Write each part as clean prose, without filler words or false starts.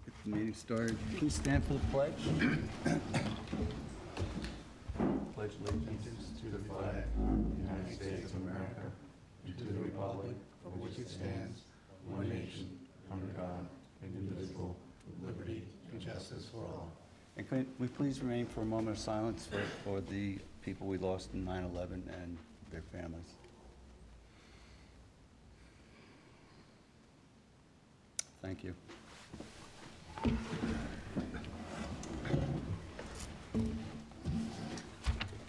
Get the meeting started. Please stand for the pledge. Pledge allegiance to the flag of the United States of America and to the republic for which it stands, one nation, under God, indivisible, with liberty and justice for all. And can we please remain for a moment of silence for the people we lost in 9/11 and their families. Thank you.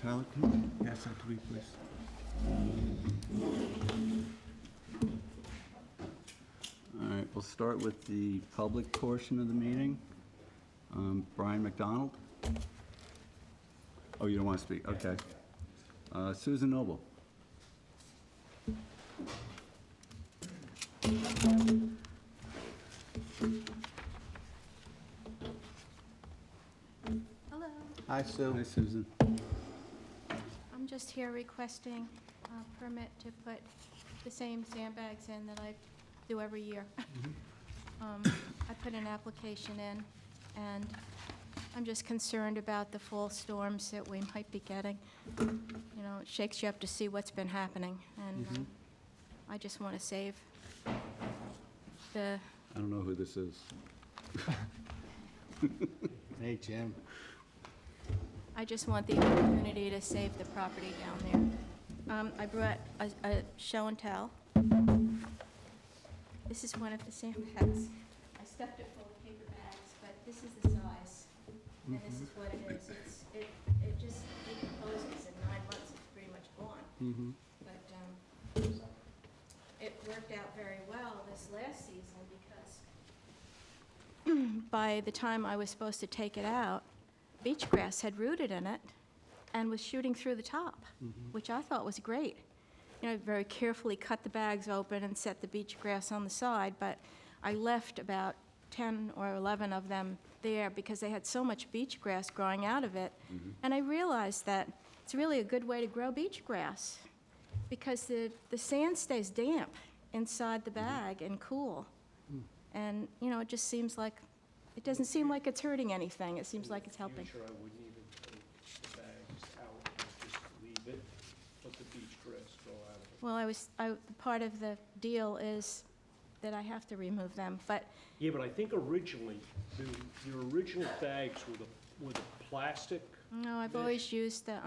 Tyler, can you pass that to me, please? All right, we'll start with the public portion of the meeting. Brian McDonald? Oh, you don't want to speak? Okay. Susan Noble? Hello. Hi, Sue. Hi, Susan. I'm just here requesting a permit to put the same sandbags in that I do every year. I put an application in, and I'm just concerned about the fall storms that we might be getting. You know, it shakes you up to see what's been happening, and I just want to save the... I don't know who this is. Hey, Jim. I just want the opportunity to save the property down there. I brought a show and tell. This is one of the sandbags. I stuffed it full of paper bags, but this is the size, and this is what it is. It just decomposes in 9 months. It's pretty much gone. But it worked out very well this last season because by the time I was supposed to take it out, beach grass had rooted in it and was shooting through the top, which I thought was great. You know, I very carefully cut the bags open and set the beach grass on the side, but I left about 10 or 11 of them there because they had so much beach grass growing out of it. And I realized that it's really a good way to grow beach grass because the sand stays damp inside the bag and cool. And, you know, it just seems like, it doesn't seem like it's hurting anything. It seems like it's helping. In the future, I wouldn't even take the bags out, just leave it, let the beach grass grow out of it. Well, part of the deal is that I have to remove them, but Yeah, but I think originally, the original bags were the plastic. no, I've always used the,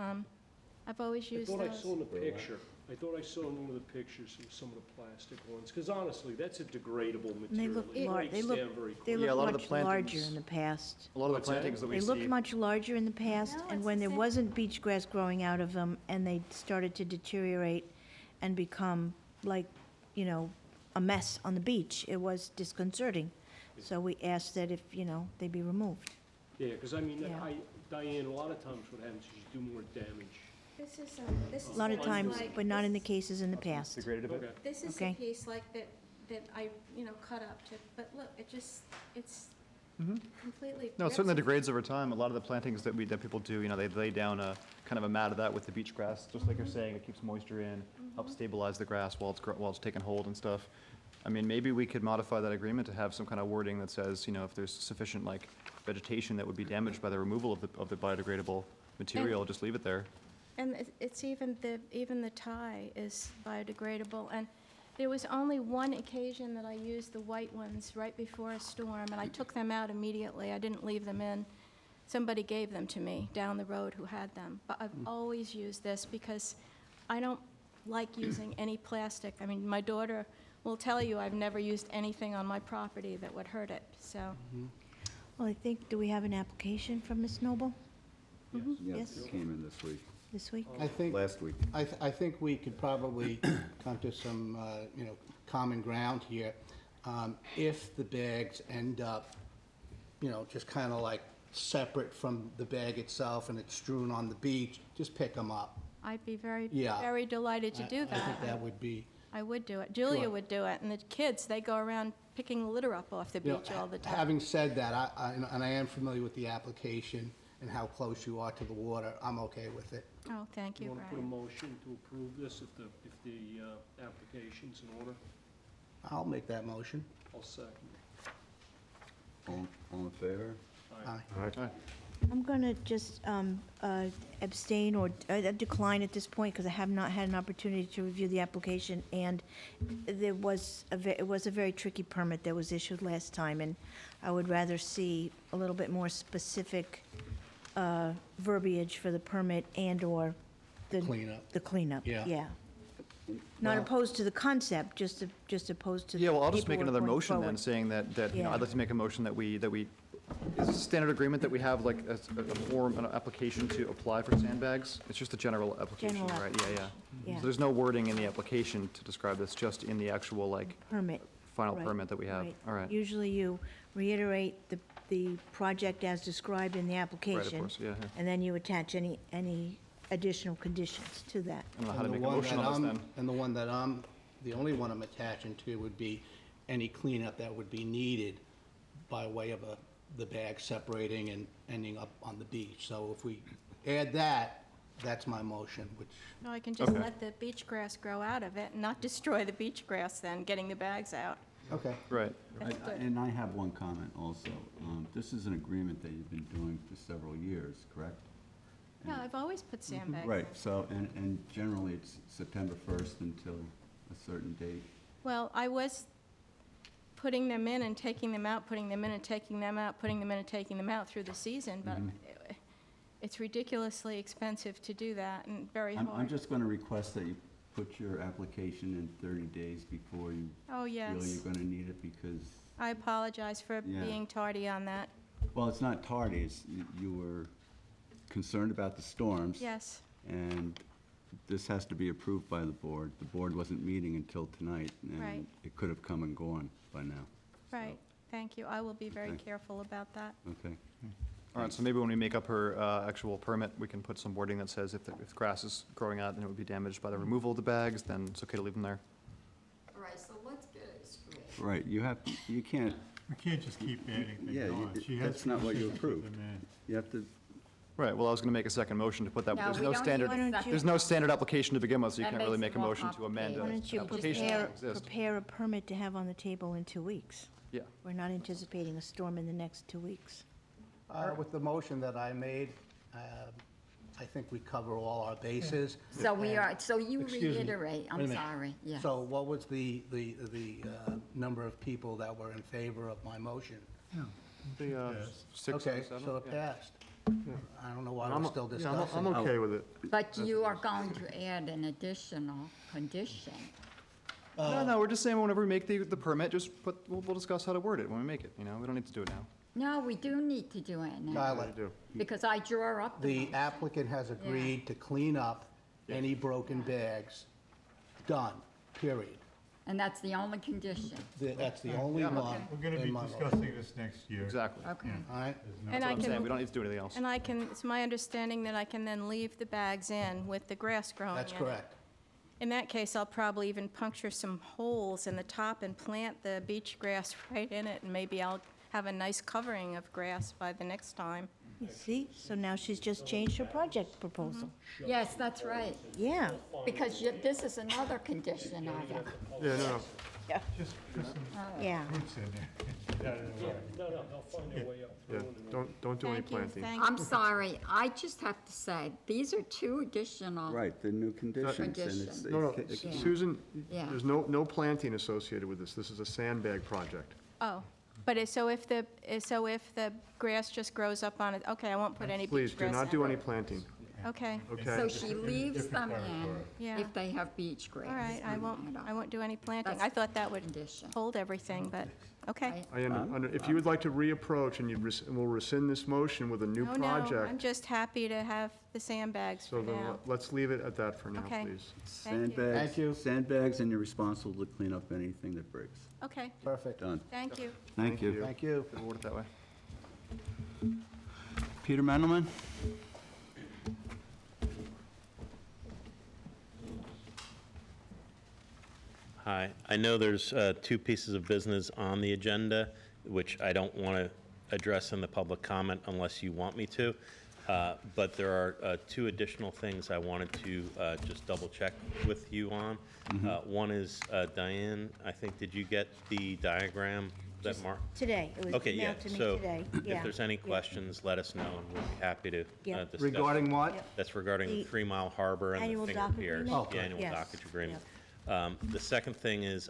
I've always I used thought I those. saw in the picture, I thought I saw in one of the pictures some of the plastic ones, because honestly, that's a degradable And they material. look It lar- breaks they look- down very They quickly. Yeah, a lot looked of the much larger plantings- in the past. A lot of the What's that? plantings that we They see. looked much larger in the past, No, and it's when the there same. wasn't beach grass growing out of them, and they started to deteriorate and become like, you know, a mess on the beach, it was disconcerting. So we asked that if, you know, they be removed. Yeah, because I mean, Yeah. Diane, a lot of times what happens is you do more damage. This is A lot of one times, like- but not in the this- cases in the past. Degraded a bit? Okay. This is a Okay. piece like that I, you know, cut up to, but look, it's completely. No, it certainly ripped. degrades over time. A lot of the plantings that people do, you know, they lay down a kind of a mat of that with the beach grass, just like you're saying, it keeps moisture in, helps stabilize the grass while it's taking hold and stuff. I mean, maybe we could modify that agreement to have some kind of wording that says, you know, if there's sufficient like vegetation that would be damaged by the removal of the biodegradable material, just leave it there. And it's even the tie is biodegradable, and there was only one occasion that I used the white ones right before a storm, and I took them out immediately. I didn't leave them in. Somebody gave them to me down the road who had them. But I've always used this because I don't like using any plastic. I mean, my daughter will tell you I've never used anything on my property that would hurt it, so. Well, I think, do we have an application from Ms. Noble Yes, Yes. it came in this week, this week? I think, last week. I think we could probably come to some, you know, common ground here. If the bags end up, you know, just kind of like separate from the bag itself and it's strewn on the beach, just pick them up. I'd be very, Yeah. very delighted to do I think that. that would be, I would do it. Julia Sure. would do it, and the kids, they go around picking litter up off the you know, beach all the time. having said that, and I am familiar with the application and how close you are to the water, I'm okay with it. Oh, thank You you, want to put a Brian. motion to approve this if the application's in order? I'll make that motion. I'll second. All All in favor? Aye. I'm going to just abstain or decline at this point because I have not had an opportunity to review the application, and it was a very tricky permit that was issued last time, and I would rather see a little bit more specific verbiage for the permit and/or the Cleanup. The cleanup, Yeah. yeah. Not Well- opposed to the concept, just opposed to the Yeah, well, I'll just make paperwork another going motion then, forward. saying that, you know, Yeah. I'd like to make a motion that we, is this a standard agreement that we have like a form, an application to apply for sandbags? It's just a general application, General right? Yeah, yeah. application, yeah. So there's no wording in the application to describe this, just in the actual, like, Permit. final Right, permit that we have. right. All right. Usually you reiterate the project as described in the application. course, yeah, yeah. And then you attach any additional conditions to that. I don't know how to And the make a one motion that on this I'm- then. And the one that the only one I'm attaching to would be any cleanup that would be needed by way of the bag separating and ending up on the beach. So if we add that, that's my motion, which, No, I can just Okay. let the beach grass grow out of it and not destroy the beach grass then, getting the bags out. okay. Right. That's good. And I have one comment also. This is an agreement that you've been doing for several years, correct? Yeah, I've always put sandbags in. Right, so, and generally it's September 1st until a certain date. Well, I was putting them in and taking them out, putting them in and taking them out, putting them in and taking them out through the season, but it's ridiculously expensive to do that and very I'm hard. just gonna request that you put your application in 30 days before you Oh, feel yes. you're gonna need it, because, I apologize for Yeah. being tardy on that. well, it's not tardy, you were concerned about the storms. Yes, And this has to be approved by the board. The board wasn't meeting until tonight, Right. and it could have come and gone by now. right. Thank you. I will be very Okay. careful about that. Okay. All right, so maybe when we make up her actual permit, we can put some wording that says if grass is growing out and it would be damaged by the removal of the bags, then it's okay to leave them there. All right, so let's get it straight. Right, you can't, We can't just keep adding Yeah, things you- on. She has that's not what you permission to put approved. them in. you have to, Right, well, I was gonna make a second motion to put that, but No, there's we no don't standard, need a second. there's no standard application to begin with, so you That can't really makes make a it more motion to amend Why an don't you application that prepare, exists. prepare a permit to have on the table in 2 weeks? Yeah. We're not anticipating a storm in the next 2 weeks. With the motion that I made, I think we cover all our bases. So we are, so you Excuse me. reiterate, Wait a I'm minute. sorry, yeah. So what was the number of people that were in favor of my motion? The, 6 Okay, or 7? so it Yeah. passed. I don't know why we're still discussing. I'm okay with it. But you are going to add an additional condition. No, we're just saying whenever we make the permit, just we'll discuss how to word it when we make it, you know, we don't need to do it now. No, we do need to do it now, Tyler, because I draw up the the motion. applicant has agreed to clean up any broken bags. Done, period. And that's the only condition, That's the only one We're gonna in be my motion. discussing this next year. Exactly. okay. All right? And That's I what I'm saying, we can, don't need to do anything else. and I can, it's my understanding that I can then leave the bags in with the grass growing in it. That's correct. In that case, I'll probably even puncture some holes in the top and plant the beach grass right in it, and maybe I'll have a nice covering of grass by the next time. You see? So now she's just changed her project proposal. Yes, that's right, Yeah. because this is another condition of it. Yeah, no, Yeah. just put some Yeah. roots in there. No, they'll find their way up through. Yeah, and don't do any Thank you, planting. thank I'm sorry, I just have to say, these are two additional. right, the new conditions, and it's. Conditions. No, no, Yeah. Susan, Yeah. there's no planting associated with this. This is a sandbag project. Oh, but so if the grass just grows up on it, okay, I won't put any Please, beach do grass not do in. any planting, Okay, okay? So she leaves them in Yeah. if they have beach grass. all right, I won't do any planting. That's I thought that would Condition. hold everything, but, okay. Right. If you would like to reapproach and we'll rescind this motion with a new No, no, I'm project. just happy to have the sandbags for So then now. let's leave it at that for now, Okay. please. Thank you. Sandbags. Thank you. Sandbags, and you're responsible to clean up anything that breaks. Okay, Perfect. Done. thank you. Thank you. Thank you. We'll word it that way. Peter Mendelman? Hi, I know there's two pieces of business on the agenda, which I don't want to address in the public comment unless you want me to, but there are two additional things I wanted to just double check with you on. One is, Diane, I think, did you get the diagram Is that Mark? Today, it was Okay, yeah, emailed to me so today. if Yeah. there's any questions, let us know, and we'll be happy to Yeah. discuss. Regarding what? Yep. That's regarding The 3 Mile Harbor and annual the dock finger piers, agreement? the annual Yes. dockage agreement. The second thing is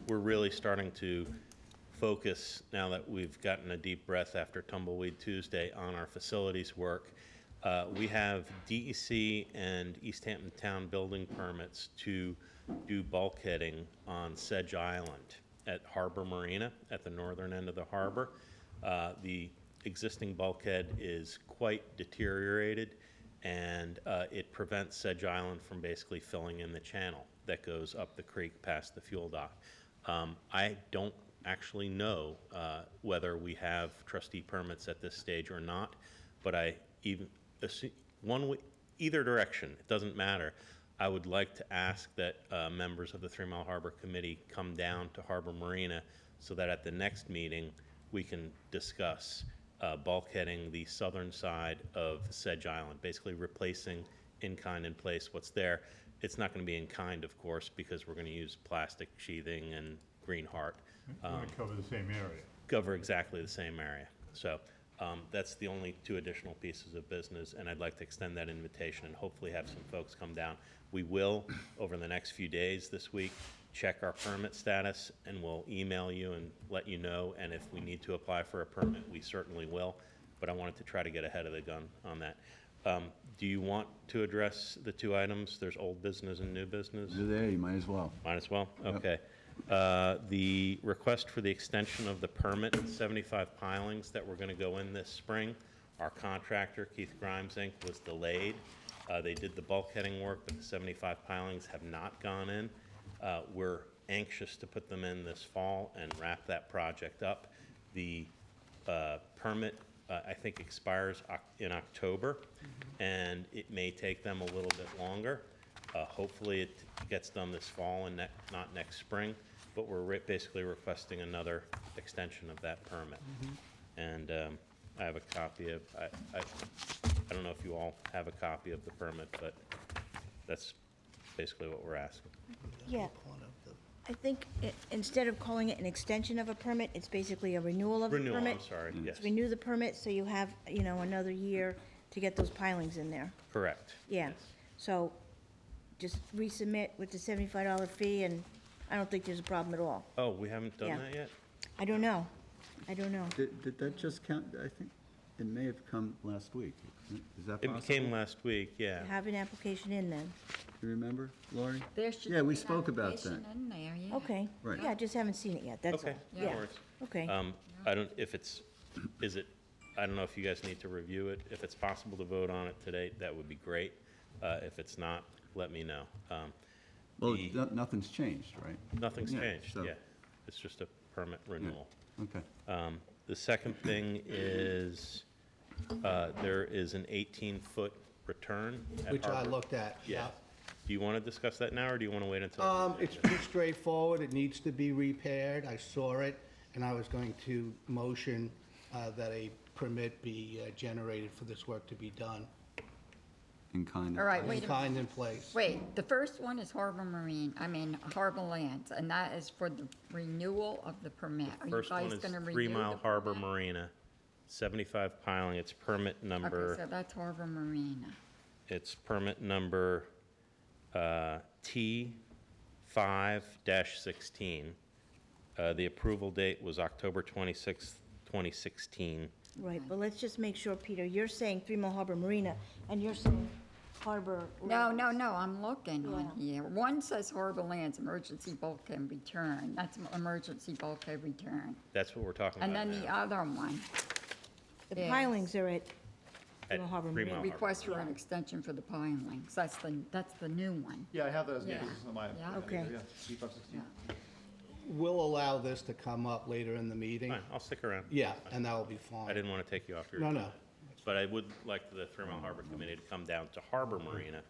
we're really starting to focus, now that we've gotten a deep breath after Tumbleweed Tuesday, on our facilities work. We have DEC and East Hampton Town building permits to do bulkheading on Sedge Island at Harbor Marina, at the northern end of the harbor. The existing bulkhead is quite deteriorated, and it prevents Sedge Island from basically filling in the channel that goes up the creek past the fuel dock. I don't actually know whether we have trustee permits at this stage or not, but I even either direction, it doesn't matter. I would like to ask that members of the 3 Mile Harbor Committee come down to Harbor Marina so that at the next meeting we can discuss bulkheading the southern side of Sedge Island, basically replacing in kind in place what's there. It's not going to be in kind, of course, because we're going to use plastic sheathing and green heart. Cover the same area. Cover exactly the same area. So that's the only 2 additional pieces of business, and I'd like to extend that invitation and hopefully have some folks come down. We will, over the next few days this week, check our permit status, and we'll email you and let you know, and if we need to apply for a permit, we certainly will, but I wanted to try to get ahead of the gun on that. Do you want to address the 2 items? There's old business and new business? You're there, you might as well. Might as well? Yep. Okay. The request for the extension of the permit, 75 pilings that were going to go in this spring, our contractor, Keith Grimes, Inc., was delayed. They did the bulkheading work, but the 75 pilings have not gone in. We're anxious to put them in this fall and wrap that project up. The permit, I think, expires in October, and it may take them a little bit longer. Hopefully it gets done this fall and not next spring, but we're basically requesting another extension of that permit. And I have a copy of, I don't know if you all have a copy of the permit, but that's basically what we're asking. Yeah. I think instead of calling it an extension of a permit, it's basically a renewal of the permit. Renewal, I'm sorry, yes. Renew the permit, so you have, another year to get those pilings in there. Correct. Yeah. Yes. So just resubmit with the $75 fee, and I don't think there's a problem at all. Oh, we haven't done Yeah. that yet? I don't know. Did that just count? I think it may have come last week. Is that possible? It came last week, yeah. Have an application in then. Do you remember, Lori? There should Yeah, we be an spoke about that. application in there, yeah. Okay. Right. Yeah, just haven't seen it yet, that's all. Okay, no Yeah. worries. Okay. I don't, if it's, I don't know if you guys need to review it. If it's possible to vote on it today, that would be great. If it's not, let me know. Well, The- nothing's changed, right? Nothing's Yeah, changed, so- yeah. It's just a permit renewal. Okay. The second thing is, there is an 18-foot return at Which I Harbor. looked at, Yeah. yeah. Do you want to discuss that now, or do you want to wait until? It's pretty straightforward. It needs to be repaired. I saw it, and I was going to motion that a permit be generated for this work to be done. In kind of. All right, In wait a minute. kind in place. Wait, the first one is Harbor Lands, and that is for the renewal of the permit. Are you First one guys is gonna 3 renew the Mile Harbor permit? Marina, 75 piling. It's permit number. Okay, so that's Harbor Marina. It's permit number T5-16. The approval date was October 26th, 2016. Right, but let's just make sure, Peter, you're saying 3 Mile Harbor Marina, and you're saying Harbor. No, I'm looking on here. One says Harbor Lands, emergency bulkhead return. That's emergency bulkhead return. That's what we're talking And about then the now. other one, The Yes. pilings are at 3 At Mile Harbor 3 Marina. Mile Harbor. request for an extension for the pilings. That's the new one. Yeah, I have those Yeah. pieces on my. Yeah. Okay. Yeah, C516. We'll allow this to come up later in the meeting. Fine, I'll stick around. Yeah, and that'll be fine. I didn't want to take you off your. No, no. But I would like the 3 Mile Harbor Committee to come down to Harbor Marina,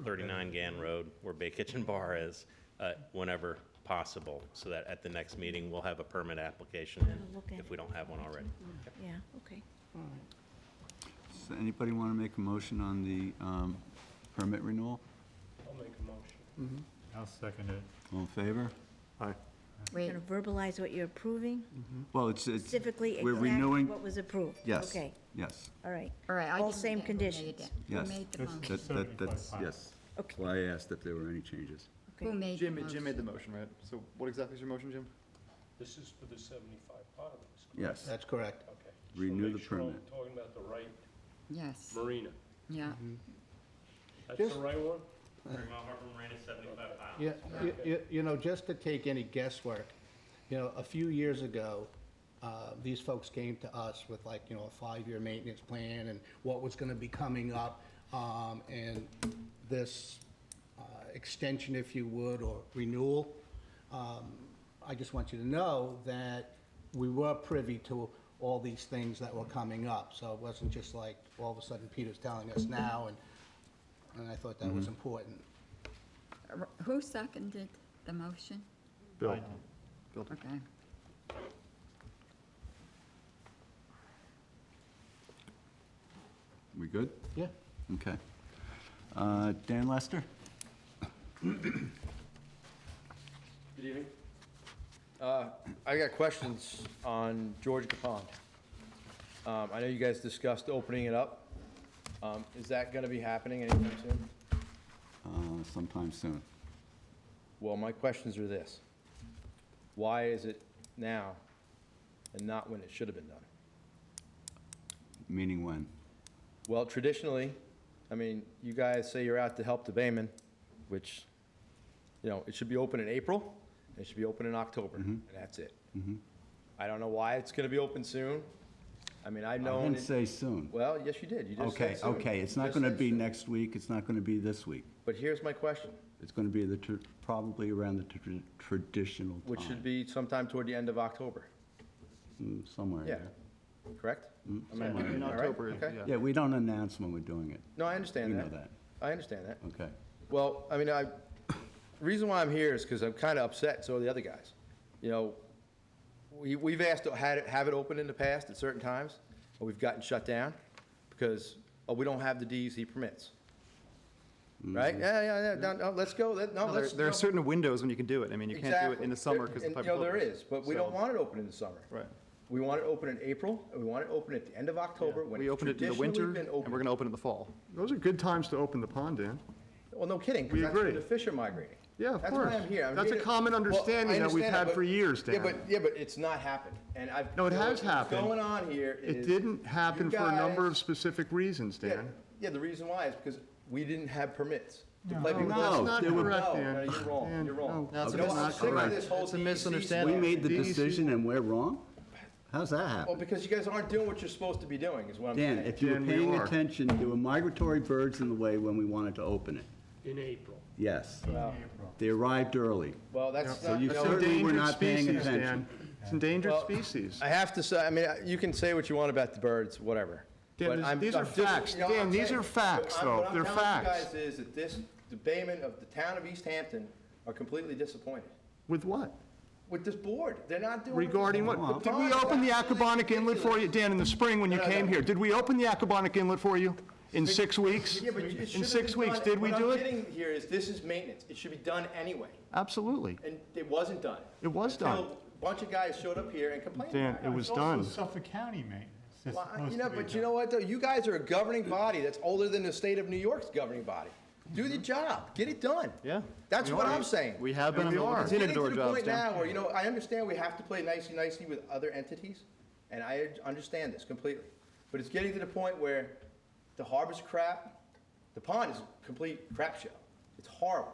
39 Gann Road, where Bay Kitchen Bar is, whenever possible, so that at the next meeting, we'll have a permit application in, Look at if we don't have one already. Yeah, okay. So anybody want to make a motion on the permit renewal? I'll make a motion. I'll second it. All in favor? Aye. Wait, Gonna verbalize what you're approving, Well, it's, specifically we're exactly renewing, what was approved? yes, Okay, yes, all right. all right. I All didn't same get who made conditions. it. yes. Who made the motion? That's, yes. Okay. Well, I asked if there were any changes. Who made the Jim motion? made the motion, right? So what exactly is your motion, Jim? This is for the 75 pilings. Yes, That's correct. Okay. Renew So the make sure I'm permit. talking about the right Yes, marina. yeah. That's Just- the right one? Yeah, you know, just to take any guesswork, you know, a few years ago, these folks came to us with like, you know, a 5-year maintenance plan and what was gonna be coming up, and this extension, if you would, or renewal. I just want you to know that we were privy to all these things that were coming up, so it wasn't just like, all of a sudden Peter's telling us now, and I thought that was important. Who seconded the motion? Bill, Okay. We good? Yeah. Okay. Dan Lester? Good evening. I got questions on Georgia Pond. I know you guys discussed opening it up. Is that gonna be happening anytime soon? Sometime soon. Well, my questions are this. Why is it now and not when it should have been done? Meaning when? Well, traditionally, I mean, you guys say you're out to help the Bayman, which, you know, it should be open in April, and it should be open in October, and that's it. I don't know why it's gonna be open soon. I mean, I've I known. didn't say soon. Well, yes, you did. You just Okay, said soon. okay, it's You not just gonna said be soon. next week, it's not gonna be this week. But here's my question, It's gonna be probably around the traditional time. which should be sometime toward the end of October, Somewhere Yeah. there. correct? Am I In all right? October, Okay. yeah. Yeah, we don't announce when we're doing it. No, I understand You that. know that, I understand that. okay. Well, I mean, the reason why I'm here is because I'm kind of upset, and so are the other guys. You know, we've asked to have it open in the past at certain times, and we've gotten shut down because, we don't have the DEC permits. Right? Yeah, no, let's go, There are certain windows when you can do it. I mean, you can't do it in the summer because the And, pipe you know, there closes. is, but we don't So- want it open in the summer. Right. We want it open in April, and we want it open at the end of October, when We it's opened it in the traditionally winter, been and we're open. gonna open it in the fall. those are good times to open the pond, Dan. Well, no kidding, We because that's when agree. the fish are migrating. Yeah, of That's course. why I'm here. I'm That's here a to- common Well, I understanding that we've understand had but- for years, Yeah, Dan. but it's not happened, and I've. No, it you know, has happened. What's going on here is. It didn't happen you for a number of guys- specific reasons, Yeah, Dan. yeah, the reason why is because we didn't have permits to play. No, with that's this. not there were- correct, No, Dan. no, you're wrong, Dan, you're wrong. no. That's You know, not I'm sick of correct. this whole It's a DEC misunderstanding. We made the DEC decision and we're wrong? How's that Well, happen? because you guys aren't doing what you're supposed to be doing, is what I'm Dan, saying. if you were Dan, we paying are. attention, there were migratory birds in the way when we wanted to open it. In April. Yes, Well, they arrived early. Well, that's So not, you you know, certainly were Endangered not paying species, Dan. attention. It's endangered Well, species. I have to say, I mean, you can say what you want about the birds, whatever. Dan, But I'm- these are I'm just- facts. you know, Dan, I'm these saying- are facts, but though. What I'm They're telling you facts. guys is that the Baymen of the town of East Hampton are completely disappointed With what? with this board. They're not doing. Regarding what? The Did we pond is open the absolutely Acabonic Inlet for you, ridiculous. Dan, in the spring when you No, no, came no. here? Did we open the Acabonic Inlet for you in 6 weeks? Yeah, but it In should have 6 been weeks, done- did we do What I'm it? getting here is this is maintenance. It should be done anyway, Absolutely. and it wasn't done. It was done. Until a bunch of guys showed up here and complained Dan, about it it. was done. Suffolk County maintenance. That's Well, supposed you know, to be but you done. know what, though? You guys are a governing body that's older than the state of New York's governing body. Do the job, get it done. Yeah. That's what I'm saying. We have been, And and we we'll are. It's continue getting to do our to the jobs, point Dan. now where, you know, I understand we have to play nicey with other entities, and I understand this completely. But it's getting to the point where the harbor's crap, the pond is a complete crap show. It's horrible.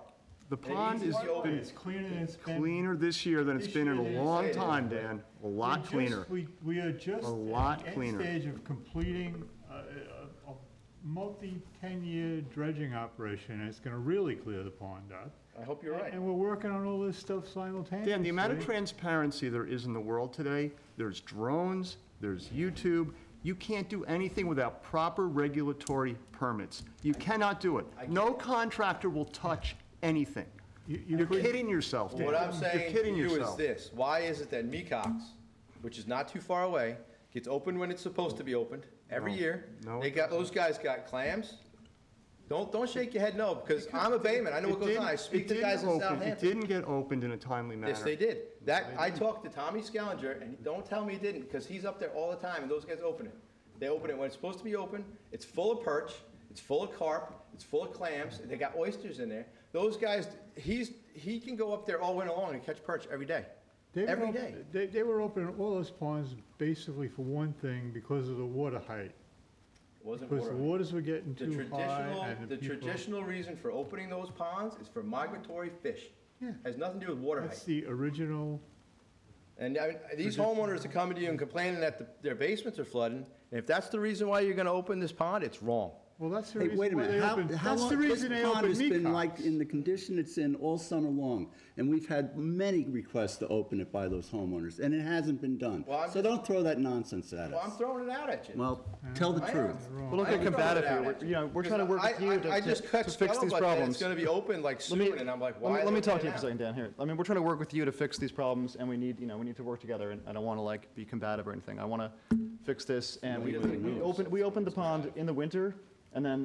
The And it pond needs has to be open. been It's cleaner than it's been. cleaner this year than it's been in a long time, Dan. A lot cleaner. We are just A lot at the cleaner. end stage of completing a multi-10-year dredging operation, and it's gonna really clear the pond up. I hope you're right. And we're working on all this stuff simultaneously. Dan, the amount of transparency there is in the world today, there's drones, there's YouTube. You can't do anything without proper regulatory permits. You cannot do it. No contractor will touch anything. You're kidding yourself, Dan. What I'm You're saying to kidding you is yourself. this, why is it that Mecox, which is not too far away, gets opened when it's supposed to be opened every year? no, They it got, those guys got clams, Don't shake your head no, because I'm a bayman, I know what goes on, I speak to guys in It Southampton. didn't get opened in a timely manner. Yes, they did. I talked to Tommy Scaliger, and don't tell me he didn't, because he's up there all the time, and those guys open it. They open it when it's supposed to be open, it's full of perch, it's full of carp, it's full of clams, they got oysters in there. Those guys, he can go up there all winter long and catch perch every day. Every day. They were opening all those ponds basically for one thing, because of the water height. Wasn't Because the water. waters were getting too high and The people. traditional reason for opening those ponds is for migratory fish. Yeah. Has nothing to do with water That's height. the original, And I mean, these homeowners are coming to you and complaining that their basements are flooding, and if that's the reason why you're gonna open this pond, it's wrong. well, that's the Hey, reason wait a why minute, they opened, how that's long, the this reason they pond opened has been like, Mecox. in the condition it's in all summer long, and we've had many requests to open it by those homeowners, and it hasn't been done. Well, I'm So just- don't throw that nonsense at Well, I'm us. throwing it out at you. Well, tell the I am. truth. Well, don't I get am combative throwing it here. out at You know, we're trying to work with you I to just cut to fix these scuttlebutt that problems. it's gonna be open like Let me- soon, and I'm like, why? Let me talk to open you it for a second, Dan, here. I mean, we're trying to work with you to fix these problems, and we need to work together, and I don't want to, like, be combative or anything. I want to fix this, and we opened the pond in the winter, and then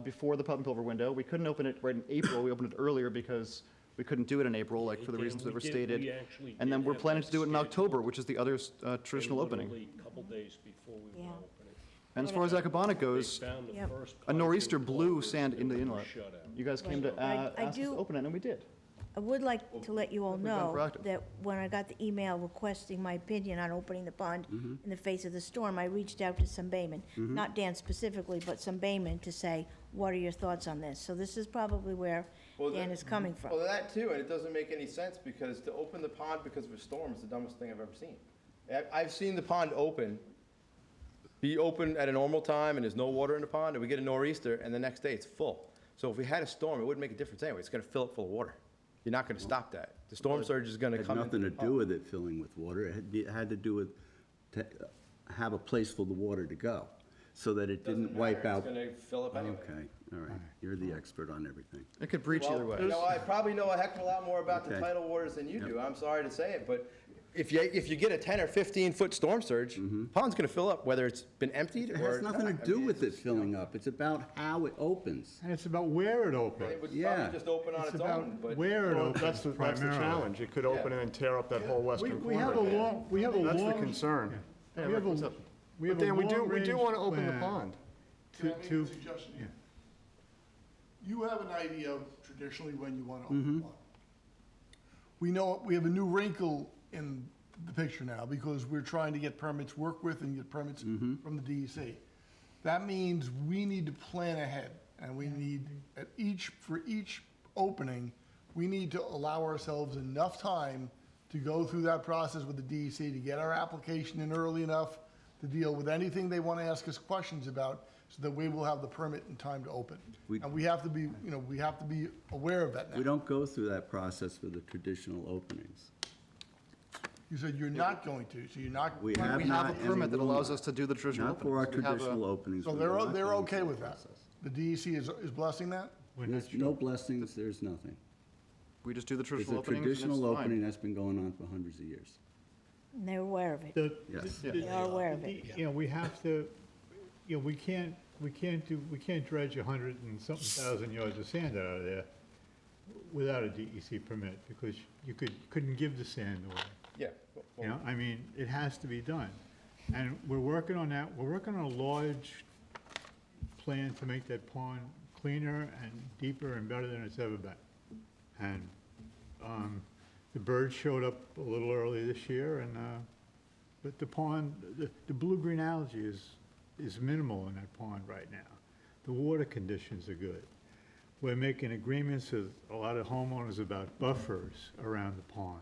before the pub and pilfer window. We couldn't open it right in April. We opened it earlier because we couldn't do it in April, like, for the reasons that were stated. And then we're planning to do it in October, which is the other traditional opening. A couple days before we Yeah. were open it. And as far as Acabana goes, They found the Yep. first a pipe nor'easter in blew August sand that into the we were inlet. shut out. You guys came to I ask us to do- open it, and we did. I would like to let you all We've been know proactive. that when I got the email requesting my opinion on opening the pond in the face of the storm, I reached out to some baymen, not Dan specifically, but some baymen to say, what are your thoughts on this? So this is probably where Dan is coming from. Well, that too, and it doesn't make any sense, because to open the pond because of a storm is the dumbest thing I've ever seen. I've seen the pond be open at a normal time, and there's no water in the pond, and we get a nor'easter, and the next day it's full. So if we had a storm, it wouldn't make a difference anyway, it's gonna fill it full of water. You're not gonna stop that. The storm surge is gonna It had come in. nothing to do with it filling with water. It had to do with to have a place for the water to go, so that it didn't wipe out. It's gonna fill up anyway. Okay, all right. You're the expert on everything. It could breach either way. You know, I probably know a heck of a lot more about the Okay. tidal waters than you do, I'm sorry to say it, but if you get a 10 or 15-foot storm surge, pond's gonna fill up, whether it's been emptied or It not. has nothing I to do mean, with it it's just, filling up. It's about how it opens. and it's about where it It opens. would Yeah. probably just open on It's its about own, but. where it Well, opens that's the primarily. challenge. It could open Yeah. and tear up that whole western We have a corner. long, we have a long. That's the concern. Yeah, We have what's a, up? we But have a Dan, we do want to long-range open the plan pond. To, Can I make to, a suggestion? yeah. You have an idea of traditionally when you want to open a pond. We know, we have a new wrinkle in the picture now, because we're trying to get permits, work with and get permits from the DEC. That means we need to plan ahead, and we need, for each opening, we need to allow ourselves enough time to go through that process with the DEC, to get our application in early enough to deal with anything they want to ask us questions about, so that we will have the permit in time to open. And we have to be, we have to be aware of that now. We don't go through that process for the traditional openings. You said you're not going to, so you're not. We We have have not, a and we permit that will allows not. us to do the traditional Not for our openings. We have a- traditional openings. So we they're, are not they're going okay through with the that? process. The DEC is blessing that? We're not There's sure. no blessings, there's nothing. We just do the It's traditional a openings, and it's traditional opening fine. that's been going on for hundreds of years. And they're aware of it. Yes. They are aware of it. You know, we have to, you know, we can't dredge 100 and something thousand yards of sand out of there without a DEC permit, because you couldn't give the sand away. Yeah. You know, I mean, it has to be done. And we're working on that. We're working on a large plan to make that pond cleaner and deeper and better than it's ever been. And the birds showed up a little early this year, and but the pond, the blue-green algae is minimal in that pond right now. The water conditions are good. We're making agreements with a lot of homeowners about buffers around the pond.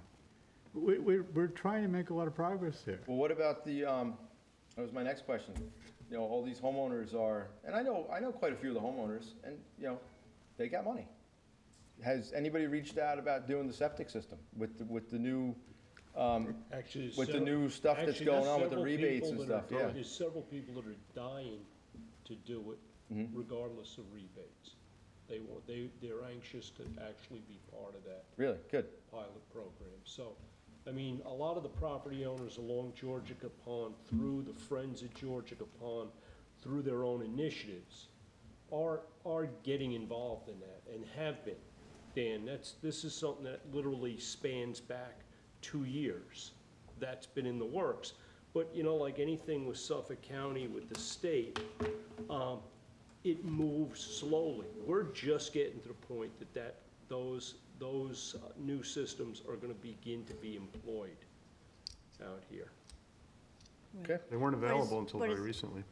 We're trying to make a lot of progress there. Well, what about that was my next question. You know, all these homeowners are, and I know quite a few of the homeowners, and, they got money. Has anybody reached out about doing the septic system with the new, Actually, with the new stuff that's actually, going there's on with the several rebates people and that are stuff, yeah. There's several people that are dying to do it regardless of rebates. They're anxious to actually be part of that Really, good. pilot program. So, I mean, a lot of the property owners along Georgica Pond, through the Friends of Georgica Pond, through their own initiatives, are getting involved in that and have been. Dan, this is something that literally spans back 2 years. That's been in the works. But, you know, like anything with Suffolk County, with the state, it moves slowly. We're just getting to the point that those new systems are gonna begin to be employed out here. Okay. They weren't available But until it's- very recently.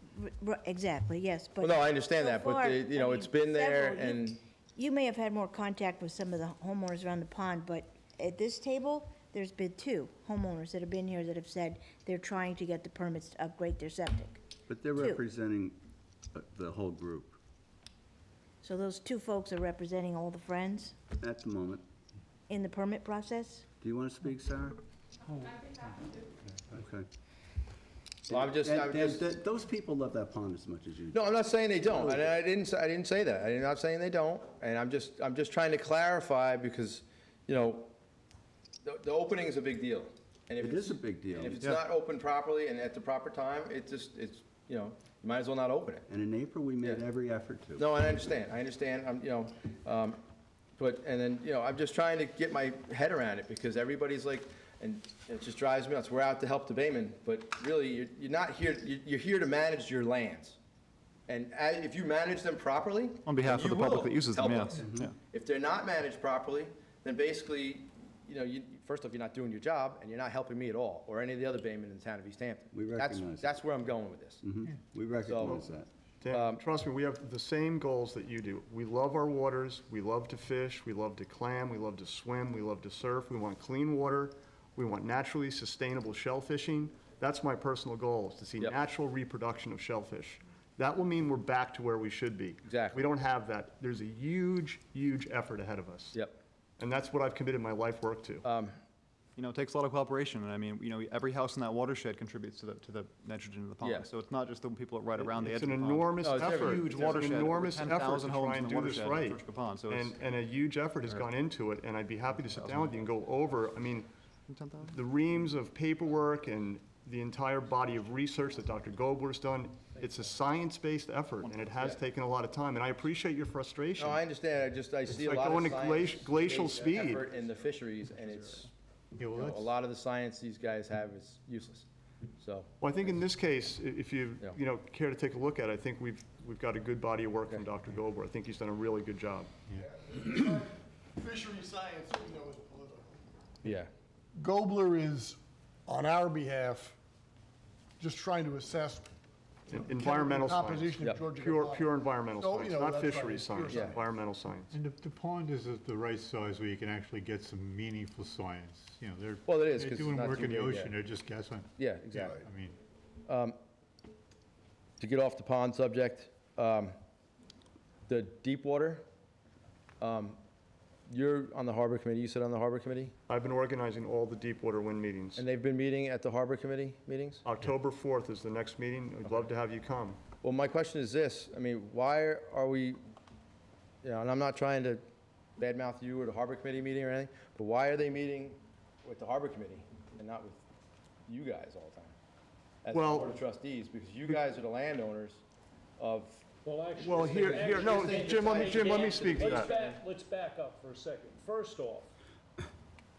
Exactly, yes, but. Well, no, I understand so that, but, far, you know, I it's mean, been there several, and, You may have had more contact with some of the homeowners around the pond, but at this table, there's been 2 homeowners that have been here that have said they're trying to get the permits to upgrade their septic. But they're 2. representing the whole group So those 2 folks are representing all the friends at the moment. in the permit process? Do you want to speak, Sarah? Okay. well, I'm just, Those people love that pond as much as you do. no, I'm not saying they don't, and I didn't say that. I'm not saying they don't, and I'm just trying to clarify because, you know, the opening is a big deal. And if It it's- is a big deal. And if it's not open properly and at the proper time, it's, you know, you might as well not open it. And in April, we made Yeah. every effort to. No, I understand, you know, but, and then, you know, I'm just trying to get my head around it, because everybody's like, and it just drives me nuts, we're out to help the Baymen, but really, you're not here, you're here to manage your lands. And if you manage them properly. On behalf of you the public will that uses them, help yeah. us. Yeah. If they're not managed properly, then basically, you know, first off, you're not doing your job, and you're not helping me at all, or any of the other Baymen in the town of East Hampton. We recognize That's where I'm going with this. We recognize that. Dan, trust me, we have the same goals that you do. We love our waters, we love to fish, we love to clam, we love to swim, we love to surf, we want clean water, we want naturally sustainable shellfishing. That's my personal goal, is to see Yep. natural reproduction of shellfish. That will mean we're back to where we should be. Exactly. We don't have that. There's a huge, huge effort ahead of us. Yep. And that's what I've committed my life work to. You know, it takes a lot of cooperation, and I mean, you know, every house in that watershed contributes to the nitrogen in the Yeah. pond. So it's not just the people right around the edge It's of an the pond. enormous No, it's effort. everywhere. Huge It's an watershed, over enormous effort 10,000 to homes try in and the do this watershed of right. Tortuga Pond, so it's- And a huge effort has gone into it, and I'd be happy to sit down with you and go over, I mean, 10,000? the reams of paperwork and the entire body of research that Dr. Gobler's done. It's a science-based effort, and it has taken a lot of time, and I appreciate your frustration. No, I understand, I see a like lot going of to science. glacial speed. Effort in the fisheries, and it's, Yeah, well, you know, a that's, lot of the science these guys have is useless, so. Well, I think in this case, if you, Yeah. you know, care to take a look at it, I think we've got a good body of work from Dr. Gobler. I think he's done a really good job. Fishery science, we know, is political. Yeah. Gobler is, on our behalf, just trying to assess Environmental the science. composition of Yep. Georgia. Pure environmental Oh, science, you know, not that's right, fishery pure science, science. environmental science. and the pond is at the right size where you can actually get some meaningful science. You know, Well, it is, they're 'cause it's doing not work too in the big ocean, yet. they're just guessing. Yeah, exactly. I mean, To get off the pond subject, the deep water, you're on the harbor committee, you sit on the harbor committee, I've been organizing all the Deepwater Wind meetings. and they've been meeting at the harbor committee meetings? October 4th is the next meeting. I'd love to have you come. Well, my question is this, I mean, why are we, you know, and I'm not trying to badmouth you or the harbor committee meeting or anything, but why are they meeting with the harbor committee and not with you guys all the time? As the Well- board of trustees, because you guys are the landowners of, Well, actually. Well, here- no, Jim, let me speak to Let's that. let's back up for a second. First off,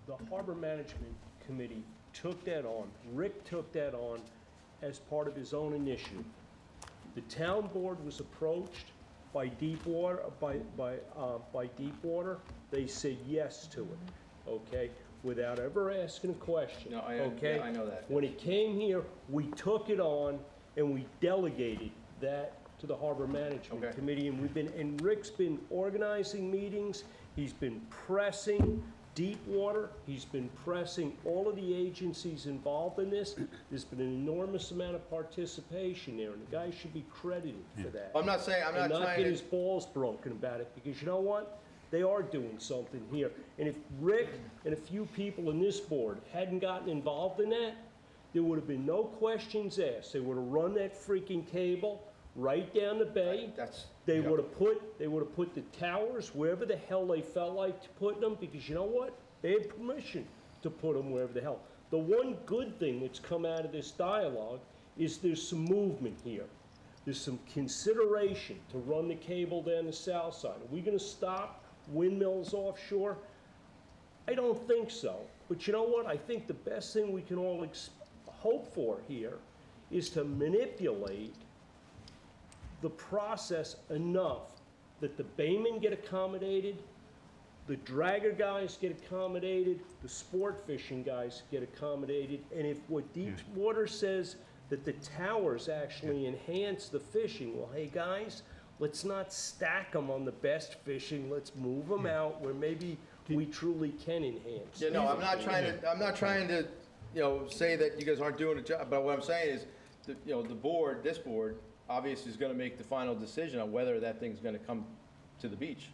the Harbor Management Committee took that on, Rick took that on as part of his own initiative. The town board was approached by Deepwater, by Deepwater. They said yes to it, okay, without ever asking a question, No, okay? yeah, I know that. When it came here, we took it on and we delegated that to the Harbor Management Okay. Committee, and Rick's been organizing meetings, he's been pressing Deepwater, he's been pressing all of the agencies involved in this. There's been an enormous amount of participation there, and the guy should be credited for that. I'm not saying, I'm not And not trying get to. his balls broken about it, because you know what? They are doing something here. And if Rick and a few people in this board hadn't gotten involved in that, there would have been no questions asked. They would have run that freaking cable right down the bay. They would have put the towers wherever the hell they felt like putting them, because you know what? They had permission to put them wherever the hell. The one good thing that's come out of this dialogue is there's some movement here. there's some consideration to run the cable down the south side. Are we gonna stop windmills offshore? I don't think so. But you know what? I think the best thing we can all hope for here is to manipulate the process enough that the baymen get accommodated, the dragger guys get accommodated, the sport fishing guys get accommodated, and if what Deepwater says that the towers actually enhance the fishing, well, hey, guys, let's not stack them on the best fishing, let's move them out where maybe we truly can enhance. Yeah, no, I'm not trying to, you know, say that you guys aren't doing a job, but what I'm saying is, you know, the board, this board, obviously is gonna make the final decision on whether that thing's gonna come to the beach.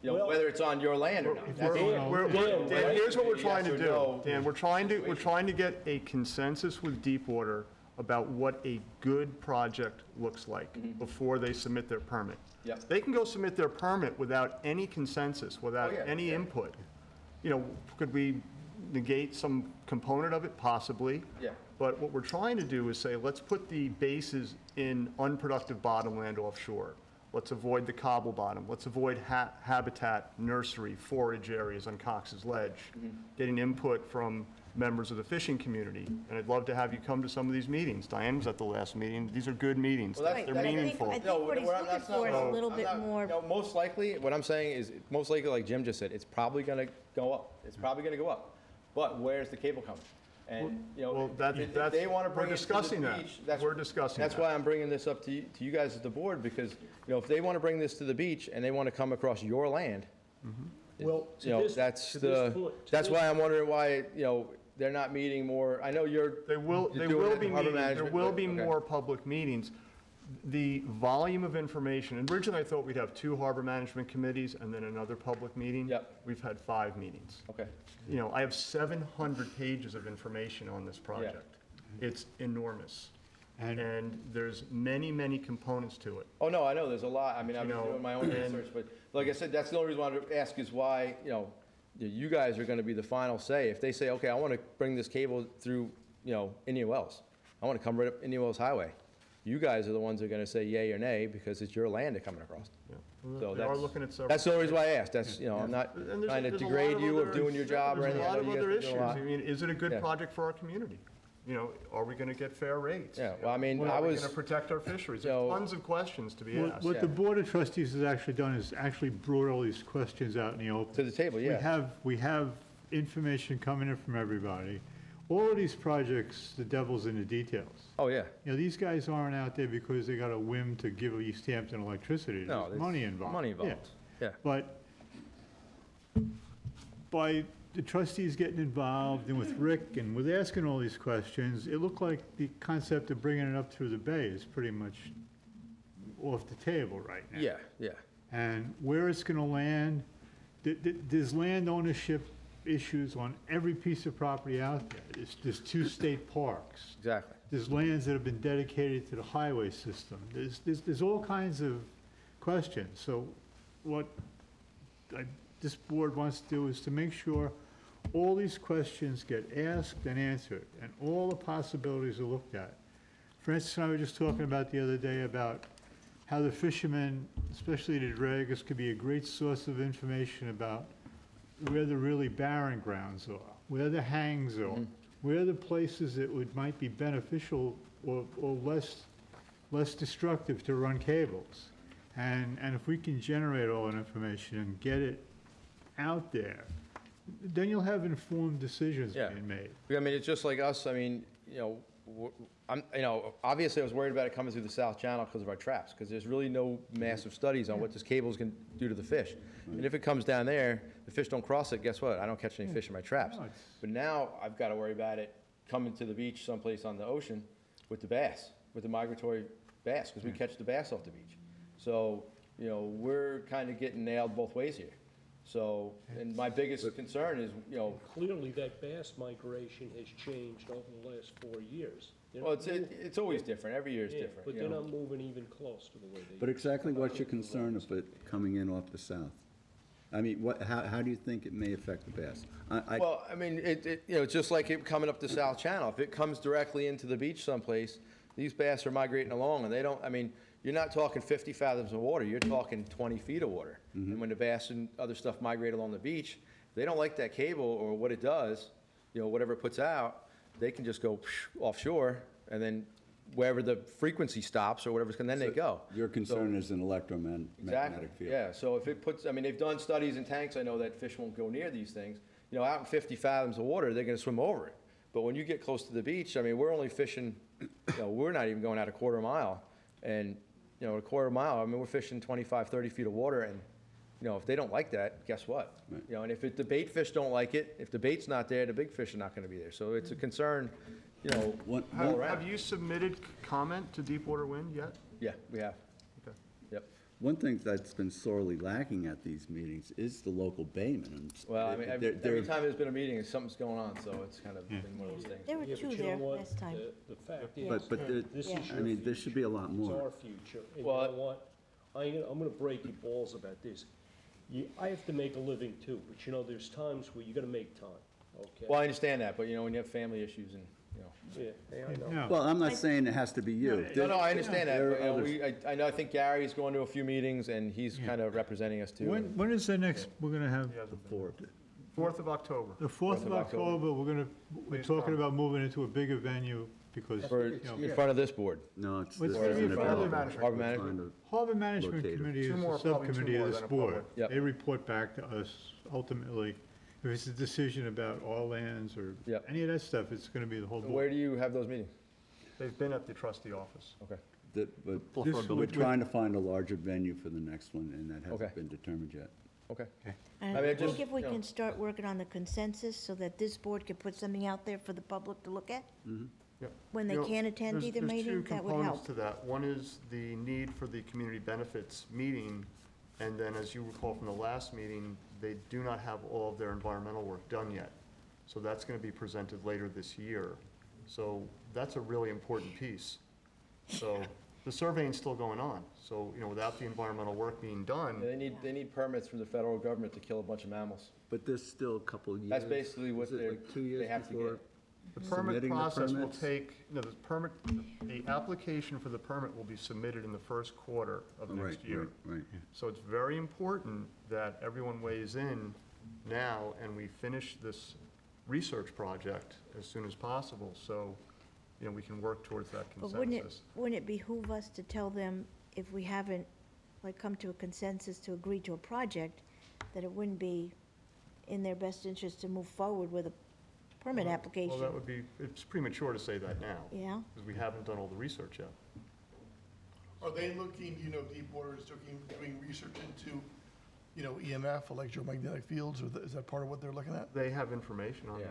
You know, Well, whether it's on your land or not. That's Dan, here's what we're trying to Yes or do. no Dan, we're trying to get a consensus with Deepwater about what a good project looks like before they submit their permit. Yep. They can go submit their permit without any consensus, without Oh, yeah, any yeah. input. You know, could we negate some component of it? Possibly. Yeah. But what we're trying to do is say, let's put the bases in unproductive bottomland offshore. Let's avoid the cobble bottom. Let's avoid habitat, nursery, forage areas on Cox's Ledge. Getting input from members of the fishing community. And I'd love to have you come to some of these meetings. Diane was at the last meeting. These are good meetings. Well, that's- They're that's- meaningful. I think No, what he's what I'm- looking that's not for is what a I'm- little I'm bit not- more. No, most likely, what I'm saying is, most likely, like Jim just said, it's probably gonna go up. It's probably gonna go up. But where's the cable coming? And, you know, Well, if they wanna bring we're it to the discussing that. beach, that's. We're discussing That's that. why I'm bringing this up to you guys as the board, because, you know, if they wanna bring this to the beach and they wanna come across your land, Well, you know, that's that's why I'm wondering why, you know, they're not meeting more. I know you're. There will you're be doing it in meetings, harbor there management, will but- be okay. more public meetings. The volume of information, and originally I thought we'd have 2 harbor management committees and then another public meeting. Yep. We've had 5 meetings. Okay. You know, I have 700 pages of information on this project. It's enormous. And there's many, many components to it. Oh, no, I know, there's a lot, I mean, I've been You know, doing my own research, but like I said, that's the only reason I wanted to ask is why, you know, you guys are gonna be the final say. If they say, okay, I wanna bring this cable through, you know, Indian Wells, I wanna come right up Indian Wells Highway, you guys are the ones that are gonna say yay or nay, because it's your land they're coming across. So They are that's, looking at several. that's the only reason why I asked, that's, you know, I'm not And there's trying to there's a lot degrade of you of other- doing your job or there's anything. I a lot know of you other guys do a issues. lot. I mean, is it a good Yeah. project for our community? You know, are we gonna get fair rates? Yeah, well, I mean, Are I we was, gonna protect our fisheries? you know- There's tons of questions to be asked. What the Board of Trustees has actually done is actually brought all these questions out in the open. to the table, yeah. We have information coming in from everybody. All of these projects, the devil's in the details. Oh, yeah. You know, these guys aren't out there because they got a whim to give East Hampton electricity. No, There's there's money involved. money Yeah. involved, yeah. But by the trustees getting involved and with Rick and with asking all these questions, it looked like the concept of bringing it up through the bay is pretty much off the table right now. Yeah, yeah. And where it's gonna land, there's land ownership issues on every piece of property out there. There's 2 state parks. Exactly. There's lands that have been dedicated to the highway system. There's all kinds of questions. So what this board wants to do is to make sure all these questions get asked and answered, and all the possibilities are looked at. For instance, I was just talking about the other day about how the fishermen, especially the draggers, could be a great source of information about where the really barren grounds are, where the hangs are, where the places that might be beneficial or less destructive to run cables. And if we can generate all that information and get it out there, then you'll have informed decisions Yeah. being made. I mean, it's just like us, I mean, you know, you know, obviously I was worried about it coming through the South Channel because of our traps, because there's really no massive studies on what this cable's can do to the fish. And if it comes down there, the fish don't cross it, guess what? I don't catch any fish in my traps. No, it's- But now I've got to worry about it coming to the beach someplace on the ocean with the bass, with the migratory bass, because we catch the bass off the beach. So, you know, we're kind of getting nailed both ways here. So, and my biggest concern is, you know, Clearly, that bass migration has changed over the last 4 years. They're well, not moving- it's always different, every year is Yeah, different, but you they're know. not moving even close to the way they. But exactly what's your concern of it coming in off the south? I mean, how do you think it may affect the bass? Well, I mean, you know, it's just like it coming up the South Channel. If it comes directly into the beach someplace, these bass are migrating along, and they don't, I mean, you're not talking 50 fathoms of water, you're talking 20 feet of water. And when the bass and other stuff migrate along the beach, if they don't like that cable or what it does, you know, whatever it puts out, they can just go offshore, and then wherever the frequency stops or whatever's, and then they go. Your concern is an electromagnetic Exactly, field. yeah, so if it puts, I mean, they've done studies in tanks, I know that fish won't go near these things. You know, out in 50 fathoms of water, they're gonna swim over it. But when you get close to the beach, I mean, we're only fishing, you know, we're not even going out a quarter mile. And, you know, a quarter mile, I mean, we're fishing 25, 30 feet of water, and, you know, if they don't like that, guess what? Right. You know, and if the bait fish don't like it, if the bait's not there, the big fish are not gonna be there. So it's a concern, you know, all Have around. you submitted comment to Deepwater Wind yet? Yeah, we have. Okay. Yep. One thing that's been sorely lacking at these meetings is the local baymen. Well, I mean, They're- every time there's been a meeting, something's going on, so it's kind of been one of those things. There were Yeah, two but you know there what? last time. The fact is, But there- this Yeah. is I your mean, there should be a lot It's more. our future. And you Well, know what? I'm gonna break your balls about this. I have to make a living too, but you know, there's times where you gotta make time, okay? Well, I understand that, but you know, when you have family issues and, you know. Yeah, I know. No. Well, I'm not saying it has to be you. No, no, I understand that, There are but, you know, others. I know, I think Gary's going to a few meetings and he's kind of representing us too. When is the next, we're gonna have, Yeah, The fourth. 4th of October. the 4th of October, we're Please talking come. about moving into a bigger venue because, For, you know, in front of this board. No, it's What's this the isn't name a for Harbor developer. Management? Harbor We're Management? trying to- Harbor Management Locator. Committee Two is more, a probably two subcommittee more of than this a public. board. Yep. They report back to us ultimately. If it's a decision about all lands or Yep. any of that stuff, it's gonna be the whole Where board. do you have those meetings? They've been at the trustee office. Okay. But Bluff Road This Building. we're trying to find a larger venue for the next one, and that Okay. hasn't been determined yet. Okay. And I mean, I just, think if we you know- can start working on the consensus so that this board could put something out there for the public to look at, Yep. when they You know, can't attend there's- either there's meeting, that would two help. components to that. One is the need for the community benefits meeting, and then as you recall from the last meeting, they do not have all of their environmental work done yet. So that's gonna be presented later this year. So that's a really important piece. So the surveying's still going on, so, you know, without the environmental work being done, Yeah, they need permits from the federal government to kill a bunch of mammals. But there's still a couple of years. That's basically what Is it they're, like 2 they years have to before? get. the permit Submitting the process will permits? take, no, the application for the permit will be submitted in the first quarter of Oh, next right, year. right. So it's very important that everyone weighs in now, and we finish this research project as soon as possible, so, you know, we can work towards that But consensus. wouldn't it behoove us to tell them, if we haven't, like, come to a consensus to agree to a project, that it wouldn't be in their best interest to move forward with a permit Well, application? Well, that would be, it's premature to say that now, Yeah? because we haven't done all the research yet. Are they looking, Deepwater is doing research into, EMF, electromagnetic fields, or is that part of what they're looking at? They have information on Yeah.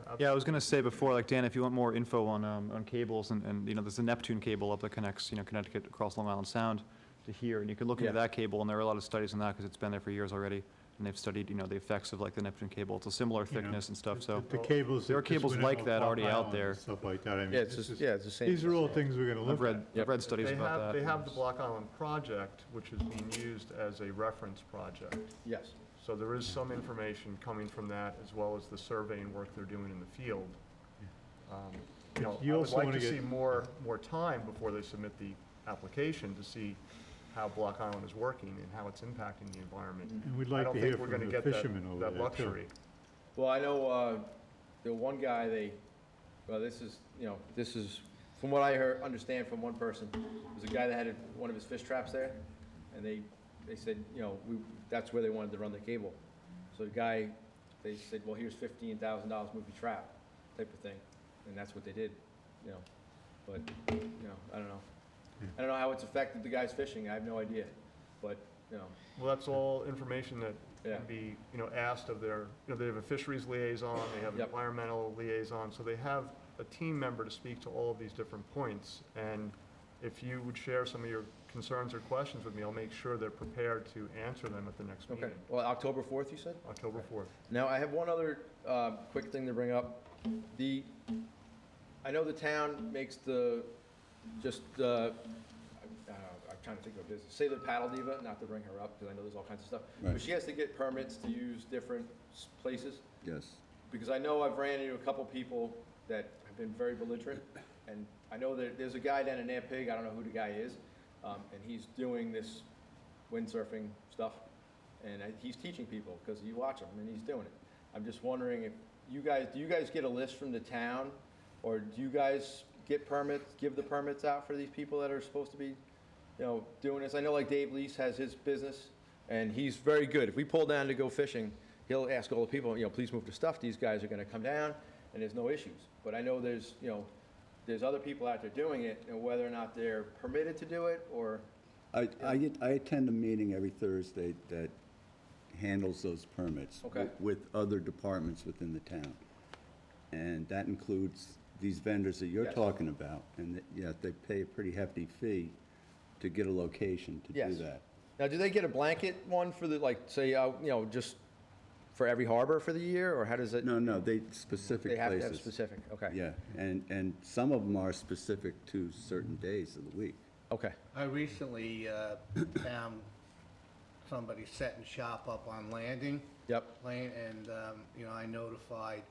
that. Yeah, I was gonna say before, like, Dan, if you want more info on cables and, you know, there's a Neptune cable up that connects, you know, Connecticut across Long Island Sound to here, and you could look into Yeah. that cable, and there are a lot of studies on that, because it's been there for years already, and they've studied, you know, the effects of, like, the Neptune cable. It's a similar You know, thickness and stuff, so. The cables. There are that just cables went like out that Block already out Island and there. Stuff like that, I mean. Yeah, it's this just, is- yeah, it's the same. These are all things we're gonna I've look read, at. I've read studies about that. They have the Block Island project, which is being used as a reference project. Yes. So there is some information coming from that, as well as the surveying work they're doing in the field. You know, You I would also like wanna to get- see more time before they submit the application to see how Block Island is working and how it's impacting the environment. And we'd I like don't to think hear we're from gonna the get that- fishermen over that there, too. luxury. Well, I know, the one guy, well, this is, from what I understand from one person, there's a guy that had one of his fish traps there, and they said, that's where they wanted to run the cable. So the guy, they said, well, here's $15,000, move your trap, type of thing, and that's what they did, but, I don't know. I don't know how it's affected the guys fishing, I have no idea, but, Well, that's all information that Yeah. can be, asked of their, they have a fisheries liaison, they have an Yep. environmental liaison, so they have a team member to speak to all of these different points. And if you would share some of your concerns or questions with me, I'll make sure they're prepared to answer them at the next okay. meeting, Well, October 4th, you said? October 4th. Now, I have one other quick thing to bring up. I know the town makes I'm trying to think of a business, say the Paddle Diva, not to bring her up, because I know there's all kinds of stuff. Right. But she has to get permits to use different places, Yes. because I know I've ran into a couple people that have been very belligerent, and I know that there's a guy down in Nampig, I don't know who the guy is, And he's doing this windsurfing stuff, and he's teaching people, because you watch him, and he's doing it. I'm just wondering if do you guys get a list from the town, or do you guys get permits, give the permits out for these people that are supposed to be, doing this? I know like Dave Lease has his business, and he's very good. If we pull down to go fishing, he'll ask all the people, please move the stuff. These guys are gonna come down, and there's no issues. But I know there's other people out there doing it, and whether or not they're permitted to do it, or. I attend a meeting every Thursday that handles those permits. Okay. With other departments within the town. And that includes these vendors that you're Yes. talking about. And they pay a pretty hefty fee to get a location to do Yes. that. Now, do they get a blanket one for the, like, say, just for every harbor for the year, or how does it? No, they specific They have to places. have specific, okay. Yeah, and some of them are specific to certain days of the week. Okay. I recently found somebody setting shop up on Landing. Yep. Lane, and, I notified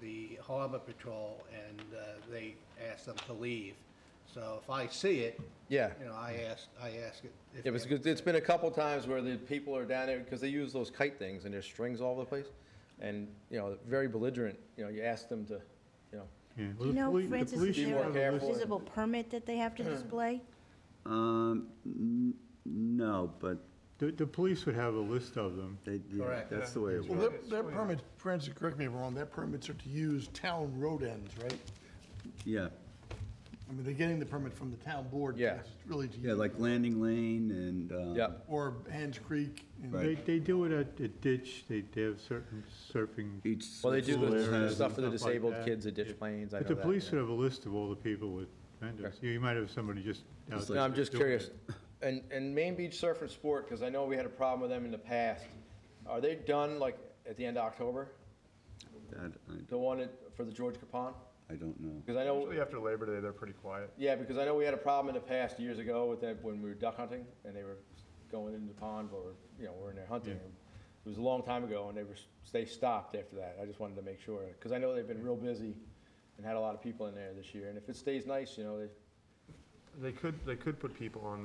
the Harbor Patrol, and they asked them to leave. So if I see it, Yeah. I ask it. if Yeah, but it's been a couple times where the people are down there, because they use those kite things, and there's strings all over the place, and, very belligerent, you ask them to, Yeah, Do well, you know, the Francis, police is Be there more a careful. visible permit that they have to display? No, but The police would have a list of them. Correct. That's the way it Well, works. their permits, Francis, correct me if I'm wrong, their permits are to use town road ends, right? Yeah, I mean, they're getting the permit from the town board. Yeah. It's really to yeah, use. like Landing Lane and. yeah. Or Hands Creek. and- Right. They do it at the ditch, they have certain surfing. Each. Well, they do School the areas stuff for the and stuff like disabled that. kids at ditch planes, I know But the that, police yeah. would have a list of all the people with vendors. You might have somebody just out Just there. No, I'm just doing curious. it. And Main Beach Surf and Sport, because I know we had a problem with them in the past, are they done, like, at the end of October? That, The one for the George Capon? I don't know. Because I know. Usually after Labor Day, they're pretty quiet. Yeah, because I know we had a problem in the past years ago with that when we were duck hunting and they were going into the pond or, we're in there hunting. It was a long time ago and they stopped after that. I just wanted to make sure, because I know they've been real busy and had a lot of people in there this year. And if it stays nice, They could put people on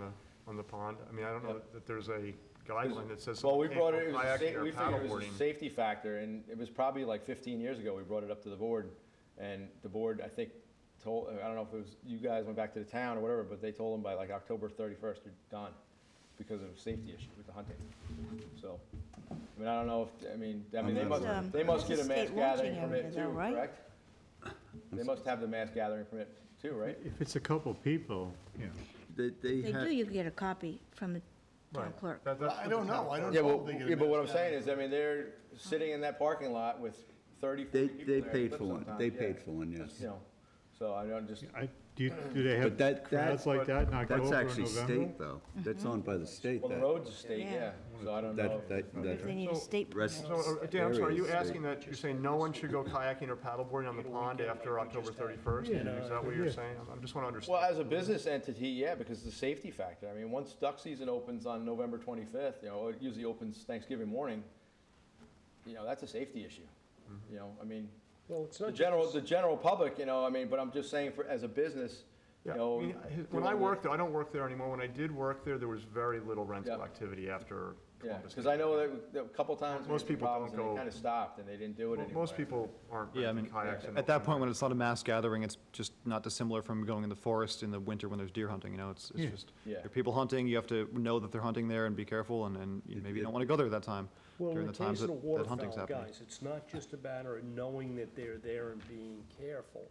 the pond. I mean, I don't know that there's a guideline that says. well, we can't brought go it, kayaking or we figured it was a paddleboarding. safety factor and it was probably like 15 years ago we brought it up to the board. And the board, I think, I don't know if it was you guys went back to the town or whatever, but they told them by like October 31st, they're done because of a safety issue with the hunting. So, I mean, I don't know if, they must get a mass state gathering launching permit area too, though, right? correct? They must have the mass gathering permit too, right? If it's a couple people, They They have. do, you get a copy from the town Right. clerk. That's I don't know, I don't Yeah, know well, if they get a yeah, but what I'm mass saying is, they're sitting in that parking lot with 30, 40 people They there. paid Clip for one, sometimes, they yeah. paid for one, yes. So I don't just, do they have But that- crowds like that in October That's or actually November? state, though. That's owned by the state, well, the that, road's a state, Yeah. yeah, so I don't know. If they need a state permit. rest. So, Dan, I'm sorry, are you Areas, asking that, you're saying no one should go kayaking or paddleboarding on the pond after October 31st? Is that what you're saying? I just want to understand. Well, as a business entity, yeah, because the safety factor. I mean, once duck season opens on November 25th, it usually opens Thanksgiving morning, that's a safety issue. I mean, Well, it's the not general public, but I'm just saying as a business, Yeah, I mean, when I worked there, I don't work there anymore. When I did work there was very little rental Yeah. activity after yeah, Columbus. because I know that a couple times. Most people don't And go- they kind of stopped and they didn't do it anymore. Most people aren't Yeah, I renting mean, kayaks. in at that open point, when it's not a mass gathering, it's just not dissimilar from going in the forest in the winter when there's deer hunting, it's just, Yeah. there are people hunting, you have to know that they're hunting there and be careful, and maybe you don't want to go there at that time, Well, in during the the times case that of the that hunting's waterfowl, happening. guys, it's not just a matter of knowing that they're there and being careful.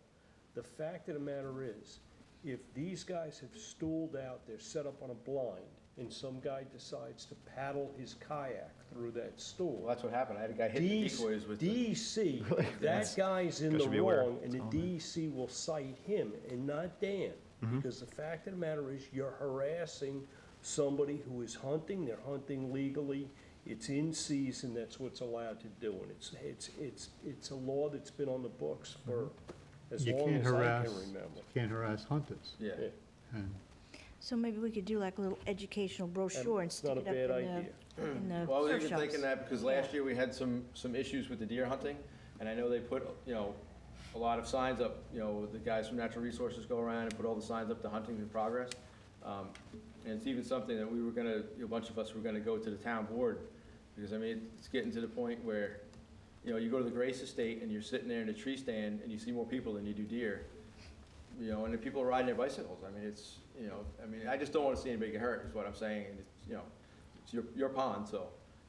The fact of the matter is, if these guys have stooled out, they're set up on a blind, and some guy decides to paddle his kayak through that stool. Well, that's what happened. I had a guy hit the decoys with. DEC, that guy's in Guys the should be aware. wrong, and the DEC will cite him and not Dan. Because the fact of the matter is, you're harassing somebody who is hunting, they're hunting legally, it's in season, that's what's allowed to do, and it's a law that's been on the books for as You long can't as I harass, can remember. can't harass hunters. Yeah. And So maybe we could do like a little educational brochure and It's stick not a it up bad in idea. in the Well, I was surf even shops. thinking that because last year we had some issues with the deer hunting, and I know they put, a lot of signs up, the guys from Natural Resources go around and put all the signs up to hunting in progress. And it's even something that we were gonna, a bunch of us were gonna go to the town board, because I mean, it's getting to the point where, you know, you go to the Grace Estate and you're sitting there in a tree stand and you see more people than you do deer. You know, and the people are riding their bicycles. I mean, it's, you know, I mean, I just don't wanna see anybody get hurt, is what I'm saying, and it's, you know, it's your pond, so,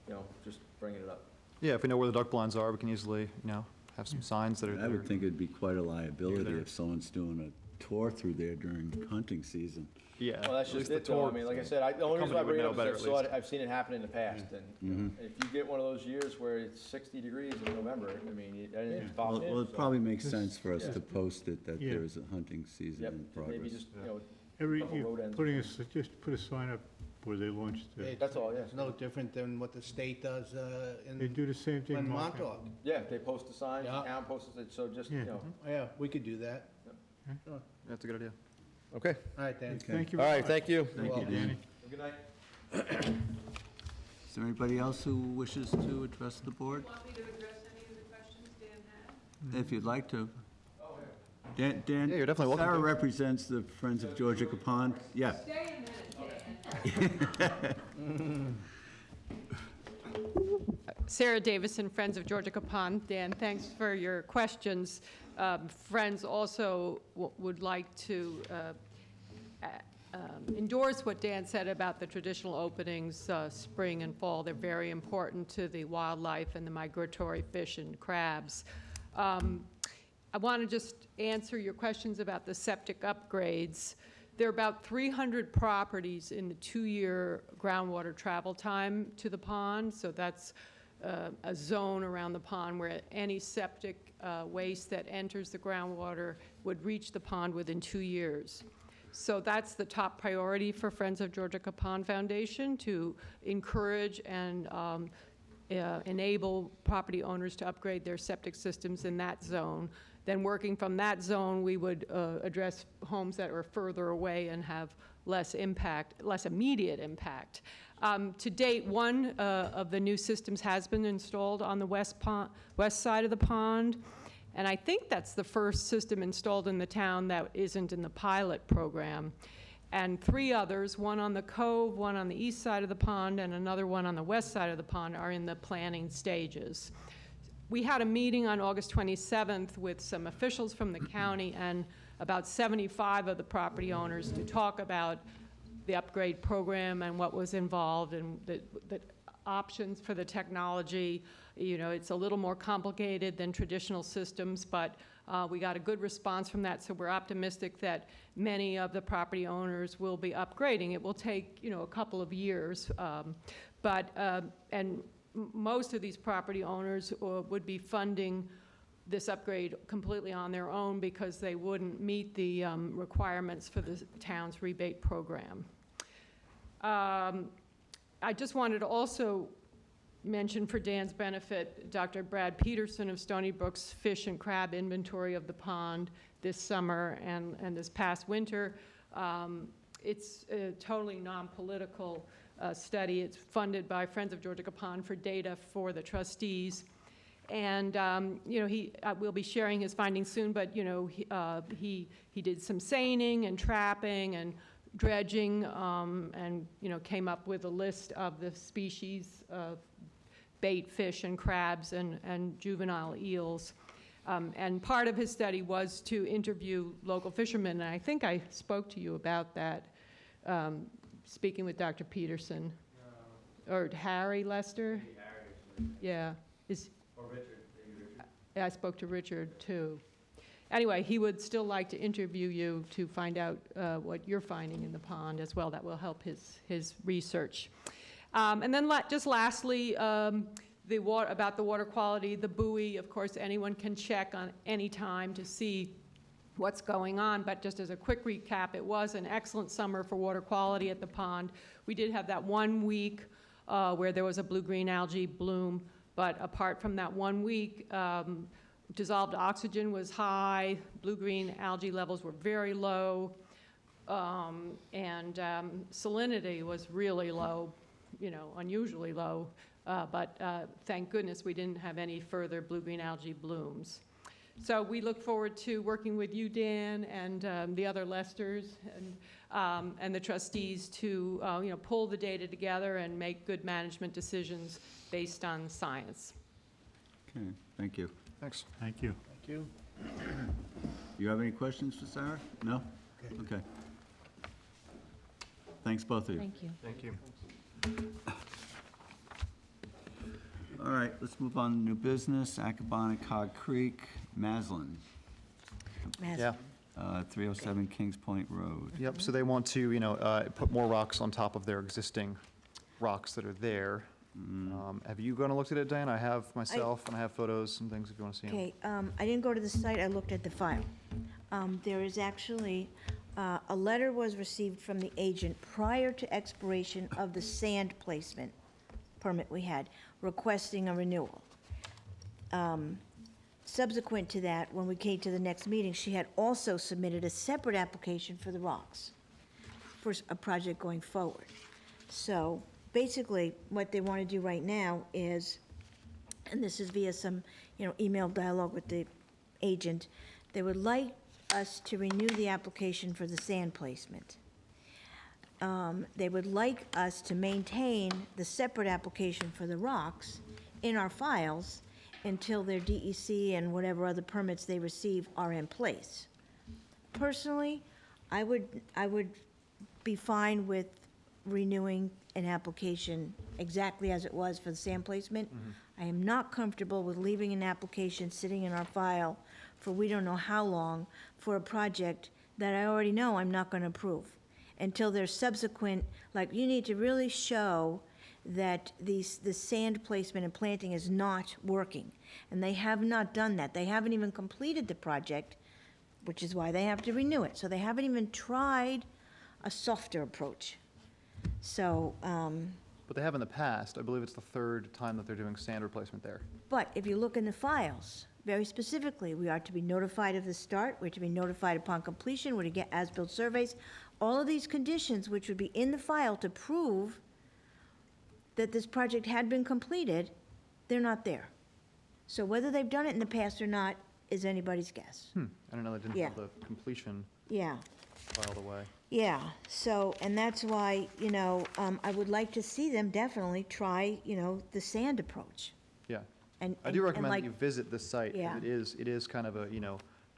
you know, just bringing it up. Yeah, if we know where the duck blinds are, we can easily, you know, have some signs that are. I would think it'd be quite a liability there. if someone's doing a tour through there during hunting season. Yeah. Well, that's at least just the it, though. I tour- mean, like I said, the only reason company I would bring it know up better is at I saw least. it, I've seen it happen in the past, and you know, if you get one of those years where it's 60 degrees in November, I mean, anything's Well, popped in. it so- probably makes sense for us Yeah. to post it that Yeah. there's a hunting season Yep, in maybe progress. just, you know, Every, Couple road ends or just put a sign up where they launched it. that's all, yeah. It's no different than what the state does They in do the same thing. in Mark. Montauk. Yeah, they post the signs, the Yeah. town posts it, so just, you Yeah. know. Yeah, we could do that. That's a good idea. Okay. All right, Dan. Thank you All very right, much. thank you. Thank you, Danny. Good night. Is there anybody else who wishes to address the board? Want me to address any of the questions Dan had? If you'd like to. Dan, Yeah, you're definitely welcome Sarah to. represents the Friends of Georgia Capon. Yeah. Stay a minute, Dan. Sarah Davison, Friends of Georgia Capon. Dan, thanks for your questions. Friends also would like to endorse what Dan said about the traditional openings, spring and fall. They're very important to the wildlife and the migratory fish and crabs. I want to just answer your questions about the septic upgrades. There are about 300 properties in the 2-year groundwater travel time to the pond, so that's a zone around the pond where any septic waste that enters the groundwater would reach the pond within 2 years. So that's the top priority for Friends of Georgia Capon Foundation, to encourage and enable property owners to upgrade their septic systems in that zone. Then working from that zone, we would address homes that are further away and have less impact, less immediate impact. To date, one of the new systems has been installed on the west side of the pond, and I think that's the first system installed in the town that isn't in the pilot program. And 3 others, one on the cove, one on the east side of the pond, and another one on the west side of the pond, are in the planning stages. We had a meeting on August 27th with some officials from the county and about 75 of the property owners to talk about the upgrade program and what was involved and the options for the technology. You know, it's a little more complicated than traditional systems, but we got a good response from that, so we're optimistic that many of the property owners will be upgrading. It will take, you know, a couple of years, and most of these property owners would be funding this upgrade completely on their own because they wouldn't meet the requirements for the town's rebate program. I just wanted to also mention, for Dan's benefit, Dr. Brad Peterson of Stony Brook's fish and crab inventory of the pond this summer and this past winter. It's a totally non-political study. It's funded by Friends of Georgia Capon for data for the trustees. And, you know, we'll be sharing his findings soon, but, you know, he did some seining and trapping and dredging, and, you know, came up with a list of the species of bait fish and crabs and juvenile eels. And part of his study was to interview local fishermen, and I think I spoke to you about that, speaking with Dr. Peterson. Or Harry Lester? Yeah. Or Richard. I spoke to Richard, too. Anyway, he would still like to interview you to find out what you're finding in the pond as well. That will help his research. And then just lastly, about the water quality, the buoy, of course, anyone can check on any time to see what's going on, but just as a quick recap, it was an excellent summer for water quality at the pond. We did have that 1 week where there was a blue-green algae bloom, but apart from that 1 week, dissolved oxygen was high, blue-green algae levels were very low, and salinity was really low, you know, unusually low, but thank goodness we didn't have any further blue-green algae blooms. So we look forward to working with you, Dan, and the other Lesters and the trustees to, pull the data together and make good management decisions based on science. Okay, thank you. Thanks. Thank you. Thank you. You have any questions for Sarah? No? Okay. Thanks, both of you. Thank you. Thank you. All right, let's move on to new business, Accabonac Cog Creek, Maslin, Yeah. 307 Kings Point Road. Yep, so they want to, put more rocks on top of their existing rocks that are there. Have you gone and looked at it, Diane? I have myself, and I have photos and things if you want to see them. Okay, I didn't go to the site, I looked at the file. There is actually, a letter was received from the agent prior to expiration of the sand placement permit we had, requesting a renewal. Subsequent to that, when we came to the next meeting, she had also submitted a separate application for the rocks for a project going forward. So basically, what they want to do right now is, and this is via some, email dialogue with the agent, they would like us to renew the application for the sand placement. They would like us to maintain the separate application for the rocks in our files until their DEC and whatever other permits they receive are in place. Personally, I would be fine with renewing an application exactly as it was for the sand placement. I am not comfortable with leaving an application sitting in our file for we don't know how long for a project that I already know I'm not going to approve until there's subsequent, like, you need to really show that the sand placement and planting is not working. And they have not done that. They haven't even completed the project, which is why they have to renew it. So they haven't even tried a softer approach. So, But they have in the past. I believe it's the third time that they're doing sand replacement there. but if you look in the files, very specifically, we are to be notified of the start, we're to be notified upon completion, we're to get as-built surveys. All of these conditions, which would be in the file to prove that this project had been completed, they're not there. So whether they've done it in the past or not is anybody's guess. I don't know, they didn't Yeah. have the completion Yeah, filed away. yeah, so, and that's why, I would like to see them definitely try, the sand approach. Yeah. And I do and recommend that like- you visit this site. Yeah. It is kind of a,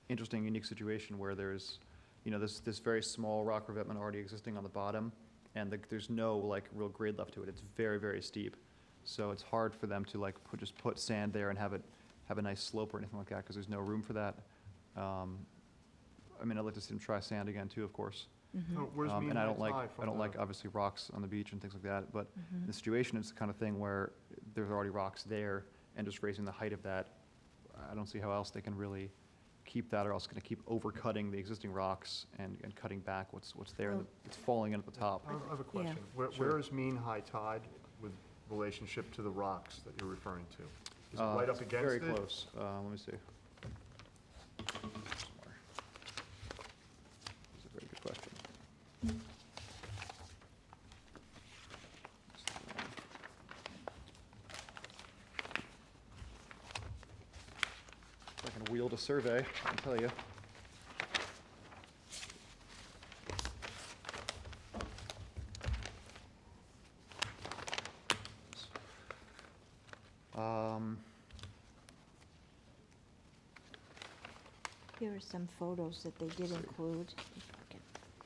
interesting, unique situation where there's, this very small rock revetment already existing on the bottom, and there's no, real grade left to it. It's very, very steep. So it's hard for them to, just put sand there and have a nice slope or anything like that, because there's no room for that. I'd like to see them try sand again, too, of course. Where's mean And I high don't like, tide from I don't the- like, obviously, rocks on the beach and things like that, but in the situation, it's the kind of thing where there's already rocks there, and just raising the height of that, I don't see how else they can really keep that, or else going to keep overcutting the existing rocks and cutting back what's there. Well- It's falling in at the top. I have a question. Yeah. Where is mean high tide with relationship to the rocks that you're referring to? Is it right up It's against it? Very close. Let me see. That's a very good question. If I can wield a survey, I can tell you. Here are some photos that they did include.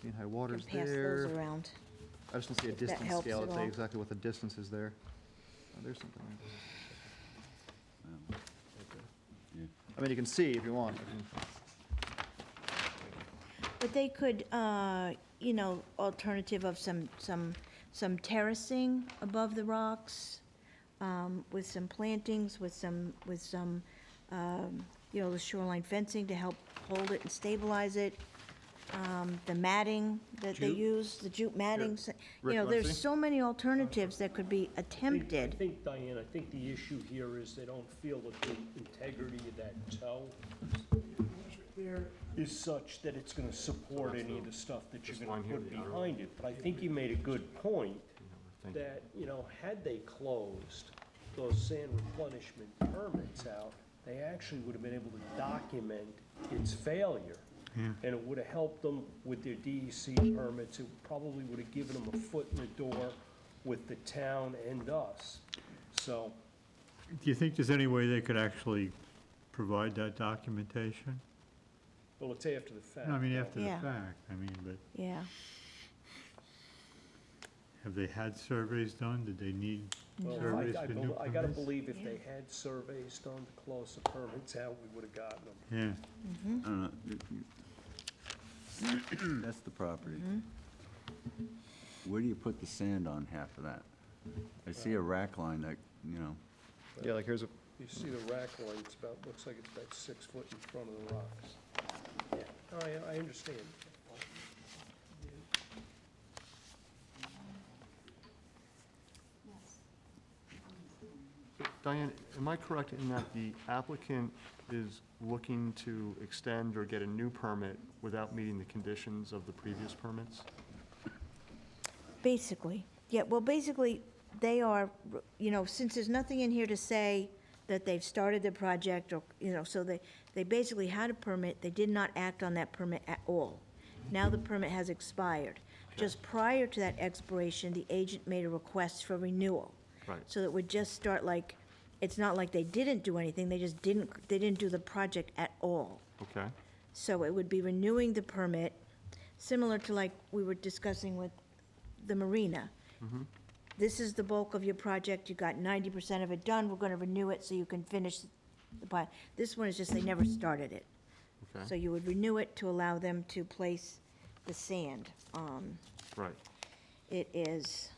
Mean high You water's can pass there. those around. I just don't see a if that distance helps scale at to tell all. you exactly what the distance is there. Oh, there's something right there. You can see if you want. But they could, alternative of some terracing above the rocks, with some plantings, with some, the shoreline fencing to help hold it and stabilize it. The matting that they Jute? use, the jute mattings, Rick, you wanna there's see? so many alternatives that could be I attempted. think, Diane, I think the issue here is they don't feel that the integrity of that toe there is such that it's gonna support any of the stuff that you're gonna put behind it. But I think you made a good point that, had they closed those sand replenishment permits out, they actually would have been able to document its failure. Yeah. And it would have helped them with their DEC permits. It probably would have given them a foot in the door with the town and us. So, Do you think there's any way they could actually provide that documentation? well, it's after the fact. No, I mean, after the Yeah. fact, I mean, but Yeah. have they had surveys done? Did they need Well, surveys for new I gotta permits? believe if they had surveys done to close the permits out, we would have gotten them. Yeah. I don't know. That's the property. Where do you put the sand on half of that? I see a rack line that, you know, Yeah, like here's a, You see the rack line, it's about, looks like it's about 6 foot in front of the rocks. Yeah, oh, yeah, I understand. Diane, am I correct in that the applicant is looking to extend or get a new permit without meeting the conditions of the previous permits? Basically, yeah, well, basically, they are, you know, since there's nothing in here to say that they've started the project, or, you know, so they basically had a permit, they did not act on that permit at all. Now the permit has expired. Just prior to that expiration, the agent made a request for renewal. Right. So that would just start like, it's not like they didn't do anything, they just didn't do the project at all. Okay, So it would be renewing the permit, similar to like we were discussing with the marina. This is the bulk of your project, you got 90% of it done, we're gonna renew it so you can finish the part. This one is just they never started it. So okay, you would renew it to allow them to place the sand. right. It is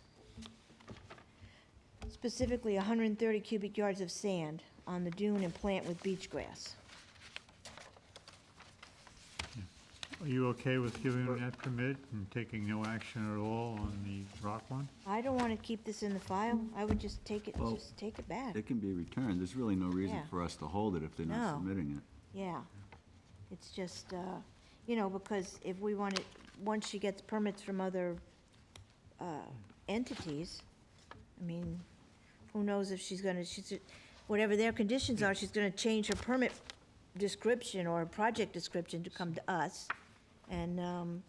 specifically 130 cubic yards of sand on the dune and plant with beach grass. Are you okay with giving them that permit and taking no action at all on the rock one? I don't want to keep this in the file, I would just take it, Well, just take it back. it can be returned. There's really no reason Yeah. for us to hold it if they're No. not submitting it. Yeah, it's just, you know, because if we want it, once she gets permits from other entities, I mean, who knows if she's, whatever their conditions are, she's gonna change her permit description or project description to come to us. And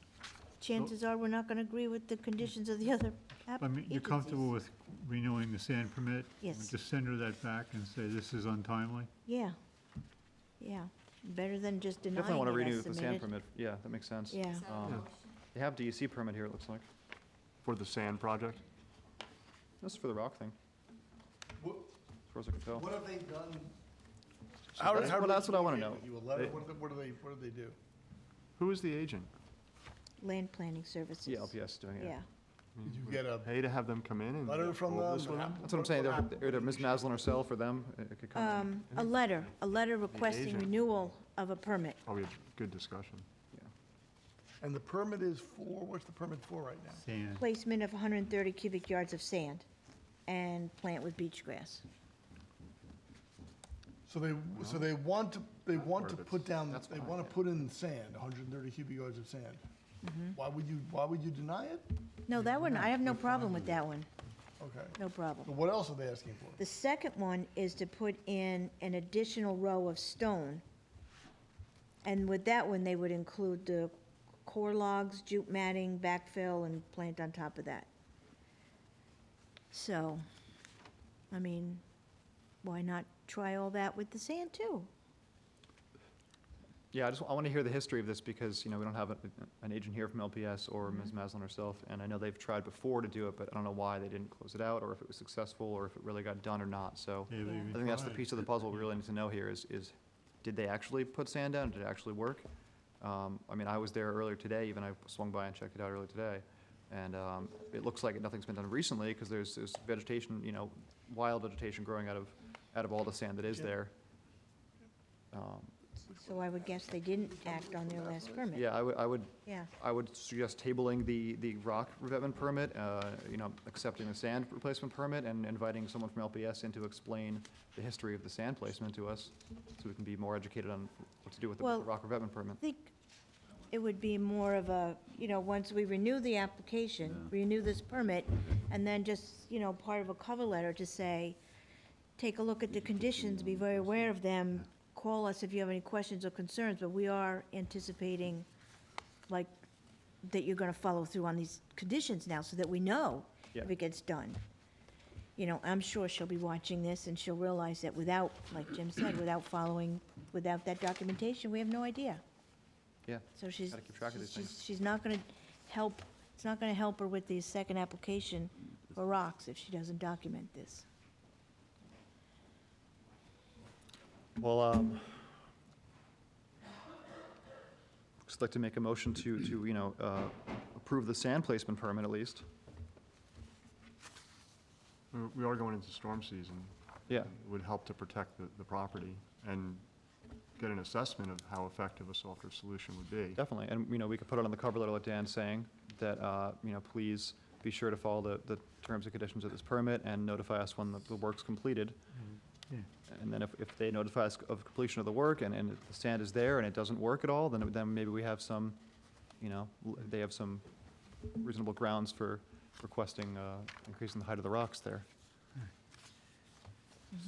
chances are, we're not gonna agree with the conditions of the other I mean, you're comfortable with renewing the sand permit? Yes. Just send her that back and say this is untimely? Yeah, yeah, better than just denying it definitely want to as renew the sand submitted. permit. Yeah, that makes sense. Yeah. They have DEC permit here, it looks like. For the sand project? This is for the rock thing, What, as far as I can tell. what have they done? Well, that's what I wanna know. You a letter, what do they do? Who is the agent? Land planning services. Yeah, LPS is doing it. Yeah. Did you get a Pay to have them come in and letter from go over them? this with them? That's what I'm saying, either Ms. Maslin herself or them, it could come. A letter requesting agent. renewal of a permit. Oh, we had good discussion. And the permit is for, what's the permit for right now? Sand. Placement of 130 cubic yards of sand and plant with beach grass. So they want to part of it's- put down, they want to put in sand, 130 cubic yards of sand. Why would you deny it? No, that one, I have no problem with that one, Okay. no So problem. what else are they asking for? The second one is to put in an additional row of stone. And with that one, they would include the core logs, jute matting, backfill, and plant on top of that. So, I mean, why not try all that with the sand too? Yeah, I want to hear the history of this because, you know, we don't have an agent here from LPS or Ms. Maslin herself, and I know they've tried before to do it, but I don't know why they didn't close it out, or if it was successful, or if it really got done or not, so Yeah, they I even think that's the tried. piece of the puzzle we really need to know here is did they actually put sand down? Did it actually work? I mean, I was there earlier today, even I swung by and checked it out earlier today, and it looks like nothing's been done recently, because there's vegetation, you know, wild vegetation growing out of all the sand that is there. So I would guess they didn't act on their last permit. Yeah, Yeah. I would suggest tabling the rock revetment permit, you know, accepting the sand replacement permit, and inviting someone from LPS in to explain the history of the sand placement to us, so we can be more educated on what to do with the Well, rock revetment permit. I think it would be more of a, you know, once we renew the application, renew this permit, and then just, you know, part of a cover letter to say, take a look at the conditions, be very aware of them, call us if you have any questions or concerns, but we are anticipating, like, that you're gonna follow through on these conditions now, so that we know Yeah. if it gets done. You know, I'm sure she'll be watching this, and she'll realize that without, like Jim said, without that documentation, we have no idea. Yeah. So she's, Gotta keep track of these she's not gonna help, it's not gonna help her with the second application for rocks if she doesn't document this. Well, just like to make a motion to, you know, approve the sand placement permit at least. We are going into storm season. Yeah. It would help to protect the property and get an assessment of how effective a softer solution would be. Definitely, and, you know, we could put it on the cover letter like Dan saying that, you know, please be sure to follow the terms and conditions of this permit and notify us when the work's completed. Yeah. And then if they notify us of completion of the work and the sand is there and it doesn't work at all, then maybe we have some, you know, they have some reasonable grounds for requesting, increasing the height of the rocks there.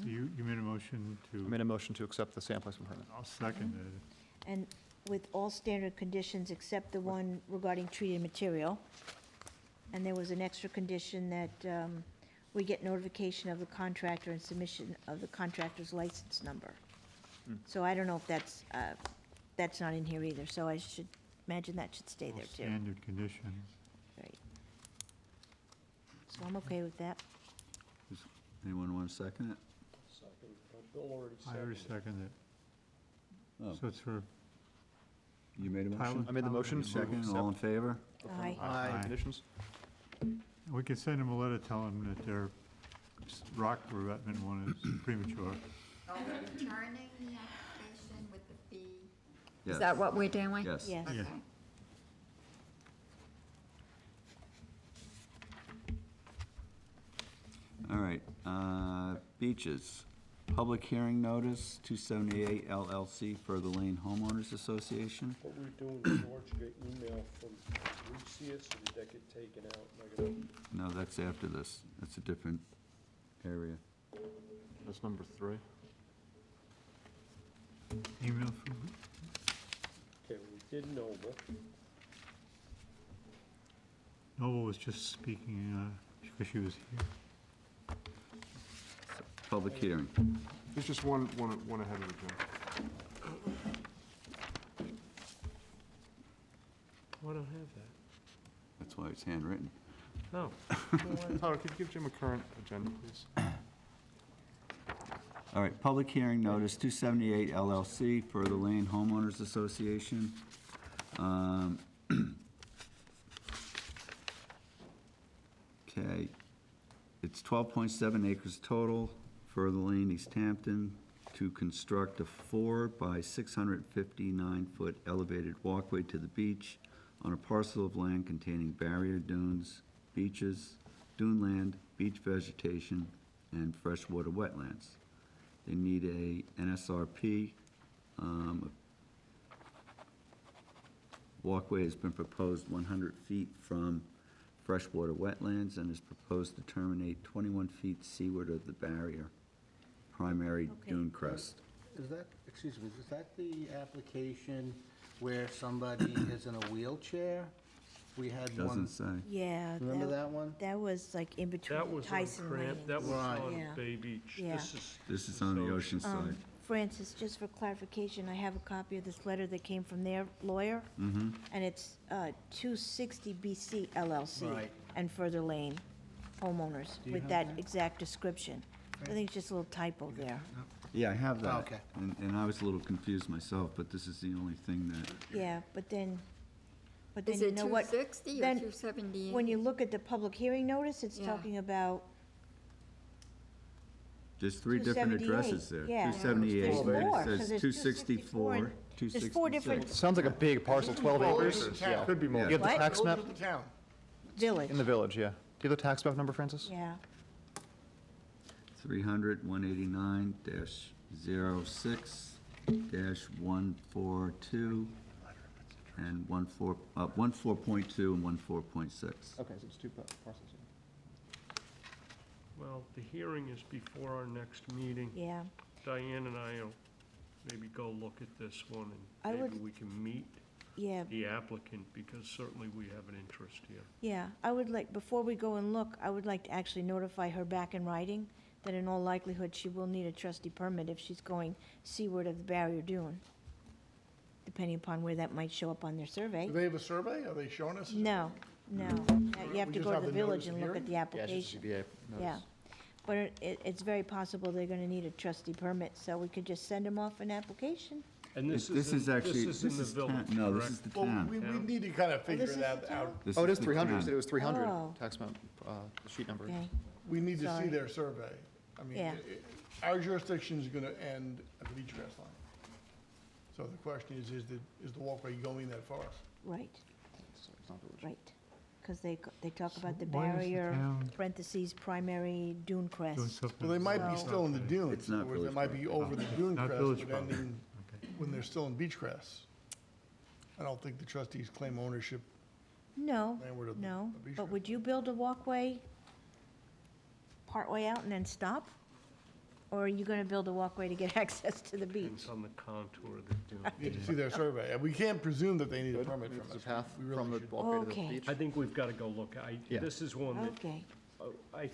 So you made a motion I to, made a motion to accept the sand placement permit. I'll second it. And with all standard conditions except the one regarding treated material. And there was an extra condition that we get notification of the contractor and submission of the contractor's license number. So I don't know if that's not in here either, so I should imagine that should stay All there too. standard conditions. Right. So I'm okay with that. Does anyone want to second it? Second, Bill already I already seconded. seconded it. Oh, So it's for you made a Tyler? motion? I made the motion to Second, accept all in favor? Aye. the conditions. We could send them a letter telling them that their rock revetment one is premature. Are we returning the application with the fee? Yes. Is that what we're doing? Yes. Yes. Yeah. Okay. All right, beaches. Public hearing notice, 278 LLC for the Lane Homeowners Association. What we're doing, George, got email from Lucius, so did that get taken out? Am I gonna- No, that's after this. That's a different area. That's number 3. Email from, Okay, we did Noble. Noble was just speaking, because she was here. Public hearing. There's just one ahead of the Jim. Oh, I don't have that. That's why it's handwritten. No. Tyler, could you give Jim a current agenda, please? All right, public hearing notice, 278 LLC for the Lane Homeowners Association. Okay, it's 12.7 acres total for the Lane, East Hampton, to construct a 4 by 659-foot elevated walkway to the beach on a parcel of land containing barrier dunes, beaches, dune land, beach vegetation, and freshwater wetlands. They need a NSRP. Walkway has been proposed 100 feet from freshwater wetlands and is proposed to terminate 21 feet seaward of the barrier, primary Okay. dune crest. Is that, excuse me, is that the application where somebody is in a wheelchair? We had one. Doesn't say. Yeah. Remember that one? That was like in That between was on Tyson Lane. Cramp, that was Right. on Yeah. Bay Beach. Yeah. This is on the ocean side. Francis, just for clarification, I have a copy of this letter that came from their lawyer, Mm-hmm. and it's 260 BC LLC Right. and Further Lane homeowners Do you with have that that? exact description. I think it's just a little typo there. Yeah, I have that. Oh, okay. And I was a little confused myself, but this is the only thing that, Yeah, but then Is you it know what? 260 or Then 278? When you look at the public hearing notice, it's Yeah. talking about there's 3 different 278, addresses there. yeah. 278, There's and more, it 'cause says there's 264, 264, there's 4 different 266. Sounds like a big parcel, 12 acres. Village of the town. Could be more. You have the What? tax map Village of the town. village. in the village, yeah. Do you have the tax map number, Francis? Yeah. 300-189-06-142 and 14.2 and 14.6. Okay, so it's 2 parcels, Well, the hearing is before our next meeting. Yeah. Diane and I will maybe go look at this one, I and maybe would- we can meet Yeah, the applicant, because certainly we have an interest here. yeah. I would like, before we go and look, I would like to actually notify her back in writing that in all likelihood, she will need a trustee permit if she's going seaward of the barrier dune, depending upon where that might show up on their survey. Do they have a survey? Are they showing us? No, no. You have We to just go have to the the village notice of and look at hearing? the Yeah, it's just application. ZBA Yeah. notice. But it's very possible they're gonna need a trustee permit, so we could just send them off an application. And This is actually, this in the is village, town, no, this is correct? the Well, town. we need to kind of figure this it is out. the town? This Oh, it is the 300, you town. said it was 300, Oh. tax map, the sheet number. Okay, We need to see Sorry. their survey. I mean, Yeah. our jurisdiction is going to end at the beach grass line. So the question is the walkway going that far? right, Sorry, it's not village. right. Because they talk about the Why is the barrier, town parentheses, primary dune doing crest. something? Well, they might be So- still in the dunes. It's not In other words, village They might be property. over the dune Not crest, village but property. ending when they're still in beach grass. I don't think the trustees claim ownership No, landward of the no, of beach but grass. would you build a walkway partway out and then stop? Or are you gonna build a walkway to get access to the beach? Depends on the contour of the dune. Need to see their survey. And we can't presume that they need a Good. permit from There's us. a path We really from the should. walkway to the Okay. beach. I think we've got to go look. Yeah. This is one that, Okay, if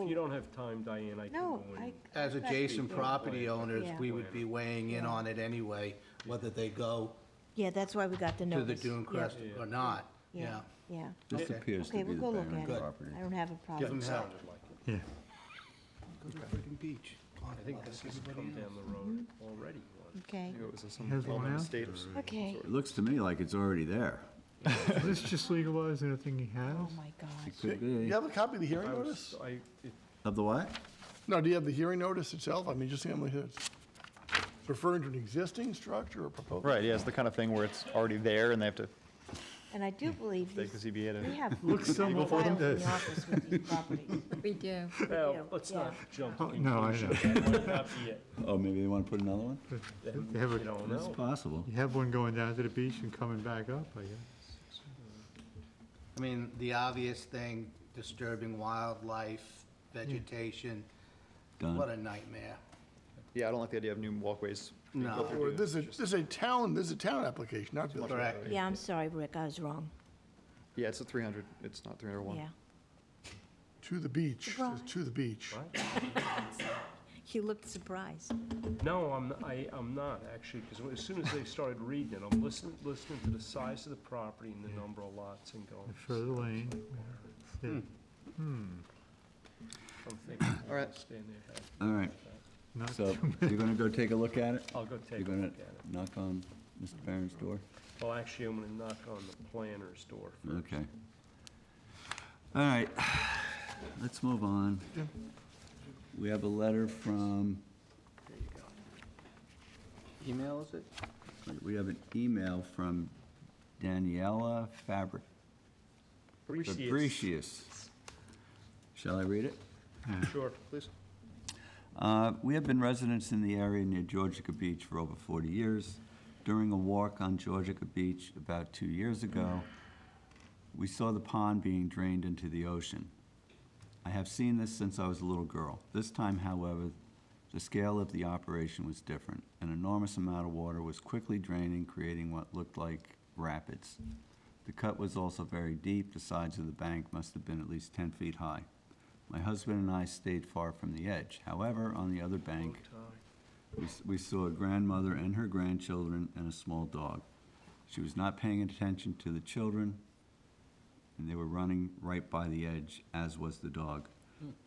you don't have time, Diane, I can no, go in. I. As adjacent property owners, Yeah. we would be weighing in on it anyway, whether they go Yeah, that's why we got the to notice. the dune Yeah, crest or not, yeah. Yeah, This Okay. appears to okay, be we'll the go look barren at it. property. I don't have a Give problem. them hell. Sounded like it. Yeah. Go to the freaking beach. I think this has come down the road already. Okay, Maybe it was some Has one well-known now? estate of some okay. sort. It looks to me like it's already there. Is this just legalizing everything he has? Oh, my gosh. It could Do be. you have a copy of the hearing I notice? was, Of the what? No, do you have the hearing notice itself? I mean, just see how many it's referring to an existing structure or proposed? Right, yeah, it's the kind of thing where it's already there and they have to And I do believe take the these, ZBA we to. have Looks somewhat files like in this. the office with these properties. We do. well, do, let's yeah. not jump to Oh, no, I conclusions. That might not be it. Oh, maybe they want to put another one? Then They have a- you don't It's know. possible. You have one going down to the beach and coming back up, I guess. I mean, the obvious thing, disturbing wildlife, vegetation, what Done. a nightmare. Yeah, I don't like the idea of new walkways. No. Or this is a town application, not village. Correct. Yeah, I'm sorry, Rick, I was wrong. Yeah, it's a 300, it's not 301. Yeah. To the beach, it says Right. to the beach. You looked surprised. No, I'm not, actually, because as soon as they started reading it, I'm listening to the size of the property and the number of lots and going. The further lane. Yeah. I'm thinking, All right. I'll stand there. All right, Not so too you're going to go take a look at it? I'll go take You're a going look at to it. knock on Mr. Barron's door? Well, actually, I'm gonna knock on the planner's door first. Okay. All right, let's move on. We have a letter from, There you go. Email, is it? we have an email from Daniela Fabricius. Shall I read it? Sure, please. We have been residents in the area near Georgica Beach for over 40 years. During a walk on Georgica Beach about 2 years ago, we saw the pond being drained into the ocean. I have seen this since I was a little girl. This time, however, the scale of the operation was different. An enormous amount of water was quickly draining, creating what looked like rapids. The cut was also very deep. The sides of the bank must have been at least 10 feet high. My husband and I stayed far from the edge. However, on the other bank, we saw a grandmother and her grandchildren and a small dog. She was not paying attention to the children, and they were running right by the edge, as was the dog.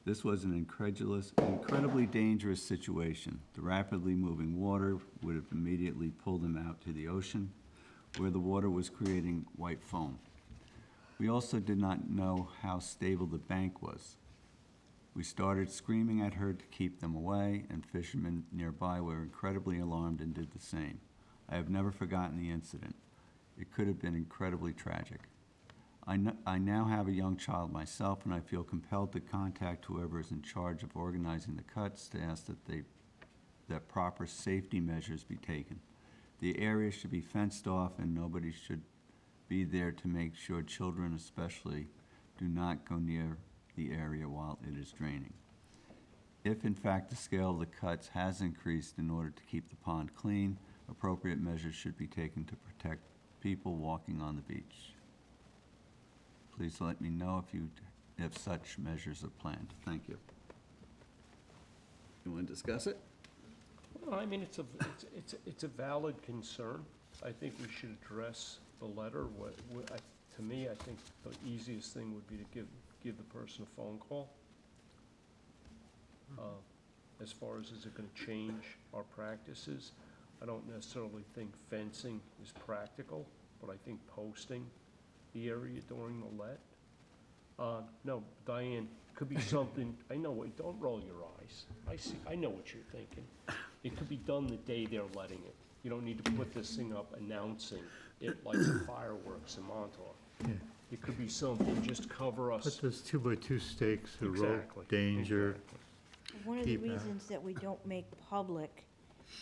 This was an incredibly dangerous situation. The rapidly moving water would have immediately pulled them out to the ocean, where the water was creating white foam. We also did not know how stable the bank was. We started screaming at her to keep them away, and fishermen nearby were incredibly alarmed and did the same. I have never forgotten the incident. It could have been incredibly tragic. I now have a young child myself, and I feel compelled to contact whoever is in charge of organizing the cuts to ask that proper safety measures be taken. The area should be fenced off, and nobody should be there to make sure children especially do not go near the area while it is draining. If in fact the scale of the cuts has increased in order to keep the pond clean, appropriate measures should be taken to protect people walking on the beach. Please let me know if such measures are planned. Thank you. You want to discuss it? Well, I mean, it's a valid concern. I think we should address the letter. To me, I think the easiest thing would be to give the person a phone call. As far as, is it gonna change our practices? I don't necessarily think fencing is practical, but I think posting the area during the let. No, Diane, could be something, I know, don't roll your eyes. I know what you're thinking. It could be done the day they're letting it. You don't need to put this thing up announcing it like the fireworks in Montauk. Yeah. It could be something, just cover us. Put those 2x2 stakes, the rope, Exactly, danger. exactly. One of the Keep out. reasons that we don't make public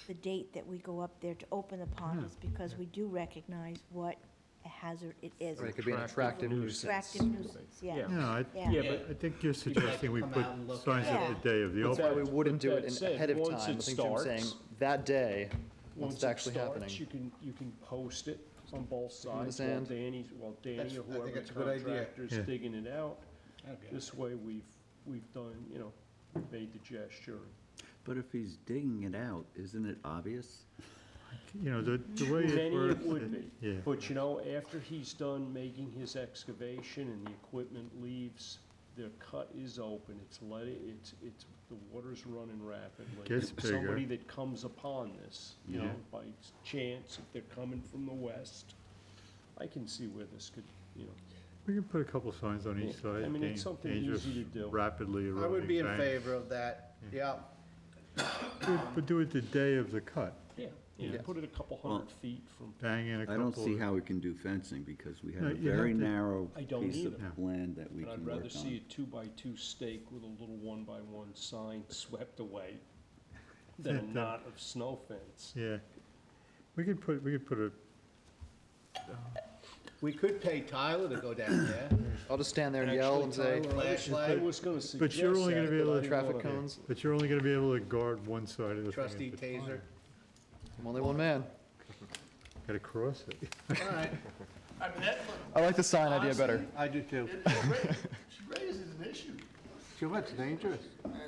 the date that we go up there to open the pond is because we do recognize what a hazard it is. Or it could be an attractive nuisance. Attractive nuisance, yeah. Yeah. No, Yeah. Yeah, but I think you're suggesting we come put out and look signs at up it. the day of the That's why opening. we wouldn't do it That said, ahead of time. once I it think Jim's saying starts- that day, once Once it's it actually happening. starts, you can post it on both in the sides while sand. Danny That's- or I think whoever the that's a good idea. contractor's Yeah. digging it out. That'd be This way, we've done, made the gesture. But if he's digging it out, isn't it obvious? You know, the way it Many works. it would be, Yeah. but after he's done making his excavation and the equipment leaves, the cut is open, the water's running rapidly. Gets bigger. Somebody that comes upon this, by chance, if they're coming from the west, I can see where this could, We can put a couple signs on each Yeah, side. I mean, it's something dangerous, easy to do. Rapidly eroding I would be in banks. favor of that, yeah. But do it the day of the cut. Yeah, put it a couple hundred feet from, Bang in a I couple. don't see how we can do fencing because we have No, a you have very to- narrow I don't piece of either. land that we but I'd can rather work see a on. 2x2 stake with a little 1x1 sign swept away than a knot of snow fence. Yeah. We could put a, We could pay Tyler to go down there. I'll just stand there and yell and say, Flashlight, I was gonna suggest but you're only gonna that, be able but I to, didn't traffic wanna- cones. but you're only gonna be able to guard one side of the thing. trustee at a time. taser. I'm only one man. Gotta cross it. All right, I mean, that, I like the sign idea better. I do too. she raises an issue. Sure, it's dangerous.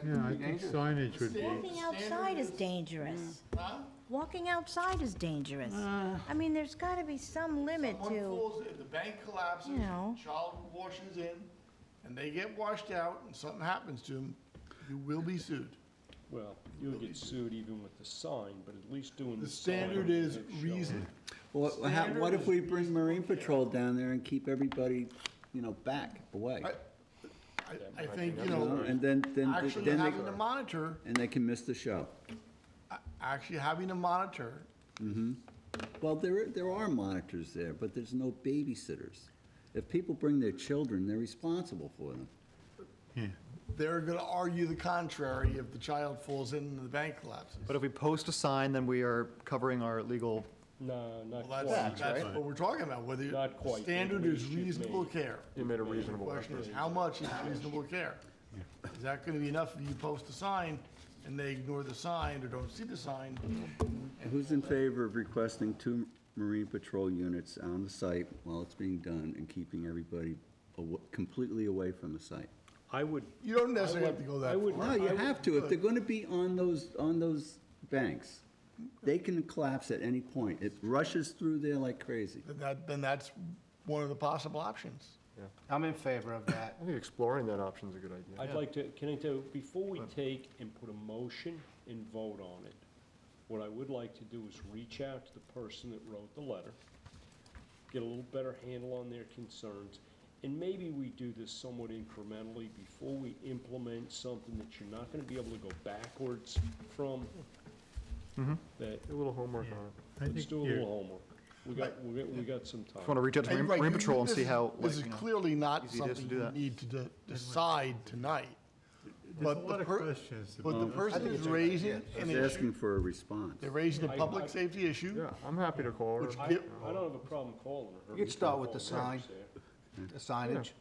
Yeah, I think signage would be, Walking outside is dangerous. Huh? Walking outside is dangerous. I mean, there's gotta be some limit Someone to, falls in, the bank collapses, you know. child washes in, and they get washed out, and something happens to them, you will be sued. Well, you'll get sued even with the sign, but at least doing The the sign. standard is they've shown. reason. What if we bring Marine Patrol down there and keep everybody, back, away? I think, And then actually they, having to monitor, and they can miss the show. actually having to monitor, Well, there are monitors there, but there's no babysitters. If people bring their children, they're responsible for them. yeah. they're gonna argue the contrary if the child falls in and the bank collapses. But if we post a sign, then we are covering our legal, No, not Well, quite. that's what we're talking about, whether Not the quite. standard At is least you've reasonable made- care. You made a The reasonable question is, effort. how much is reasonable care? Is that gonna be enough if you post a sign and they ignore the sign or don't see the sign? Who's in favor of requesting 2 Marine Patrol units on the site while it's being done and keeping everybody completely away from the site? I would, You don't necessarily have to go I that would- far. No, you have to. If they're gonna be on those banks, they can collapse at any point. It rushes through there like crazy. Then that's one of the possible options. I'm in favor of that. I think exploring that option is a good idea. I'd like to, can I do, before we take and put a motion and vote on it, what I would like to do is reach out to the person that wrote the letter, get a little better handle on their concerns, and maybe we do this somewhat incrementally before we implement something that you're not gonna be able to go backwards from. That, Do a little homework on it. I let's think do a you're- little homework. We got some I want time. to reach out to And Marine right, Patrol and this see is- how, This is clearly not easy it is to something do you that. need to decide tonight. There's a But lot the of questions. But the person is raising an Just issue, asking for a response. they're raising a I- public safety issue. Yeah, I'm happy to call her. Which I, give- I don't have a problem calling her. You could start with the Call her, sign. say, The signage.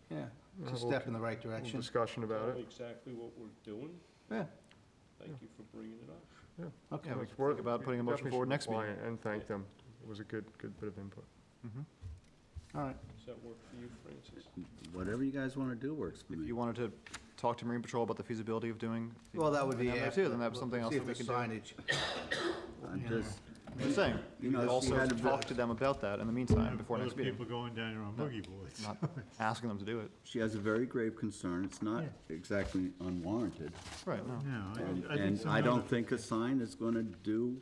Yeah, it's a step in the right Little direction. discussion about Tell it. exactly what we're doing, Yeah, Thank you for bringing it up. Yeah. okay. Yeah, we It's can worth- think about putting a motion definitely forward should next reply meeting. And thank them. It was a good bit of input. All right. Does that work for you, Francis? Whatever you guys want to do works for If me. you wanted to talk to Marine Patrol about the feasibility of doing. Well, that would be an M there after. too, then that's something else See that we if can the do. signage. I'm just, I'm just saying, You you know, could she also had a talk bit- to them about that in the meantime, before Other next meeting. people going down there on boogie boards. Not asking them to do it. she has a very grave concern. It's not exactly unwarranted. Right, no. No, I think And some I don't other- think a sign is going to do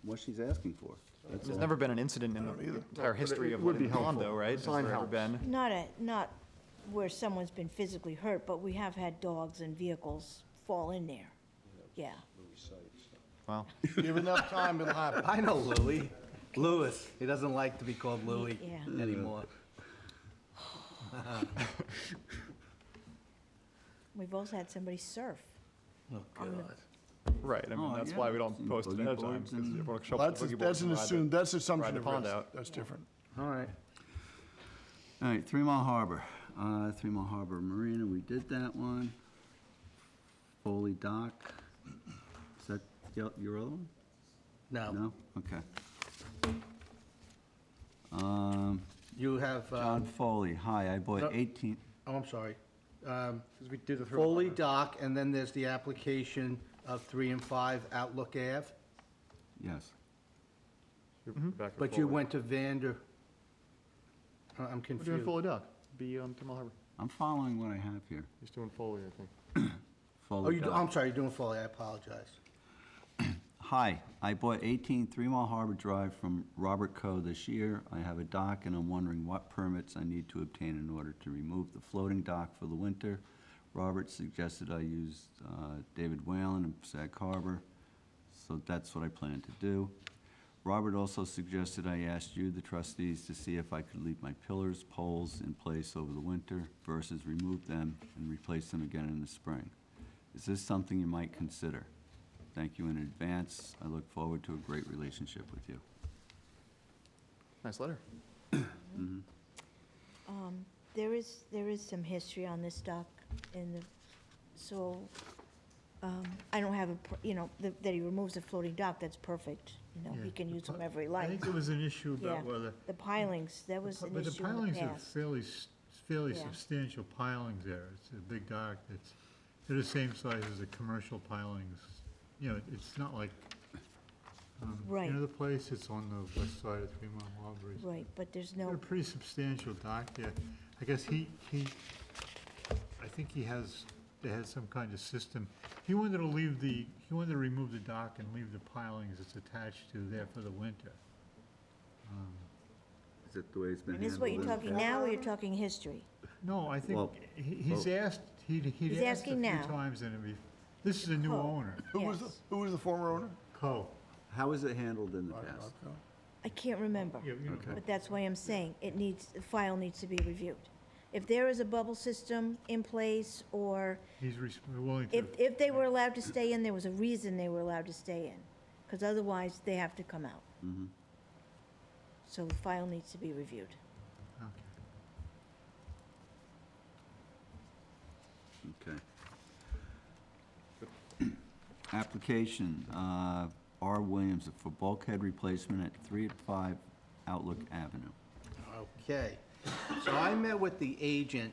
what she's asking for. That's There's all. never been an incident in the entire history it of would be the pond, helpful. though, right? Has Sign there ever helps. been? Not where someone's been physically hurt, but we have had dogs and vehicles fall in there. Yeah. Wow. Give enough time, it'll happen. I know Louis. Louis. He doesn't like to be called Louis Yeah. anymore. We've also had somebody surf. Oh, On the- God. Right, I mean, Oh, that's yeah. why we don't Seen post it boogie ahead of time, boards because and- everyone will show Well, up with the boogie that's boards an and ride assumed, the- that's assumption ride the of pond risk. out. That's different. All right. All right, 3 Mile Harbor. 3 Mile Harbor Marina, we did that one. Foley Dock. Is that your other one? Now, No? Okay. you have, John Foley, hi, I bought no. 18, oh, I'm sorry. Because we did the. Foley Dock, and then there's the application of 3 and 5 Outlook Ave. yes. But you went to Vander, I'm We're doing confused. Foley Dock, be on Timmel Harbor. I'm following what I have here. He's doing Foley, I think. Oh, Foley Dock. I'm sorry, you're doing Foley, I apologize. Hi, I bought 18 3 Mile Harbor Drive from Robert Coe this year. I have a dock and I'm wondering what permits I need to obtain in order to remove the floating dock for the winter. Robert suggested I use David Whalen in Sag Harbor, so that's what I plan to do. Robert also suggested I asked you, the trustees, to see if I could leave my pillars, poles in place over the winter versus remove them and replace them again in the spring. Is this something you might consider? Thank you in advance. I look forward to a great relationship with you. Nice letter. There is some history on this dock in the, so, I don't have that he removes the floating dock, that's perfect. He Yeah. can use them ever he I likes. think there was an issue Yeah. about whether. The pilings, that was an But the issue in pilings the are past. fairly Yeah. substantial pilings there. It's a big dock. They're the same size as the commercial pilings. It's not like, Right. the place, it's on the west side of 3 Mile Harbor. Right, but there's They're no, a pretty substantial dock there. I guess I think they had some kind of system. He wanted to remove the dock and leave the pilings it's attached to there for the winter. Is that the way it's been and handled? this is what you're in the talking past? now, or you're talking history? No, I think, Well, he's asked, he'd He's asked a asking few now. times, and this is a new Oh. owner, Who was Yes. the former owner? Co. How is it handled in the past? I can't remember, Okay. but that's why I'm saying, the file needs to be reviewed. If there is a bubble system in place, or He's willing to. if they were allowed to stay in, there was a reason they were allowed to stay in, because otherwise, they have to come out. Mhm. So the file needs to be reviewed. Okay. Application, R. Williams for bulkhead replacement at 3 and 5 Outlook Avenue. Okay. So I met with the agent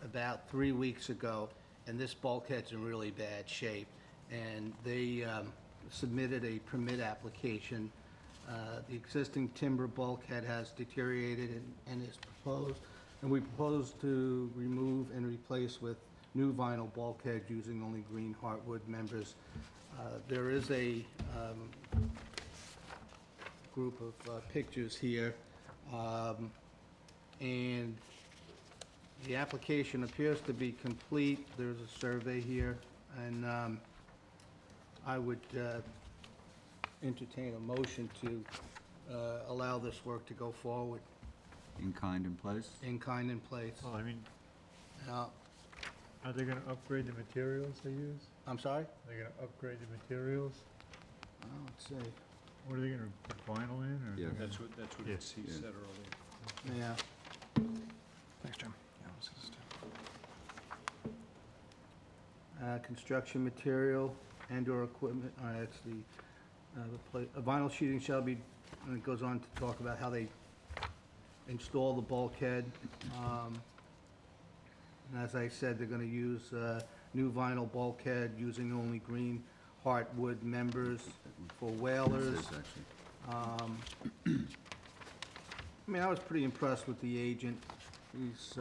about 3 weeks ago, and this bulkhead's in really bad shape. And they submitted a permit application. The existing timber bulkhead has deteriorated and is proposed, and we propose to remove and replace with new vinyl bulkhead using only green heartwood members. There is a group of pictures here. And the application appears to be complete. There's a survey here, and I would entertain a motion to allow this work to go forward In kind in place? in kind and place. Well, I mean, Now, are they gonna upgrade the materials they use? I'm sorry? Are they gonna upgrade the materials? Let's see. What are they gonna put vinyl in, or? Yeah. That's what Yeah. he said earlier. Yeah. Thanks, Jim. Yeah, this is- construction material and/or equipment, actually, vinyl sheeting shall be, and it goes on to talk about how they install the bulkhead. And as I said, they're gonna use new vinyl bulkhead using only green heartwood members for whalers. This is actually- I mean, I was pretty impressed with the agent. He's,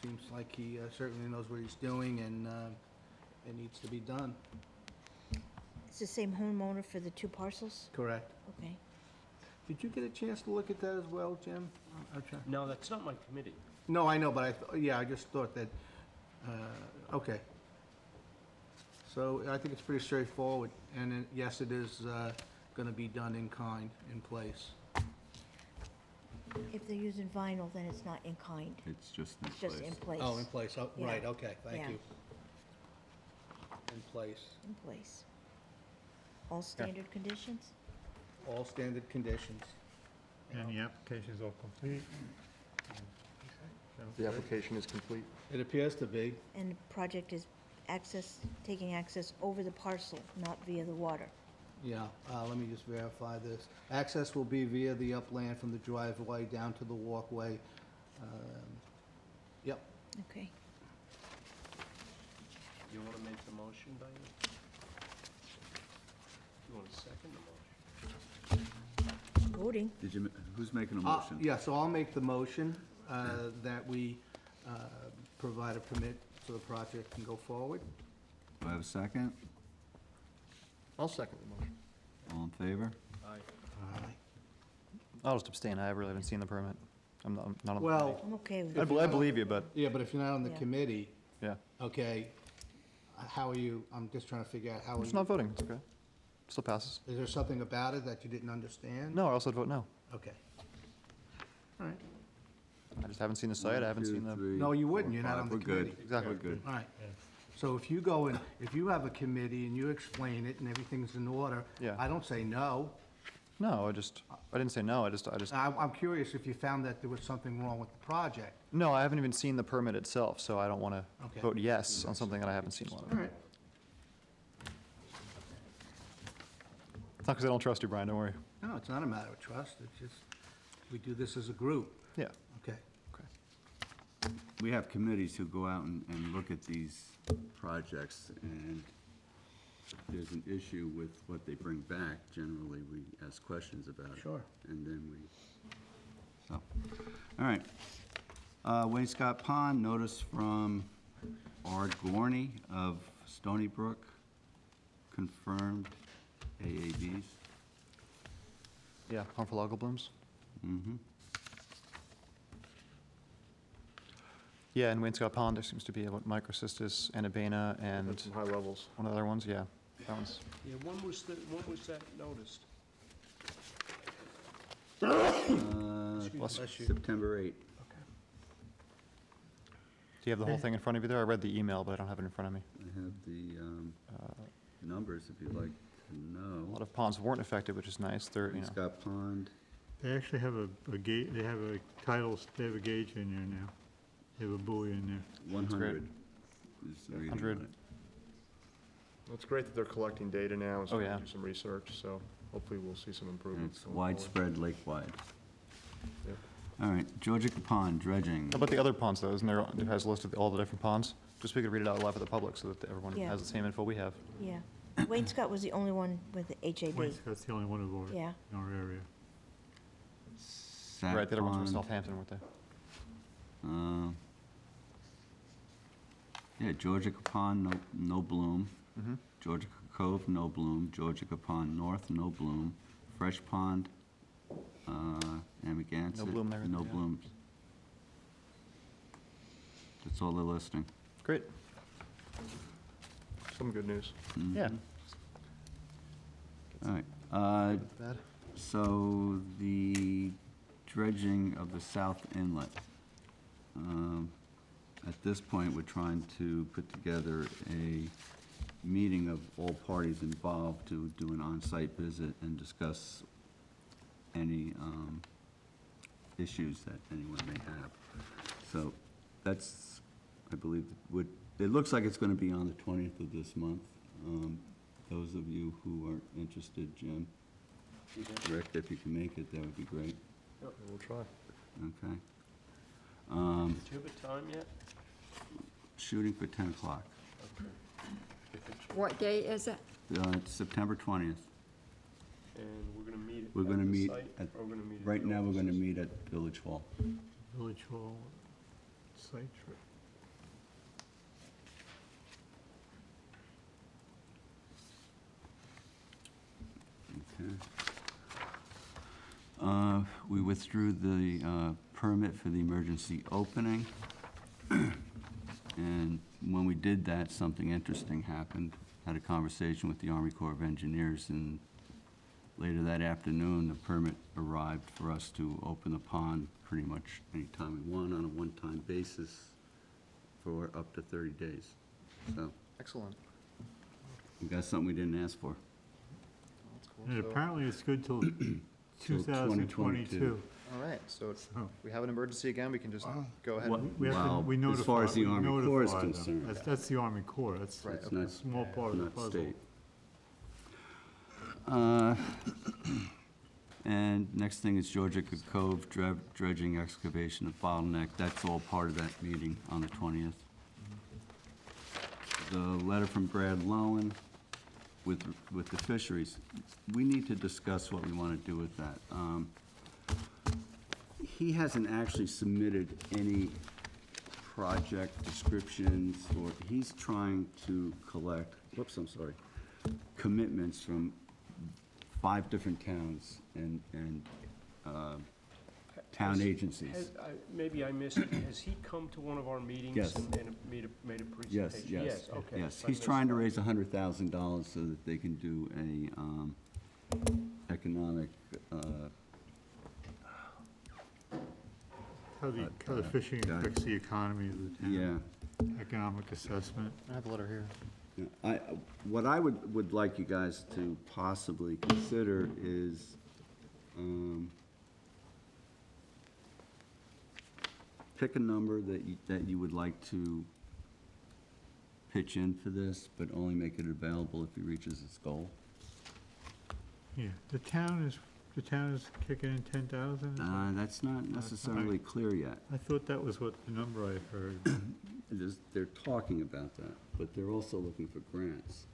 seems like he certainly knows what he's doing, and it needs to be done. It's the same homeowner for the two parcels? Correct. Okay. Did you get a chance to look at that as well, Jim? No, that's not my committee. No, I know, but I just thought that, okay. So I think it's pretty straightforward, and yes, it is gonna be done in kind, in place. If they're using vinyl, then it's not in kind. It's just in It's just in place. place. Oh, in place, oh, Yeah. right, okay, thank Yeah. you. In place, In place. All standard conditions? all standard conditions. And the application's all complete. The application is complete. It appears to be. And the project is taking access over the parcel, not via the water. Yeah, let me just verify this. Access will be via the upland from the driveway down to the walkway. Yep. Okay. You want to make the motion, Diane? You want to second the motion? Voting. Who's making a motion? Yeah, so I'll make the motion that we provide a permit so the project can go forward. Do I have a second? I'll second the motion. All in favor? I'll just abstain. I really haven't seen the permit. I'm not on the Well, committee. I'm okay with I it. bel- I believe you, but, yeah, but if you're not on the Yeah. committee, yeah. okay, how are you, I'm just trying to figure out how I'm are just not you, voting. It's okay. Still passes. is there something about it that you didn't understand? No, I also vote no. Okay. All right. I just haven't seen the site. I haven't seen the, No, you wouldn't. You're not on the We're good. committee. Exactly. We're good. All right. So if you go in, if you have a committee and you explain it and everything's in order, Yeah. I don't say no. no, I didn't say no. I just, I'm curious if you found that there was something wrong with the project. no, I haven't even seen the permit itself, so I don't want to Okay. vote yes on something that I haven't seen a lot of. All right. It's not because I don't trust you, Brian, don't worry. No, it's not a matter of trust. It's just, we do this as a group. Yeah. Okay. We have committees who go out and look at these projects, and if there's an issue with what they bring back, generally, we ask questions about it. Sure. And then so, all right. Wainscott Pond, notice from Art Gorney of Stony Brook, confirmed AABs. Yeah, harmful algal blooms. Mm-hmm. Yeah, in Wainscott Pond, there seems to be what microcystis, anabena, and Some high levels. one of the other ones, yeah. That one's, Yeah, when was that noticed? bless you. September 8th. Do you have the whole thing in front of you there? I read the email, but I don't have it in front of me. I have the numbers if you'd like to A know. lot of ponds weren't affected, which is nice. They're, you know, Wainscott Pond, They actually have a gauge, they have a titles, they have a gauge in there now. They have a buoy in there. 100 is the reading on 100. it. Well, it's great that they're collecting data now and Oh, starting yeah. to do some research, so hopefully we'll see some And improvements. it's going forward. widespread lake-wide. Yep. All right, Georgica Pond, dredging. how about the other ponds, though? Isn't there, it has listed all the different ponds? Just so we could read it out loud for the public so that everyone Yeah. has the same info we have. Yeah. Wainscott was the only one with the HAB. Wainscott's the only one of ours Yeah. in our area. Sat Right, the other ones were Pond, Southampton, weren't they? Yeah, Georgica Pond, no bloom. Mm-hmm. Georgica Cove, no bloom. Georgica Pond North, no bloom. Fresh Pond, Amagansett. No bloom there, No yeah. blooms. That's all they're listing. Great. Some good news. Yeah. All right, Bad. so the dredging of the South Inlet. At this point, we're trying to put together a meeting of all parties involved to do an on-site visit and discuss any issues that anyone may have. So that's, I believe, would It looks like it's gonna be on the 20th of this month. Those of you who are interested, Jim, Rick, if you can make it, that would be great. We'll try. Okay. Do you have a time yet? Shooting for 10 o'clock. Okay. If it's- What date is it? It's September 20th. And we're gonna meet We're at gonna the meet site, at, or we're gonna meet at right the now, we're gonna offices? meet at Village Hall. Village Hall, site trip. Okay. We withdrew the permit for the emergency opening. And when we did that, something interesting happened. Had a conversation with the Army Corps of Engineers, and later that afternoon, the permit arrived for us to open the pond pretty much anytime we want on a one-time basis for up to 30 days. So Excellent. we got something we didn't ask for. That's cool. And So- apparently it's good till Till 2022. All right, so if So- we have an emergency again, we can just go ahead. What- and- We have to, Well, we as notify. far as the we Army Corps is notify them. concerned. That's the Army Corps, that's Right, a It's not, small part of the not puzzle. state. And next thing is Georgia Cove dredging excavation of bottleneck. That's all part of that meeting on the 20th. The letter from Brad Lowen with the fisheries. We need to discuss what we want to do with that. He hasn't actually submitted any project descriptions, or he's trying to collect, commitments from 5 different towns and town agencies. Maybe I missed, it. Has he come to one of our meetings? Yes. And made a presentation? Yes, yes. Okay. Yes, so I he's missed trying to that. raise $100,000 so that they can do a economic, How the fishing got it. affects the economy of the town. yeah. Economic assessment. I have the letter here. Yeah, what I would like you guys to possibly consider is, pick a number that you would like to pitch in for this, but only make it available if he reaches its goal. Yeah, the town is kicking in 10,000? That's not necessarily clear yet. I thought that was what the number I heard. They're talking about that, but they're also looking for grants.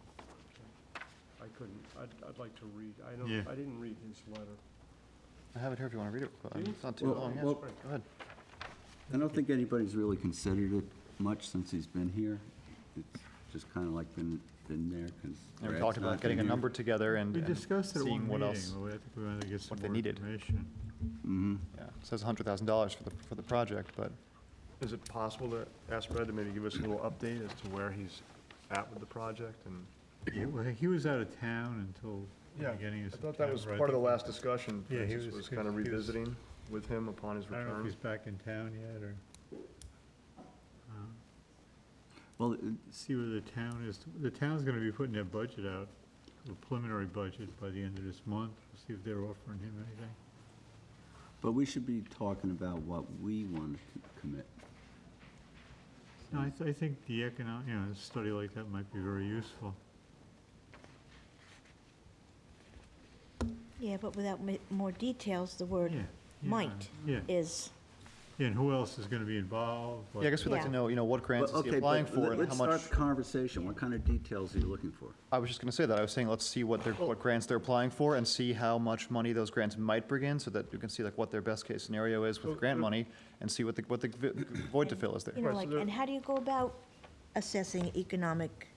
I couldn't, I'd like to read, Yeah. I didn't read his letter. I have it here if you want to read it. But Do you? It's not too Well- long. Yeah, well- go ahead. I don't think anybody's really considered it much since he's been here. It's just kind of like been there, because And we talked about getting a number together and We and discussed it at seeing one what meeting, else. but I think we wanted to get some what they more needed. information. Mm-hmm. Yeah, it says $100,000 for the project, but Is it possible to ask Brad to maybe give us a little update as to where he's at with the project? And Yeah, well, he was out of town until the Yeah, beginning of I September. thought that was part of the last discussion. Yeah, he Francis was- kind of he was- revisiting with him upon his I don't know if he's return. back in town yet, or, Well, see where the town is. The town's gonna be putting their budget out, a preliminary budget by the end of this month. We'll see if they're offering him anything. but we should be talking about what we want to commit. No, I think the a study like that might be very useful. Yeah, but without more details, the word Yeah, yeah, might Yeah, is, yeah, and who else is gonna be involved? yeah, I guess we'd like to Yeah. know, what grants Well, is he okay, applying but for and let's how much. start the conversation. What kind of details are you looking for? I was just going to say that. I was saying, let's see what grants they're applying for and see how much money those grants might bring in so that you can see like what their best case scenario is with grant money and see what the void to fill is there. you know, Right, so like, there- and how do you go about assessing economic?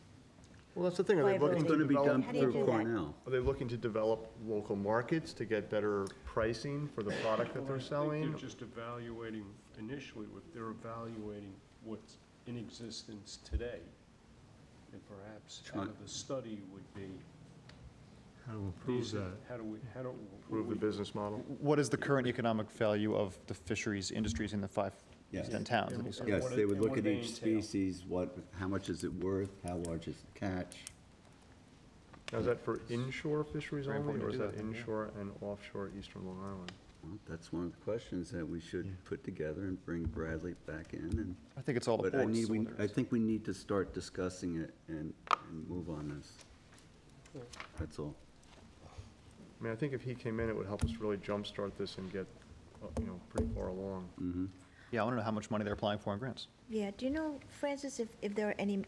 Well, that's the thing. Are they looking It's to going to be done develop? How do you through do that? Cornell. Are they looking to develop local markets to get better pricing for the product that Well, they're I think selling? they're just evaluating, initially, they're evaluating what's in existence today. And perhaps out of the study would be, How to improve these, that. how do we? Improve the business model? What is the current economic value of the fisheries industries in the 5 Yes. ten towns that he said? Yes, what they it- would and look what at do they each entail? species, how much is it worth, how large is the catch? Now, is that for inshore fisheries Very only, important or to is do that that, yeah. inshore and offshore eastern Long Island? Well, that's one of the questions that we should put together and bring Bradley back in and. I think it's all the But boards. so I whether it's- think we need to start discussing it and move on this. That's all. I mean, I think if he came in, it would help us really jumpstart this and get, pretty far along. Mm-hmm. Yeah, I want to know how much money they're applying for in grants. Yeah, do you know, Francis, if there are any,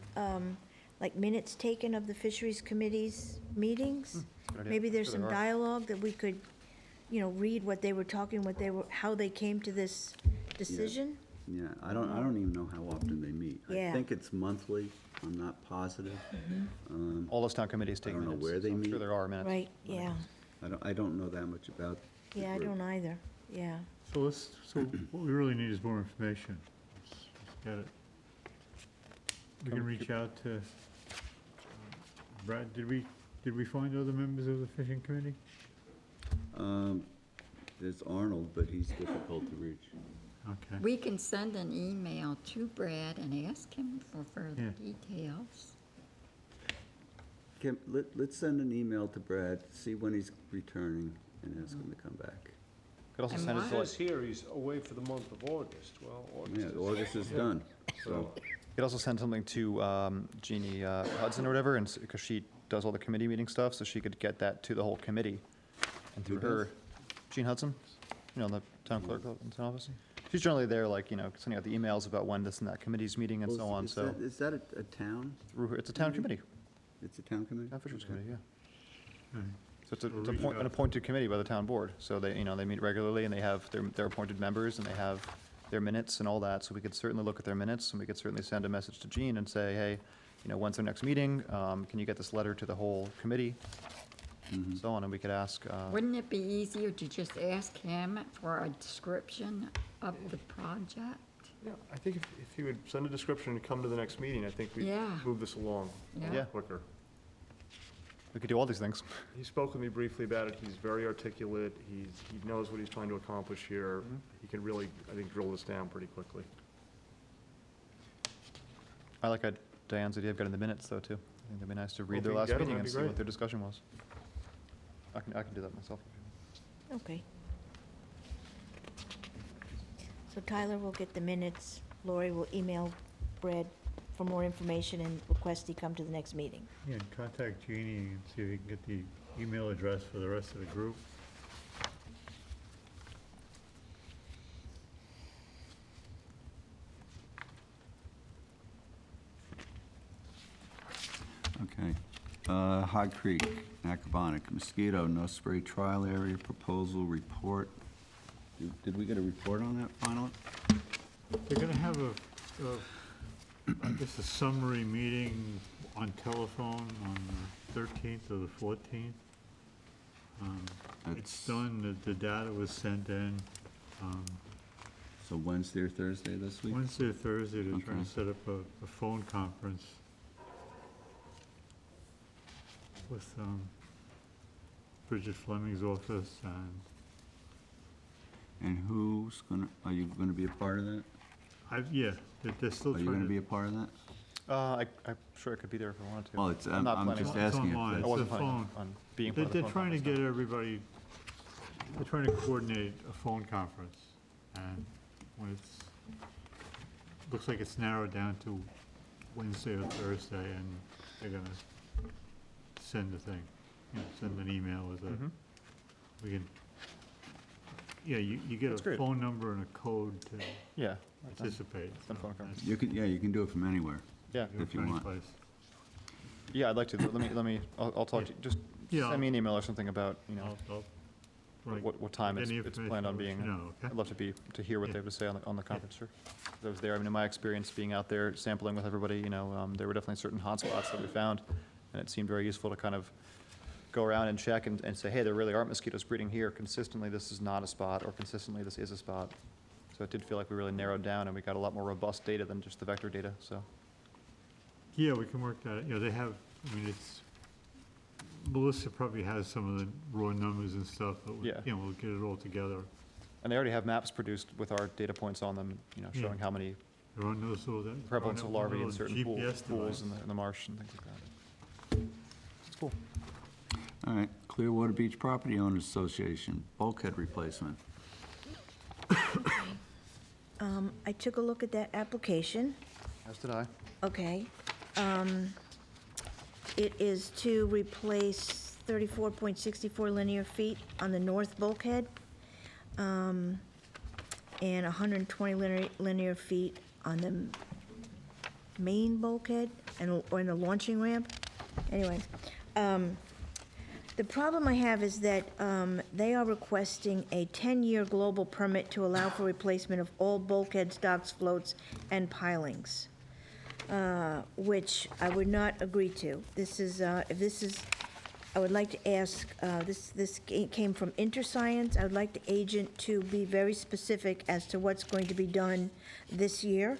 like, minutes taken of the fisheries committee's meetings? Good idea. Maybe there's Sure some there are. dialogue that we could, read what they were talking, how they came to this decision? Yeah, I don't even know how often they meet. I Yeah. think it's monthly, I'm not positive. All those town committees take I don't know minutes. where they so I'm meet. sure there are minutes. Right, yeah, I don't know that much about the yeah, I group. don't either, yeah. So what we really need is more information. Let's get it. We can reach out to, Brad, did we find other members of the fishing committee? There's Arnold, but he's difficult to reach. Okay. We can send an email to Brad and ask him for further Yeah. details. Let's send an email to Brad, see when he's returning, and ask him to come back. Could also And send it why- to, It like, says here he's away for the month of August. Well, August Yeah, is. August is done, so. could also send something to Jeannie Hudson or whatever, and, because she does all the committee meeting stuff, so she could get that to the whole committee. And through Who her, does? Jean Hudson, the town clerk in town office. She's generally there, like, sending out the emails about when this and that committee's meeting and Well, so on, so. Is that a town? Through her, it's a town committee, It's a town committee? town fisheries committee, yeah. Right. So it's a- We'll it's a reach point- an out. appointed committee by the town board, so they, they meet regularly and they have their appointed members and they have their minutes and all that, so we could certainly look at their minutes and we could certainly send a message to Jean and say, hey, when's their next meeting? Can you get this letter to the whole committee? So on, and we could ask, Wouldn't it be easier to just ask him for a description of the project? Yeah, I think if you would send a description and come to the next meeting, I think we'd Yeah. move this along Yeah. quicker. we could do all these things. He spoke with me briefly about it. He's very articulate. He knows what he's trying to accomplish here. He can really, I think, drill this down pretty quickly. I like Diane's idea of getting the minutes though, too. I think that'd be nice to Well, read if their we can last get 'em, meeting that'd and be see what great. their discussion was. I can do that myself. Okay. So Tyler will get the minutes, Lori will email Brad for more information and request he come to the next meeting. Yeah, and contact Jeannie and see if you can get the email address for the rest of the group. Okay. Hog Creek, Acabonic, mosquito, no spray trial area, proposal, report. Did we get a report on that finally? They're gonna have I guess, a summary meeting on telephone on the 13th or the 14th. It's done, the data was sent in. So Wednesday or Thursday this week? Wednesday or Thursday, they're trying Okay. to set up a phone conference with Bridget Fleming's office And who's gonna, are you gonna be a part of that? yeah, they're still Are you gonna trying be to. a part of that? I'm sure I could be there if I wanted to. Well, it's, I'm not I'm planning just on- It's asking if online. I that's. wasn't the planning phone. on being part of the They're phone trying to conference, get everybody, they're trying to coordinate a phone conference. And when looks like it's narrowed down to Wednesday or Thursday, and they're gonna send the thing, send an email with Mhm. we can, you get That's a great. phone number and a code to Yeah. participate. Send phone so conference. that's- You can, you can do it from anywhere. Yeah. do it if you from any want. place. Yeah, I'd like to. I'll talk to you. Just Yeah, send me an email or something about, I'll write what time it's any planned information on I'll let being. you know, okay? I'd love to hear what Yeah. they have to say on the conference, sure. I was there, in my experience being out there sampling with everybody, there were definitely certain hotspots that we found, and it seemed very useful to kind of go around and check and say, hey, there really aren't mosquitoes breeding here. Consistently, this is not a spot, or consistently, this is a spot. So it did feel like we really narrowed down, and we got a lot more robust data than just the vector data, so. Yeah, we can work that, they have, Melissa probably has some of the raw numbers and stuff, but Yeah. we'll get it all together. And they already have maps produced with our data points on them, showing how many Run those all that. prevalence run of that larvae in little certain GPS pools device. in the marsh and things like that. It's cool. All right, Clearwater Beach Property Owners Association, bulkhead replacement. I took a look at that application. As did I. Okay. It is to replace 34.64 linear feet on the north bulkhead, and 120 linear feet on the main bulkhead or in the launching ramp. Anyway, the problem I have is that they are requesting a 10-year global permit to allow for replacement of all bulkheads, docks, floats, and pilings, which I would not agree to. This is, if this is, I would like to ask, this came from InterScience. I would like the agent to be very specific as to what's going to be done this year.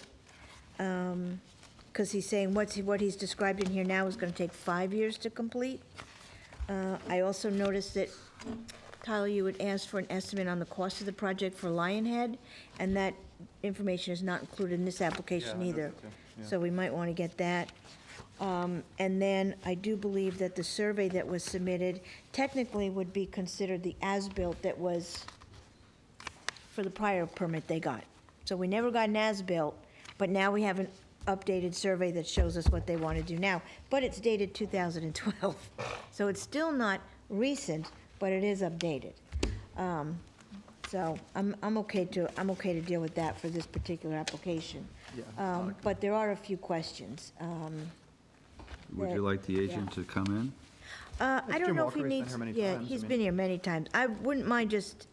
Because he's saying what he's described in here now is going to take 5 years to complete. I also noticed that, Tyler, you would ask for an estimate on the cost of the project for Lionhead, and that information is not included in this application Yeah, I either. noticed it too, yeah. So we might want to get that. And then I do believe that the survey that was submitted technically would be considered the as-built that was for the prior permit they got. So we never got an as-built, but now we have an updated survey that shows us what they want to do now. But it's dated 2012, so it's still not recent, but it is updated. So I'm okay to deal with that for this particular application. Yeah. But there are a few questions. Would you like the agent to come in? I don't Jim know if he Walker, he's been needs, here many yeah, times, I he's mean- been here many times. I wouldn't mind just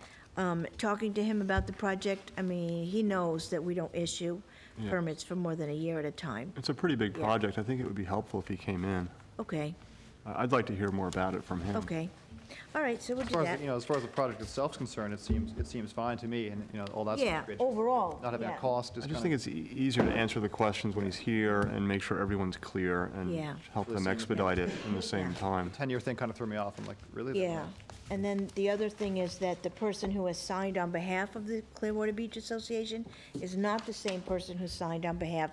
talking to him about the project. I mean, he knows that we don't issue Yeah. permits for more than a year at a time. It's a pretty big Yeah. project. I think it would be helpful if he came in. Okay, I'd like to hear more about it from him. okay. All right, so we'll As do far that. as, as far as the project itself is concerned, it seems fine to me, and, all that Yeah, stuff. great. overall, Not having a yeah. cost is I kind just of. think it's easier to answer the questions when he's here and make sure everyone's clear and Yeah. help them expedite it in the same time. 10-year thing kind of threw me off. I'm like, really? Yeah, and then the other thing is that the person who has signed on behalf of the Clearwater Beach Association is not the same person who signed on behalf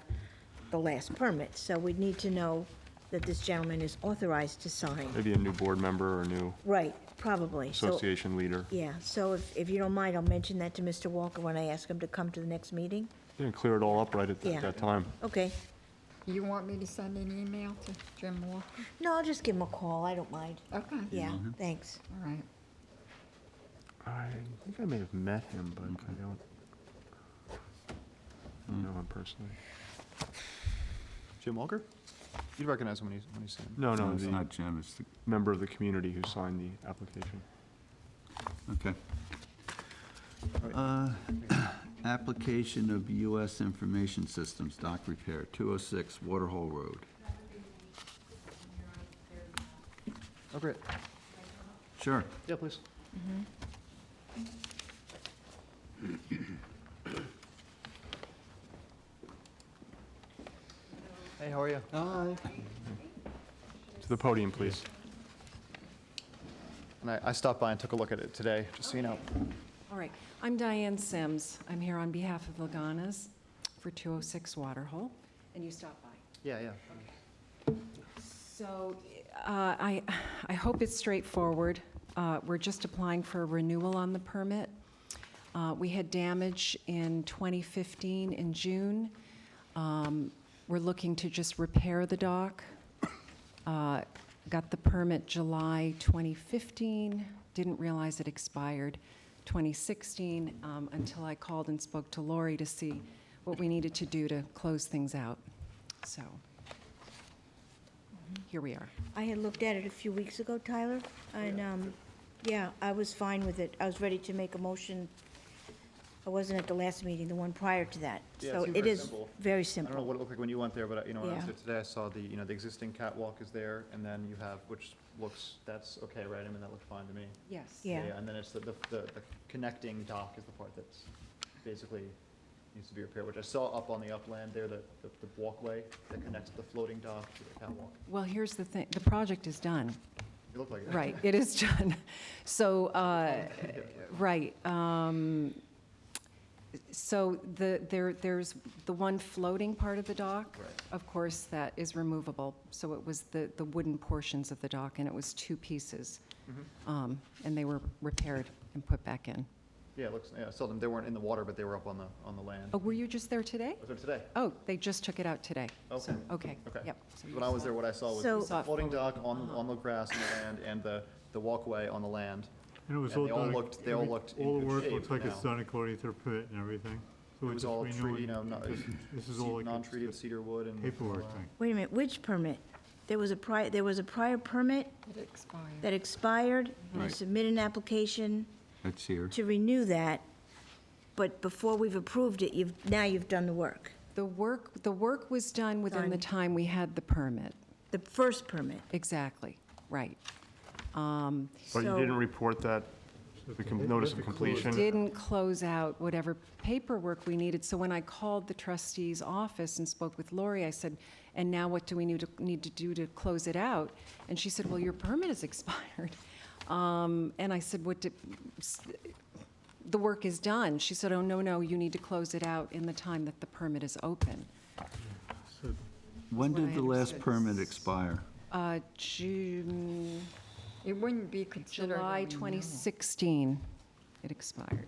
of the last permit. So we'd need to know that this gentleman is authorized to sign. Maybe a new board member or a new Right, probably. So, association leader. yeah, so if you don't mind, I'll mention that to Mr. Walker when I ask him to come to the next meeting. Yeah, clear it all up right at Yeah. that time. Okay. You want me to send an email to Jim Walker? No, I'll just give him a call, I don't mind. Okay. Yeah, thanks. All right. I think I may have met him, but I don't know him personally. Jim Walker? You'd recognize him when you see him. No, It's the not Jim, it's the, member of the community who signed the application. okay. Application of U.S. Information Systems, dock repair, 206 Waterhole Road. Oh, great. Sure. Yeah, please. Hey, how are you? Hi. To the podium, please. And I stopped by and took a look at it today, just so you know. All right, I'm Diane Sims. I'm here on behalf of Laganas for 206 Waterhole, and you stopped by. Yeah, yeah. So I hope it's straightforward. We're just applying for a renewal on the permit. We had damage in 2015 in June. We're looking to just repair the dock. Got the permit July 2015, didn't realize it expired 2016 until I called and spoke to Lori to see what we needed to do to close things out. So here we are. I had looked at it a few weeks ago, Tyler, and, yeah, I was fine with it. I was ready to make a motion. I wasn't at the last meeting, the one prior to that. Yeah, So seemed it very is simple. very I don't know simple. what it looked like when you went there, but, when I was Yeah. there today, I saw the, the existing catwalk is there, and then you have, which looks, that's okay, right? I mean, that looked fine to me. Yes. Yeah. And then it's the connecting dock is the part that's basically needs to be repaired, which I saw up on the upland there, the walkway that connects the floating dock to the catwalk. Well, here's the thing, the project is done. It looked like it. Right, it is done. So, right. So there's the one floating part of the dock. Right. Of course, that is removable. So it was the wooden portions of the dock, and it was two pieces. And they were repaired and put back in. Yeah, it looks, yeah, I saw them, they weren't in the water, but they were up on the land. Oh, were you just there today? Was there today? Oh, they just took it out today. Okay. So, okay, Okay. yep. So you When I was there, what I saw was So- the floating dock on the grass on the land and the walkway on the land. And it was And all they all done. looked- they all looked in All the good work shape looks like it's now. done according to the permit and everything. So It we're was just all tree, renewing- This is all like. non-treated cedar wood and. Paperwork thing. Wait a minute, which permit? There was a prior permit It expired. that expired, and you Right. submit an application That's here. to renew that, but before we've approved it, now you've done the work. The work was done within the Done. time we had the permit. The first permit. Exactly, right. But you So- didn't report that, notice of completion? Didn't close out whatever paperwork we needed. So when I called the trustee's office and spoke with Lori, I said, and now what do we need to do to close it out? And she said, well, your permit is expired. And I said, the work is done. She said, oh, no, you need to close it out in the time that the permit is open. When what did I the last understood. permit expire? June, It wouldn't be considered a July renewal. 2016, it expired.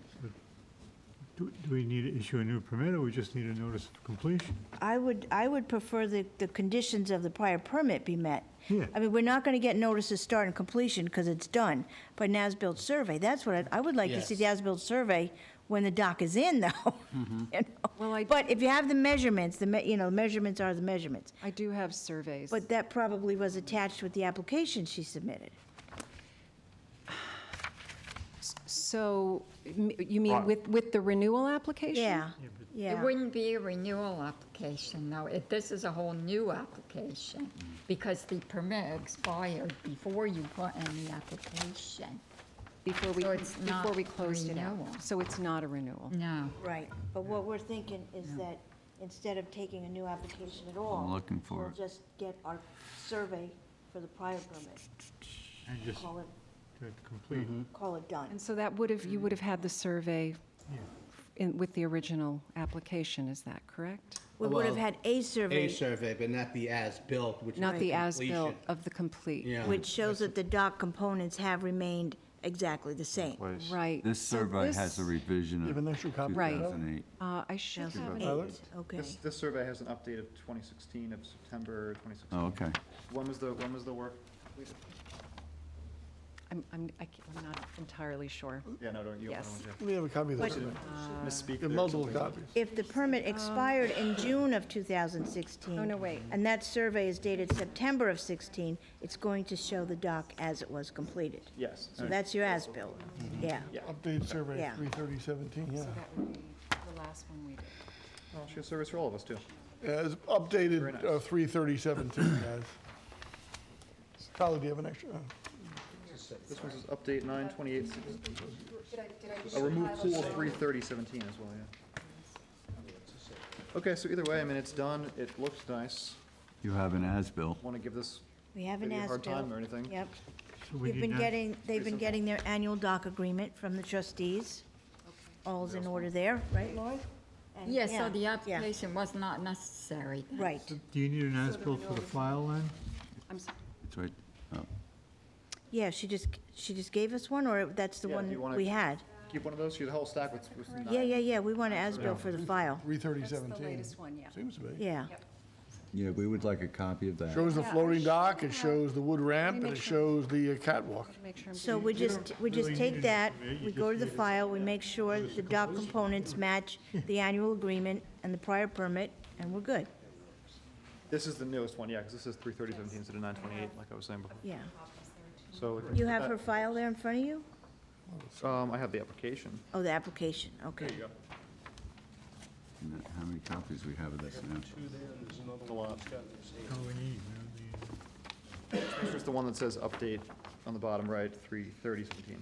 Do we need to issue a new permit, or we just need a notice of completion? I would prefer the conditions of the prior permit be met. Yeah. I mean, we're not gonna get notice of start and completion because it's done, but an as-built survey, that's what I would like to see, the as-built survey when the dock is in, though. You know? Well, But if you have the measurements, measurements are the measurements. I do have surveys. But that probably was attached with the application she submitted. So, you mean Right. with the renewal application? Yeah, It yeah. wouldn't be a renewal application, though. This is a whole new application, because the permit expired before you put in the application. Before we, So it's not before we closed it out. renewal. So it's not a renewal. No. Right, but what we're thinking is that instead of taking a new application at all. I'm looking for we'll it. just get our survey for the prior permit, And just call it, to complete. call it done. And so you would have had the survey with the original application, is that correct? We would have Well, had a A survey, survey, but not the as-built, which is Not the as-built completion. of the complete. Yeah. which shows that the dock components have remained exactly the same. Place. Right. This So survey this- has a revision You have of an extra copy? Right. 2008. I should have it. 2008, okay. This survey has an update of 2016, of September 2016. Oh, okay. When was the work completed? I'm not entirely sure. Yeah, no, don't you? I don't Yes. want Let me have a copy of But- this. You Misspeak have there. multiple copies. If the permit expired in June of 2016. Oh, no, wait. And that survey is dated September of 16, it's going to show the dock as it was completed. Yes. So that's your as-built, yeah. Updated survey, Yeah. 3/30/17, yeah. So that would be the last one we did. Well, she has service for all of us, too. Yeah, it's Very updated nice. 3/30/17, guys. Tyler, do you have an extra? This one's update 9/28/16. Remove pool 3/30/17 as well, yeah. Okay, so either way, I mean, it's done, it looks nice. You have an as-built. Want to give this We have an maybe a hard as-built. time or anything? Yep. So we You've need been that- getting, they've been getting their annual dock agreement from the trustees. All's in order there, right, Lloyd? And- Yes, so yeah, the yeah, application was not necessary. then. Right. Do you need an as-built for the file then? I'm sorry. It's right. Oh. Yeah, she just gave us one, or that's the Yeah, do you one wanna- we had? Keep one of those, you the whole stack with Yeah, we want an as-built for the file, 3/30/17. That's the latest one, yeah. Seems to be. yeah. Yeah, we would like a copy of that. Shows the floating dock, it shows the wood ramp, and make it sure- shows the catwalk. Make sure I'm So doing- we just really take need that, it. You we go to just the need it. file, we make sure the dock components match the annual agreement and the prior permit, and we're good, This is the newest one, yeah, because this is 3/30/17 instead of 9/28, like I was saying before. yeah. So we can You put have that- her file there in front of you? I have the application. Oh, the application, okay. There you go. And how many copies we have of this now? A lot. Oh, we need, It's just the one that says update on the bottom right, 3/30/17.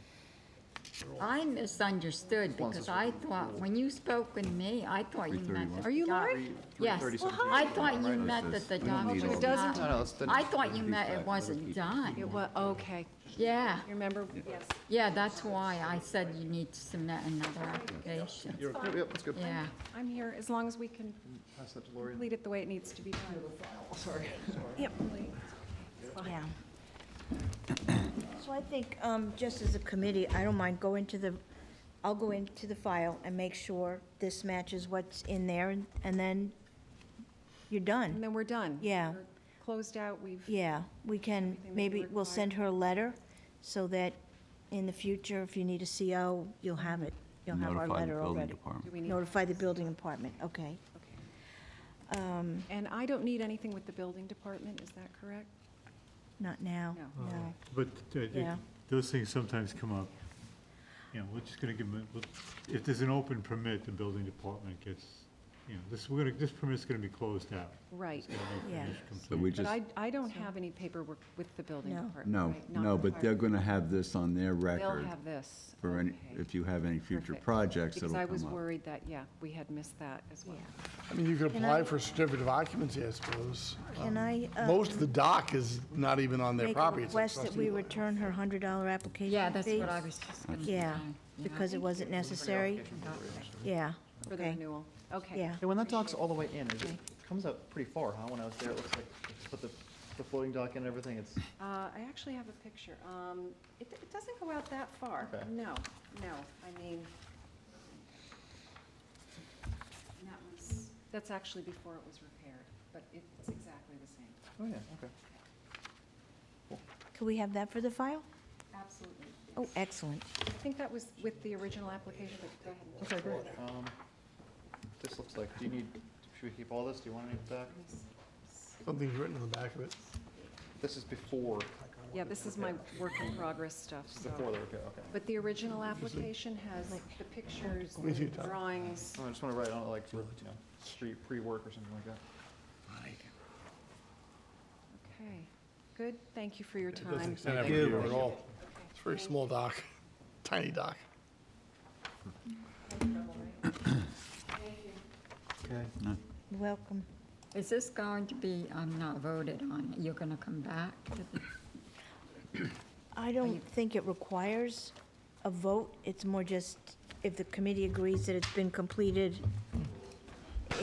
I misunderstood, Once because it's- I thought, when you spoke with me, I thought you meant that. Are you the doc- Lori? Yes, 3/30/17. I thought you Right. meant that the We don't need doc all was this. not. No, it's the- I thought you meant Keep it that. wasn't Keep- done. It wa, okay. Yeah, You remember? Yes. yeah, that's why I said you need to submit another application. Yep, that's good. Yeah. I'm here, as long as we can Pass that to Lori. complete it the way it needs to be done. Yep. Yeah. So I think, just as a committee, I don't mind going to I'll go into the file and make sure this matches what's in there, and then you're And done. then we're done. Yeah. We're closed out, we've, Yeah, we can, Everything that maybe you we'll send her a letter, so that in the future, if you need a CO, you'll have it. You'll have our Notify the letter building already. department. do we need? Notify the building department, okay. Okay. And I don't need anything with the building department, is that correct? Not now, No. no. But Yeah. those things sometimes come up. You know, we're just gonna give them, if there's an open permit, the building department gets, you know, this permit's gonna be closed out. Right. It's gonna be Yeah. finished, So we complete. But just, I don't have any paperwork with the building No. department, no, right? Not no, the but they're fire- gonna have this on their They'll record have this. for any, Okay. if you have any future Perfect. projects, Because it'll I come was up. worried that, yeah, we had missed that as well. I mean, you could Can apply I- for a certificate of occupancy, I suppose. Can I, Most of the dock is not even on their make a property. It's like request that we trustee- return her $100 application fee? Yeah, that's what I was just gonna say. Yeah, because it wasn't necessary? Yeah, For the okay, renewal, okay. yeah. Hey, when that dock's all the way in, it comes up pretty far, huh? When I was there, it looks like, they put the floating dock in and everything, it's, I actually have a picture. It doesn't go out that far. Okay. No, I mean, that's actually before it was repaired, but it's exactly the same. oh, yeah, okay. Could we have that for the file? Absolutely. Oh, yes. excellent. I think that was with the original application, but go ahead. Okay, great. This looks like, do you need, should we keep all this? Do you want any of it back? Something's written on the back of it. This is before, Yeah, this is my work in progress stuff, so. before the repair, okay. But the original application has the pictures, me see, Tom. drawings. Oh, I just want to write on it like, you know, pre-work or something like that. Okay, good. Thank you for your It doesn't time. extend every year at all. It's a very small dock, tiny dock. Okay. You're welcome. Is this going to be, I'm not voted on, you're gonna come back to the, I don't think it requires a vote. It's more just if the committee agrees that it's been completed.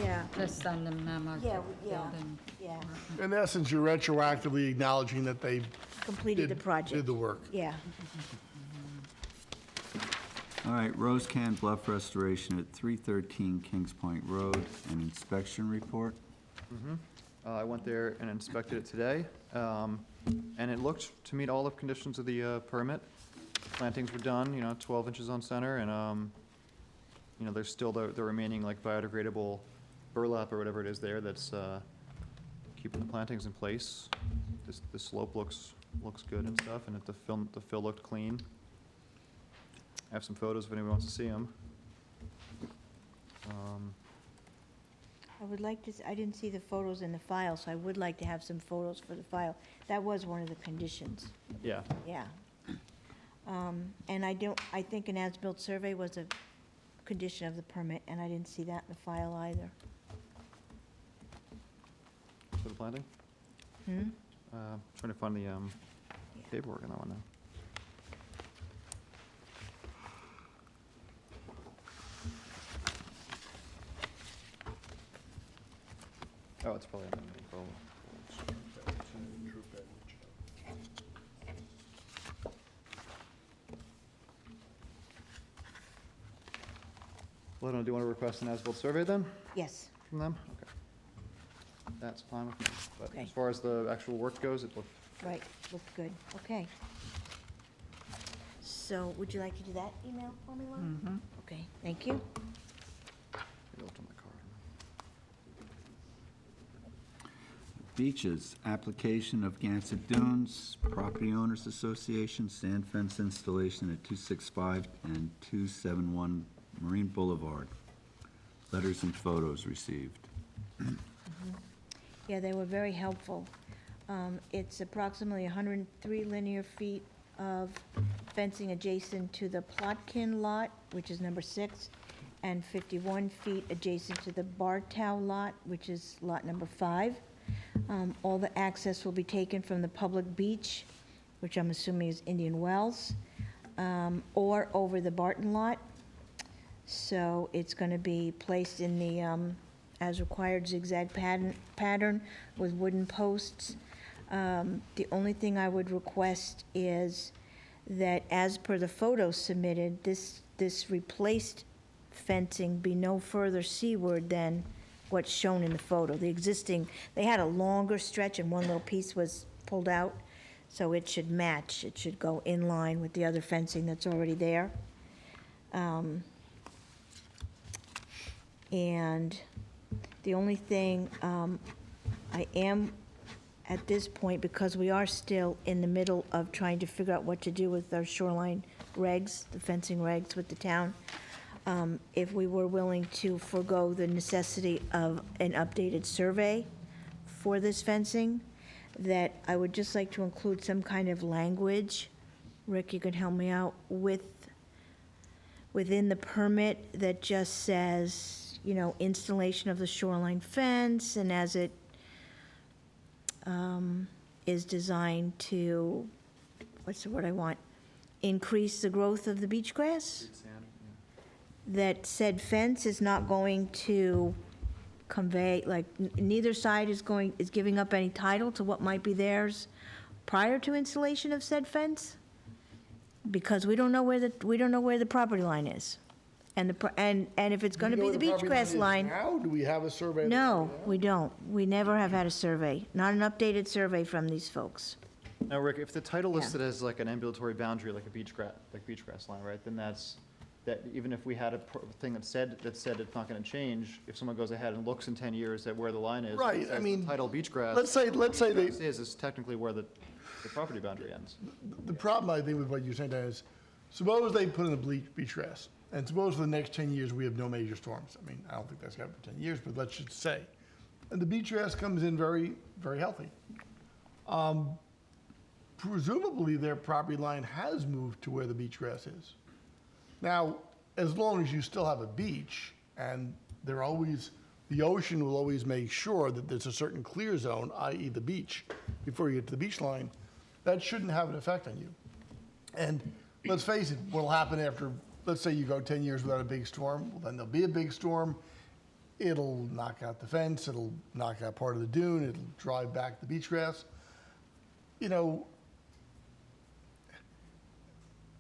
Yeah, just send a memo to Yeah, the yeah. building? yeah, In essence, you're retroactively acknowledging that they completed the did project. the work. Yeah. All right, Rose Can Bluff Restoration at 313 Kings Point Road, an inspection report. I went there and inspected it today, and it looked to meet all the conditions of the permit. Plantings were done, 12 inches on center, and, there's still the remaining, like, biodegradable burlap or whatever it is there that's keeping the plantings in place. The slope looks good and stuff, and the fill looked clean. I have some photos if anyone wants to see them. I would like to, I didn't see the photos in the file, so I would like to have some photos for the file. That was one of the conditions, Yeah. yeah. And I think an as-built survey was a condition of the permit, and I didn't see that in the file either. For the planting? Hmm? Trying to find the paperwork on that one now. Oh, it's probably on the Well, do you want to request an as-built survey then Yes, from them? Okay. That's fine with me. But Okay. as far as the actual work goes, it looked, right, looked good, okay. So, would you like to do that email for me, Lauren? Okay, thank you. it looked on my card. Beaches, application of Gansett Dunes, Property Owners Association, sand fence installation at 265 and 271 Marine Boulevard. Letters and photos received. Yeah, they were very helpful. It's approximately 103 linear feet of fencing adjacent to the Plotkin lot, which is number 6, and 51 feet adjacent to the Bartow lot, which is lot number 5. All the access will be taken from the public beach, which I'm assuming is Indian Wells, or over the Barton lot. So it's going to be placed in the as-required zigzag pattern with wooden posts. The only thing I would request is that, as per the photos submitted, this this replaced fencing be no further seaward than what's shown in the photo. The existing, they had a longer stretch and one little piece was pulled out, so it should match. It should go in line with the other fencing that's already there. And the only thing, I am, at this point, because we are still in the middle of trying to figure out what to do with our shoreline regs, the fencing regs with the town, if we were willing to forego the necessity of an updated survey for this fencing, that I would just like to include some kind of language, Rick, you can help me out, within the permit that just says, installation of the shoreline fence, and as it is designed to, what's the word I want? Increase the growth of the beach grass? That said fence is not going to convey, like, neither side is giving up any title to what might be theirs prior to installation of said fence? Because we don't know where the property line is. And if it's gonna be the beach grass line. Now, do we have a survey? No, we don't. We never have had a survey, not an updated survey from these folks. Now, Rick, if the title Yeah. listed as like an ambulatory boundary, like a beach grass line, right, then that even if we had a thing that said it's not gonna change, if someone goes ahead and looks in 10 years at where the line is. Right, it says I mean, the title beach grass. let's say they- Is technically where the property boundary ends. The problem, I think, with what you're saying, Dan, is suppose they put in the beach grass, and suppose for the next 10 years, we have no major storms. I mean, I don't think that's happened for 10 years, but let's just say. And the beach grass comes in very, very healthy. Presumably, their property line has moved to where the beach grass is. Now, as long as you still have a beach, and the ocean will always make sure that there's a certain clear zone, i.e. the beach, before you get to the beach line, that shouldn't have an effect on you. And let's face it, what'll happen after, let's say you go 10 years without a big storm, well, then there'll be a big storm. It'll knock out the fence, it'll knock out part of the dune, it'll drive back the beach grass.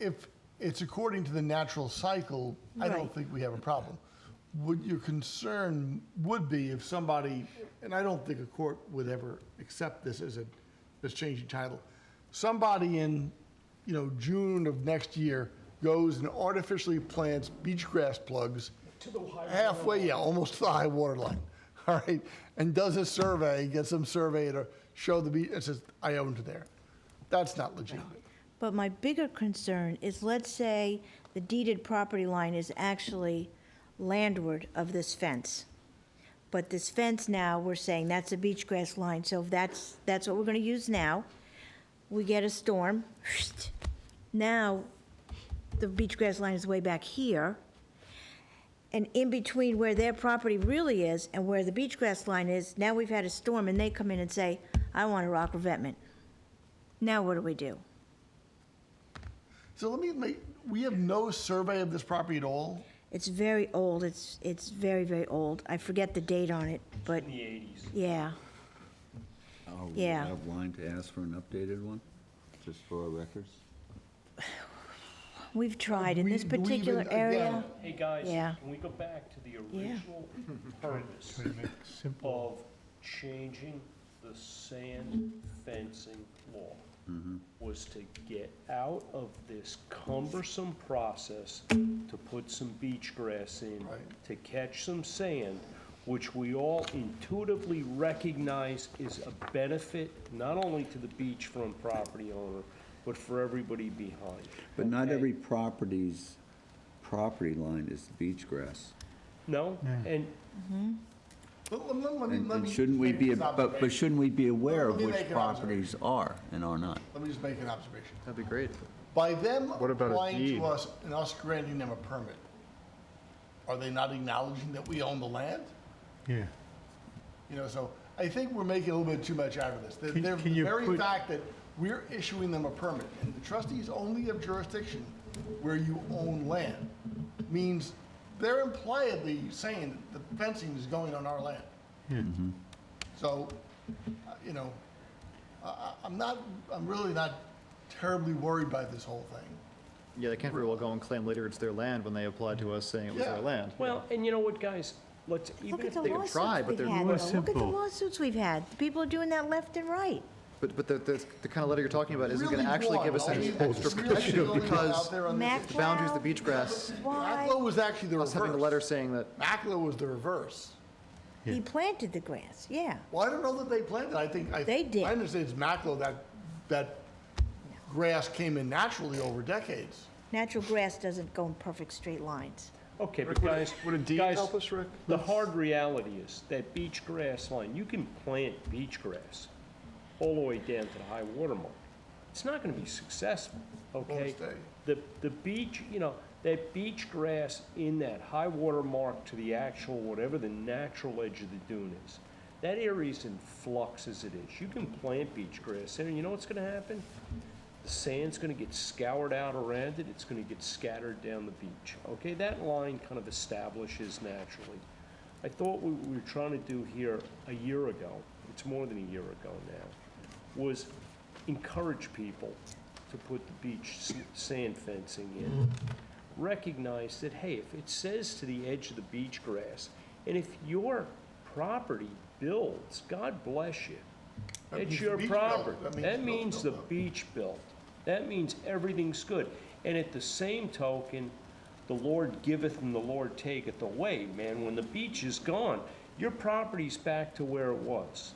If it's according to the natural cycle, I don't Right. think we have a problem. What your concern would be if somebody, and I don't think a court would ever accept this as changing title. Somebody in, June of next year goes and artificially plants beach grass plugs halfway, almost to the high water line, all right? And does a survey, gets some survey to show the beach, and says, I own to there. That's not legitimate. But my bigger concern is, let's say the deeded property line is actually landward of this fence. But this fence now, we're saying that's a beach grass line, so if that's what we're gonna use now. We get a storm, now the beach grass line is way back here. And in between where their property really is and where the beach grass line is, now we've had a storm and they come in and say, I want a rock revetment. Now what do we do? So we have no survey of this property at all? It's very old, it's very, very old. I forget the date on it, but, In the 80s. yeah. Are we Yeah. out of line to ask for an updated one, just for our records? We've tried in this Do we even- particular area. again, Hey, guys, Yeah. can we go back to the Yeah. original purpose Try to make it simple. of changing the sand fencing law? Was to get out of this cumbersome process to put some beach grass in, Right. to catch some sand, which we all intuitively recognize is a benefit not only to the beachfront property owner, but for everybody behind. But not Okay? every property's property line is beach grass. No? And Let me And shouldn't we make be, this but observation. shouldn't we be aware Let of me which make an properties are and are not? Let me just make an observation. That'd be great. By them What about a applying deed? to us and us granting them a permit, are they not acknowledging that we own the land? Yeah. So I think we're making a little bit too much out of this. Can The you very put- fact that we're issuing them a permit, and the trustees only have jurisdiction where you own land, means they're impliedly saying that the fencing is going on our land. Yeah. So, I'm really not terribly worried by this whole thing. Yeah, they can't very well go and claim later it's their land when they applied to us saying it was their land. Well, and you know what, guys, let's, even Look at if the they could try, lawsuits but they're we've had, more though. Look at the simple. lawsuits we've had. The people are doing that left and right. But the kind of letter you're talking about isn't Really gonna actually broad. give us I any mean, extra it's really protection going because out there on this. Mac- the boundaries of the beach grass, Why? Macklowe was actually the us having a reverse. letter saying that, Macklowe was the reverse. He planted the grass, yeah. Well, I don't know that they planted, They did. I understand it's Macklowe that grass came in naturally over decades. Natural grass doesn't go in perfect straight lines. Okay, but guys, Would a deed guys, help us, Rick? the hard reality is that beach grass line, you can plant beach grass all the way down to the high water mark. It's not gonna be successful, okay? stay. The beach, you know, that beach grass in that high water mark to the actual, whatever the natural edge of the dune is, that area's in flux as it is. You can plant beach grass there, and you know what's gonna happen? The sand's gonna get scoured out around it, it's gonna get scattered down the beach, okay? That line kind of establishes naturally. I thought what we were trying to do here a year ago, it's more than a year ago now, was encourage people to put the beach sand fencing in. Recognize that, hey, if it says to the edge of the beach grass, and if your property builds, God bless you. That It's means your the beach property. built. That means That built, means the built. beach built. That means everything's good. And at the same token, the Lord giveth and the Lord taketh away, man. When the beach is gone, your property's back to where it was.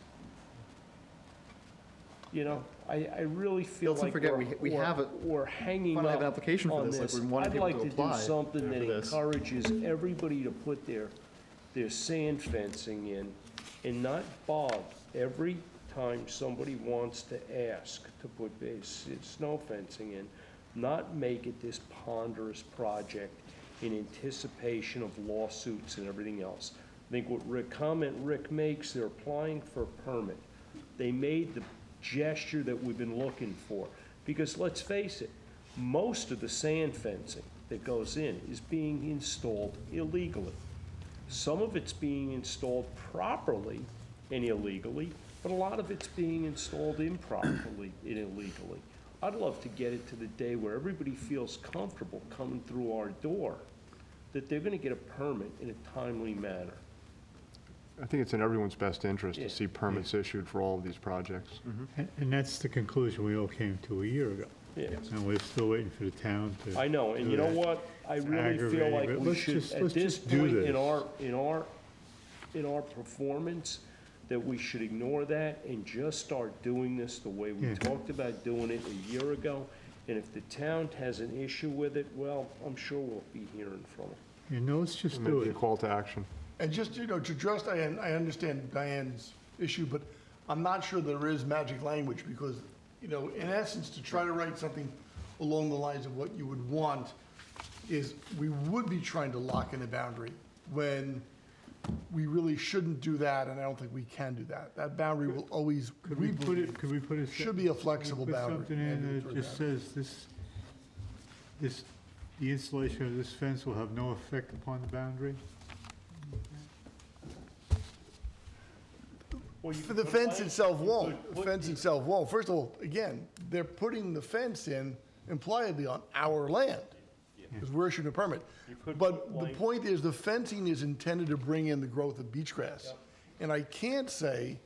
You know, I really feel Let's not like forget, we have we're hanging finally have an up application for on this, like this. we wanted I'd people like to to do apply something that for this. encourages everybody to put their sand fencing in and not bog every time somebody wants to ask to put snow fencing in, not make it this ponderous project in anticipation of lawsuits and everything else. I think what Rick makes, they're applying for a permit. They made the gesture that we've been looking for. Because let's face it, most of the sand fencing that goes in is being installed illegally. Some of it's being installed properly and illegally, but a lot of it's being installed improperly and illegally. I'd love to get it to the day where everybody feels comfortable coming through our door, that they're gonna get a permit in a timely manner. I think it's in everyone's best interest Yeah. to see permits issued for all of these projects. And that's the conclusion we all came to a year ago. Yeah. And we're still waiting for the town to. I know, and you know what? I really feel aggravating, like but we let's should, just- at let's this just do point this. in our performance, that we should ignore that and just start doing this the way we Yeah. talked about doing it a year ago. And if the town has an issue with it, well, I'm sure we'll be hearing from them. You know, let's just Maybe do a it. call to action. And just, to address Diane, I understand Diane's issue, but I'm not sure there is magic language because, in essence, to try to write something along the lines of what you would want is we would be trying to lock in a boundary when we really shouldn't do that, and I don't think we can do that. That boundary will always, Could we put it, should be a flexible put boundary. something in that mandatory just boundary. says the installation of this fence will have no effect upon the boundary? Well, you For could the put fence language- itself you won't. could The put fence the- itself won't. First of all, again, they're putting the fence in impliedly on our land, because we're issuing a permit. You could But put the lang- point is, the fencing is intended to bring in the growth of beach grass. And I can't say,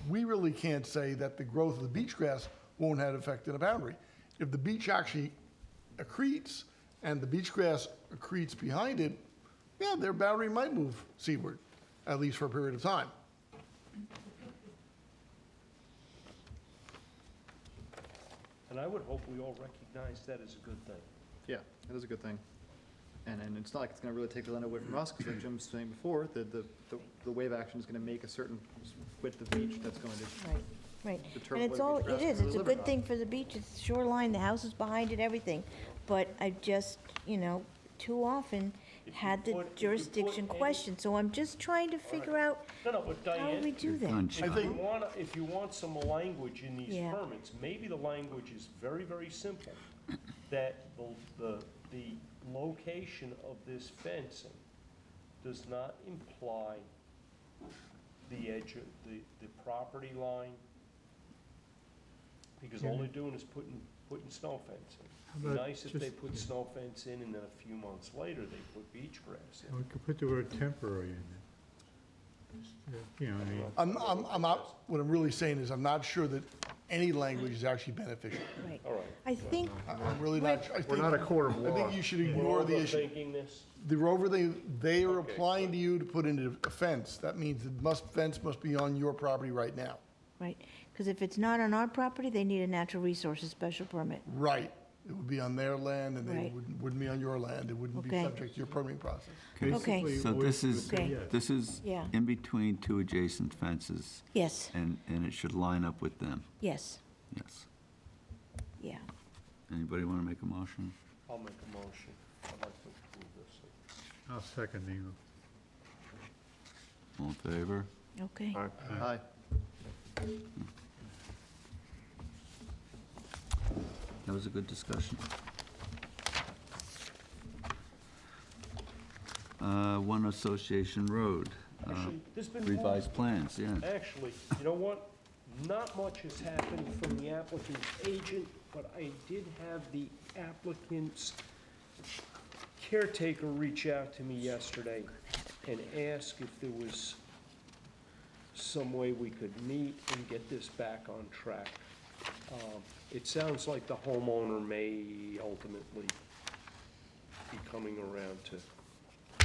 we really can't say that the growth of the beach grass won't have effect in a boundary. If the beach actually accretes, and the beach grass accretes behind it, yeah, their boundary might move seaward, at least for a period of time. And I would hope we all recognize that as a good thing. Yeah, that is a good thing. And it's not like it's gonna really take the land away from us, because like Jim was saying before, the wave action is gonna make a certain width of beach that's going to. Right, right. Deter And it's whether all, beach grass it is, can it's a live or good not. thing for the beach, it's shoreline, the houses behind it, everything. But I just, too often had the jurisdiction questioned, so I'm just trying to figure out No, but how we Diane, do that. gunshot. if you want some language in these Yeah. permits, maybe the language is very, very simple. That the location of this fencing does not imply the edge of the property line. Because all they're doing is putting putting snow fence in. How It'd be about nice if they just- put snow fence in, and then a few months later, they put beach grass in. We could put the word temporary in there. Just, you know, I mean, I'm not, what I'm really saying is I'm not sure that any language is actually beneficial. Right. All right. I think, I'm really not, I We're think, not a court of I law. think you should We're ignore the issue. overthinking this? The rover, they are Okay, applying to you to put in a fence. That means fence must be on your property right now. right, because if it's not on our property, they need a natural resources special permit. Right. It would be on their land and they Right. wouldn't be on your land. It wouldn't be Okay. subject to your permitting process. Okay. basically, So always this is, Okay. yes. this is Yeah. in between two adjacent fences, Yes, and it should line up with them, yes, yes. yeah. Anybody want to make a motion? I'll make a motion. I'd like to approve this. I'll second the, All in favor? Okay. Aye. That was a good discussion. One Association Road, Actually, there's been revised plans, yeah. Actually, you know what? Not much has happened from the applicant's agent, but I did have the applicant's caretaker reach out to me yesterday and ask if there was some way we could meet and get this back on track. It sounds like the homeowner may ultimately be coming around to,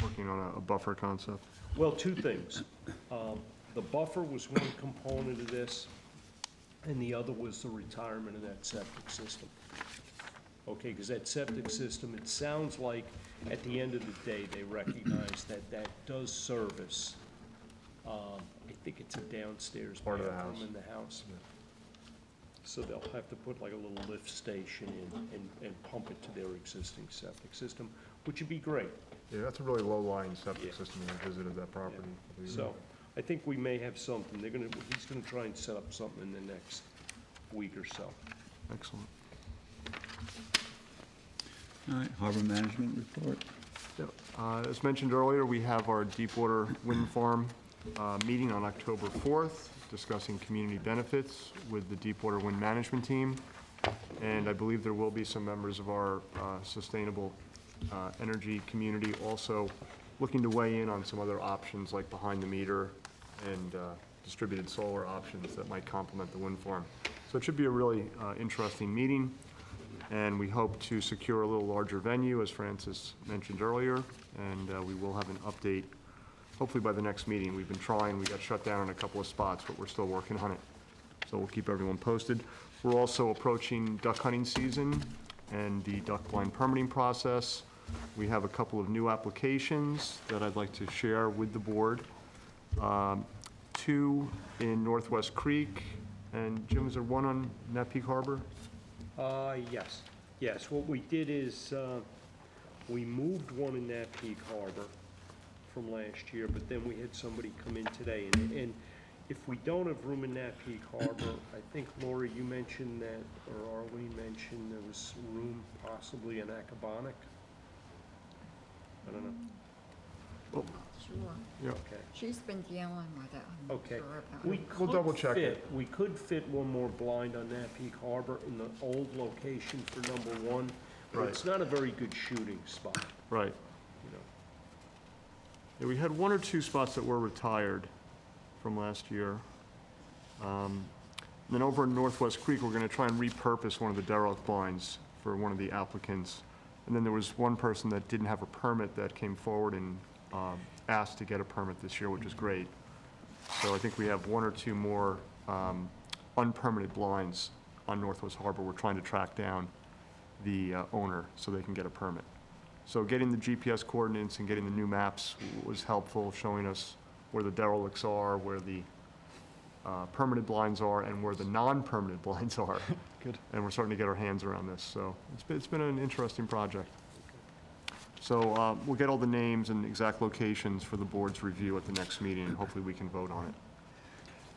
Working on a buffer concept. well, two things. The buffer was one component of this, and the other was the retirement of that septic system. Okay, because that septic system, it sounds like at the end of the day, they recognize that that does service. I think it's a downstairs Part of the bathroom house. in the house. So they'll have to put like a little lift station in and pump it to their existing septic system, which would be great. Yeah, that's a really low-lying septic Yeah. system. I visited that property. So I think we may have something. He's gonna try and set up something in the next week or so. Excellent. All right, Harbor Management Report. As mentioned earlier, we have our Deepwater Wind Farm meeting on October 4th, discussing community benefits with the Deepwater Wind Management Team. And I believe there will be some members of our sustainable energy community also looking to weigh in on some other options like behind the meter and distributed solar options that might complement the wind farm. So it should be a really interesting meeting, and we hope to secure a little larger venue, as Francis mentioned earlier, and we will have an update hopefully by the next meeting. We've been trying, we got shut down in a couple of spots, but we're still working on it. So we'll keep everyone posted. We're also approaching duck hunting season and the duck blind permitting process. We have a couple of new applications that I'd like to share with the board. Two in Northwest Creek, and Jim, is there one on Nepean Harbor? Yes, yes. What we did is, we moved one in Nepean Harbor from last year, but then we had somebody come in today. And if we don't have room in Nepean Harbor, I think, Laura, you mentioned that, or Arlene mentioned there was room possibly in Accabonac. I don't know. Sure. Yeah. Okay. She's been dealing with it. I'm not Okay. sure about We it. We'll double check fit- it. We could fit one more blind on Nepean Harbor in the old location for number one, but Right. it's not a very good shooting spot, Right. you know. Yeah, we had one or two spots that were retired from last year. Then over in Northwest Creek, we're gonna try and repurpose one of the derelict blinds for one of the applicants. And then there was one person that didn't have a permit that came forward and asked to get a permit this year, which is great. So I think we have one or two more unpermitted blinds on Northwest Harbor. We're trying to track down the owner so they can get a permit. So getting the GPS coordinates and getting the new maps was helpful, showing us where the derelicts are, where the permitted blinds are, and where the non-permitted blinds are. Good. And we're starting to get our hands around this, so it's been an interesting project. So we'll get all the names and exact locations for the board's review at the next meeting, and hopefully we can vote on it.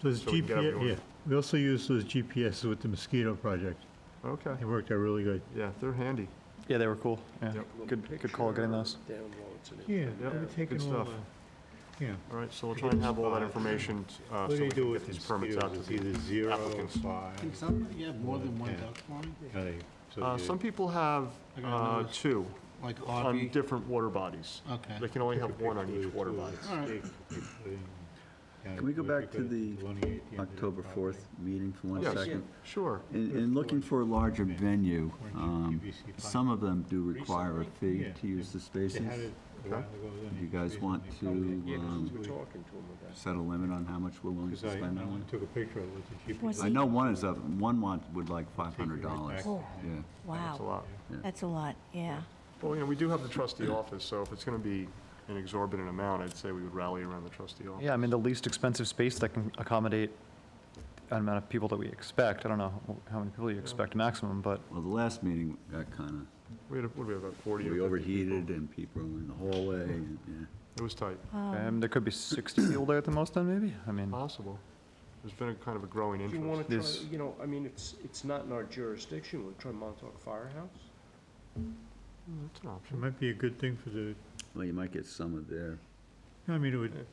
those So we can get GPS, everyone. yeah, we also use those GPSs with the mosquito project. Okay, They worked out really good. yeah, they're handy. Yeah, they were cool. Yeah. Yep. Good call getting those. Downloads and it. Yeah, Yep, they were taking good all stuff. yeah. All right, so we'll try and have all that information so What we do they do can with get these permits out to It's the either 0, applicants. 5. Can some, you have more than one Yeah. duck blind? They So Some people have I gotta notice. two Like on Audrey? different water bodies. Okay. They can only have one on each water body. All right. Can we go back to the October 4th meeting for one Yes, second? sure. In looking for a larger venue, some of them do require a fee to use the spaces. Do you guys want to We're talking to them about. set a limit on how much we're willing to Because I spend on it? took a picture of it, it's the cheapest. Was I he- know one would like $500. Oh, Yeah. That's a wow, lot. that's a lot, yeah. Well, we do have the trustee office, so if it's going to be an exorbitant amount, I'd say we would rally around the trustee office. Yeah, I mean, the least expensive space that can accommodate an amount of people that we expect. I don't know how many people you expect maximum, but Well, the last meeting got kind We had, what do we have, about 40 of, or we 50 people? overheated and people were in the hallway, and, yeah. It was tight, there could be 60 people there at the most then, maybe? I mean, possible. There's been a kind of a growing Do you interest. want to This- try, I mean, it's not in our jurisdiction, we'll try Montauk Firehouse? That's an It option. might be a good thing for the, Well, you might get some of their, I mean, it would,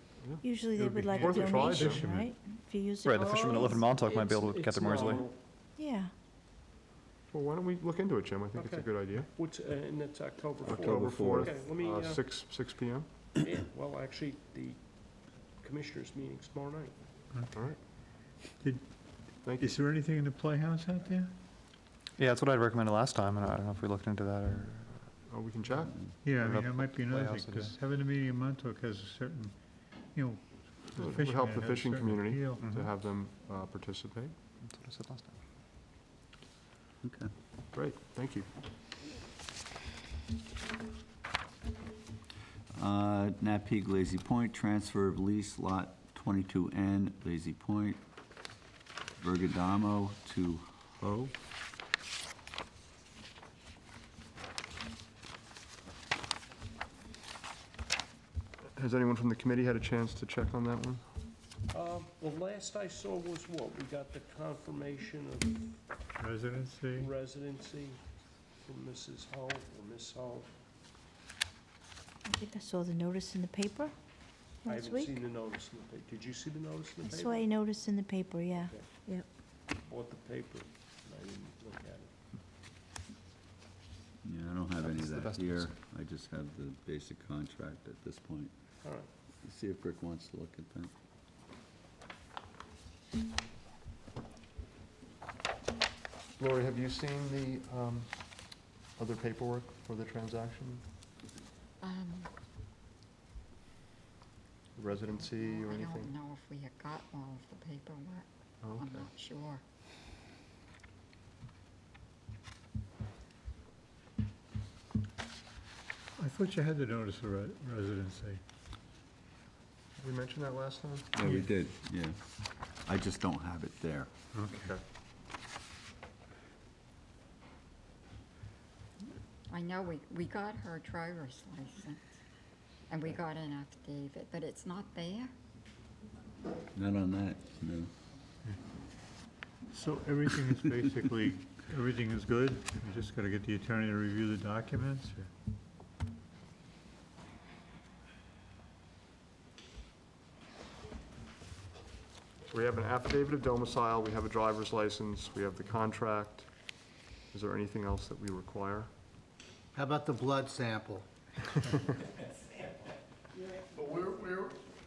Usually It they would would be like a worth a try, donation, Jim. right? If you use it. right, the fishermen that live in Montauk might be able to get there more easily. Yeah, Well, why don't we look into it, Jim? I think it's a Okay. good idea. What's, and it's October 4th? October 4th. Okay, let me, 6 p.m. yeah, well, actually, the commissioners' meeting's tomorrow night. All right. Did- Thank you. is there anything in the playhouse out there? Yeah, that's what I'd recommended last time, and I don't know if we looked into that or... Oh, we can check. Yeah, I What mean, about that might be another thing, playhouse, because yeah. having a meeting in Montauk has a certain, the It would fishermen help the have a fishing certain community appeal. to have them participate. That's what I said last time. okay. Great, thank you. Napeag Lazy Point, transfer of lease lot 22N, Lazy Point, Bergadamo to Ho. Has anyone from the committee had a chance to check on that one? The last I saw was what? We got the confirmation of Residency, residency from Mrs. Hull or Miss Hull. I think I saw the notice in the paper I last haven't week. seen the notice in the paper. Did you see the notice in I the saw paper? a notice in the paper, yeah. Yep. Bought the paper, and I didn't look at it. Yeah, I don't have any That's of the that best of here. us. I just have the basic contract at this point. All right. Let's see if Rick wants to look at that. Lori, have you seen the other paperwork for the transaction? Residency or I anything? don't know if we had got all of the paperwork. Oh, I'm okay. not sure. I thought you had the notice of residency. We mentioned that last time? Yeah, we did, yeah. I just don't have it there. Okay. I know we got her driver's license, and we got an affidavit, but it's not there. Not on that, no. So everything is basically, everything is good? You just gotta get the attorney to review the documents? or- We have an affidavit of domicile, we have a driver's license, we have the contract. Is there anything else that we require? How about the blood sample? But where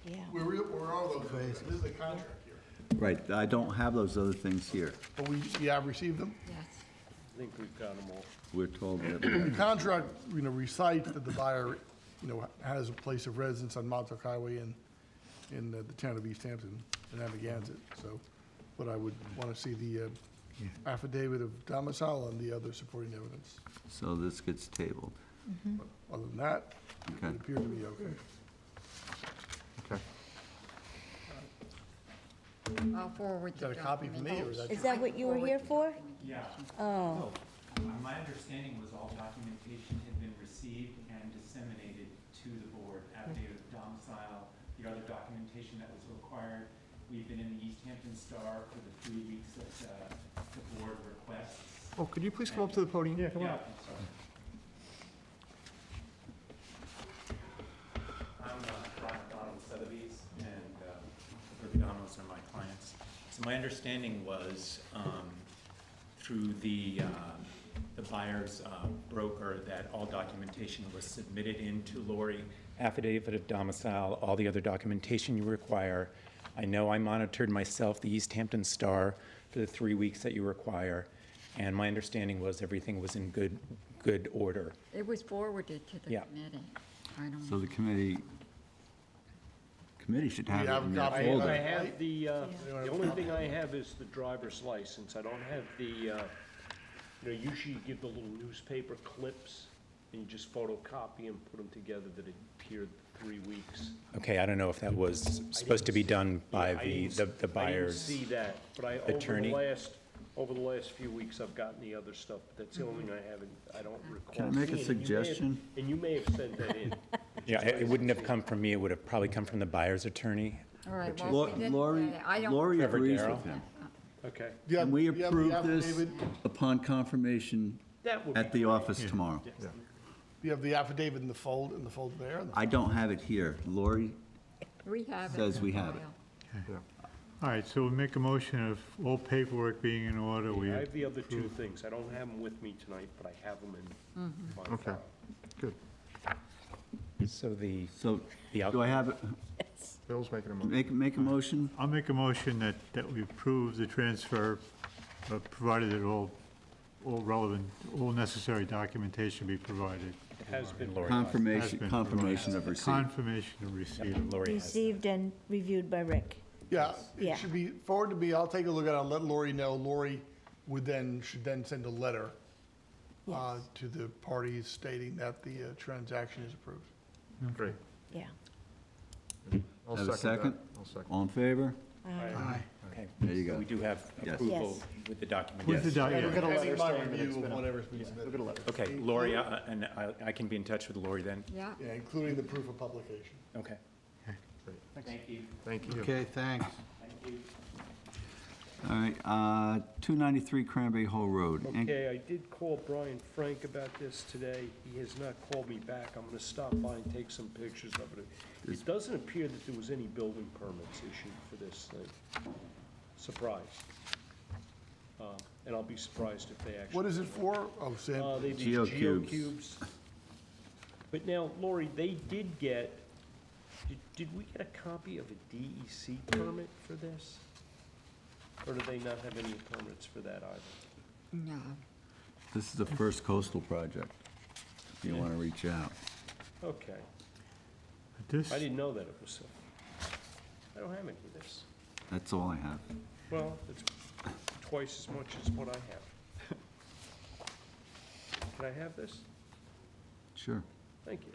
Yeah. are those? This is the contract here. Right, I don't have those other things here. But we have received them? Yes. I think we've got them all. We're told that, The contract, recites that the buyer, has a place of residence on Montauk Highway in the town of East Hampton, and Amagansett, so, but I would want to see the affidavit of domicile and the other supporting evidence. so this gets tabled. But other than that, it Okay. would appear to be okay. Okay. I'll forward Is the that a copy for me, or is that? Is that what you were here for? Yeah. Oh, My understanding was all documentation had been received and disseminated to the board, affidavit of domicile, the other documentation that was required. We've been in the East Hampton Star for the 3 weeks that the board requests. Oh, could you please come up to the podium? Yeah, come Yeah, sorry. I'm Brian McDonald with Sotheby's, and the Bergamos are my clients. So my understanding was, through the the buyer's broker that all documentation was submitted into Lori, affidavit of domicile, all the other documentation you require. I know I monitored myself, the East Hampton Star, for the 3 weeks that you require, and my understanding was everything was in good order. It was forwarded to the Yeah. committee. I don't So know. the committee should have have it in a their copy? I folder. have the only thing I have is the driver's license. I don't have usually you give the little newspaper clips, and you just photocopy and put them together that it appeared 3 weeks. Okay, I don't know if that was supposed to be done by the buyer's. I didn't see that, but attorney. over the last few weeks, I've gotten the other stuff, but that's the only thing I don't recall. Can I make a seeing, and you may have- suggestion? And you may have sent that in. Yeah, it wouldn't have come from me, it would have probably come from the buyer's attorney. All right, which well, is- we didn't- Lori, I don't- Lori Trevor agrees Darrow. with him. Okay. Do you have- Can we do you have the approve this affidavit? upon confirmation That would at be the great. office tomorrow? Do you have the affidavit in the folder there? I don't have it here. Lori We have it. says in we the have it. file. All right, so we'll make a motion of all paperwork being in order. We I have the other two approve. things. I don't have them with me tonight, but I have them in my Okay, file. good. So the, So, the do I have it? Bill's making a motion. Make a motion? I'll make a motion that we approve the transfer, provided that all relevant, all necessary documentation be provided. It has been. Lori. Confirmation, Has been confirmation of receipt. Confirmation of receipt. Lori has. Received and reviewed by Rick. Yeah, Yeah. it should be forwarded to me, I'll take a look at it, I'll let Lori know. Lori should then send a letter Yes. to the parties stating that the transaction is approved. Great. Yeah. I'll Have a second? that. I'll second. All in favor? Aye. Okay. There you So go. we do have Yes. approval Yes. with the document. With the doc- Yeah, yeah. we're gonna Pending my review review of of whatever's been submitted. Okay, Lori, and I can be in touch with Lori then? Yeah. Yeah, including the proof of publication. Okay. Thank you. Thank you. Okay, thanks. Thank you. All right, 293 Cranberry Hole Road. Okay, I did call Brian Frank about this today. He has not called me back. I'm gonna stop by and take some pictures of it. It doesn't appear that there was any building permits issued for this thing. Surprised. And I'll be surprised if they actually. What is it for? Oh, Sam, They do Geocubes. geocubes. But now, Lori, they did get, did we get a copy of a DEC permit for this? Or do they not have any permits for that either? No. This is the first coastal project, if you want to reach out. Okay. This, I didn't know that it was, I don't have any of this. That's all I have. Well, it's twice as much as what I have. Can I have this? Sure. Thank you.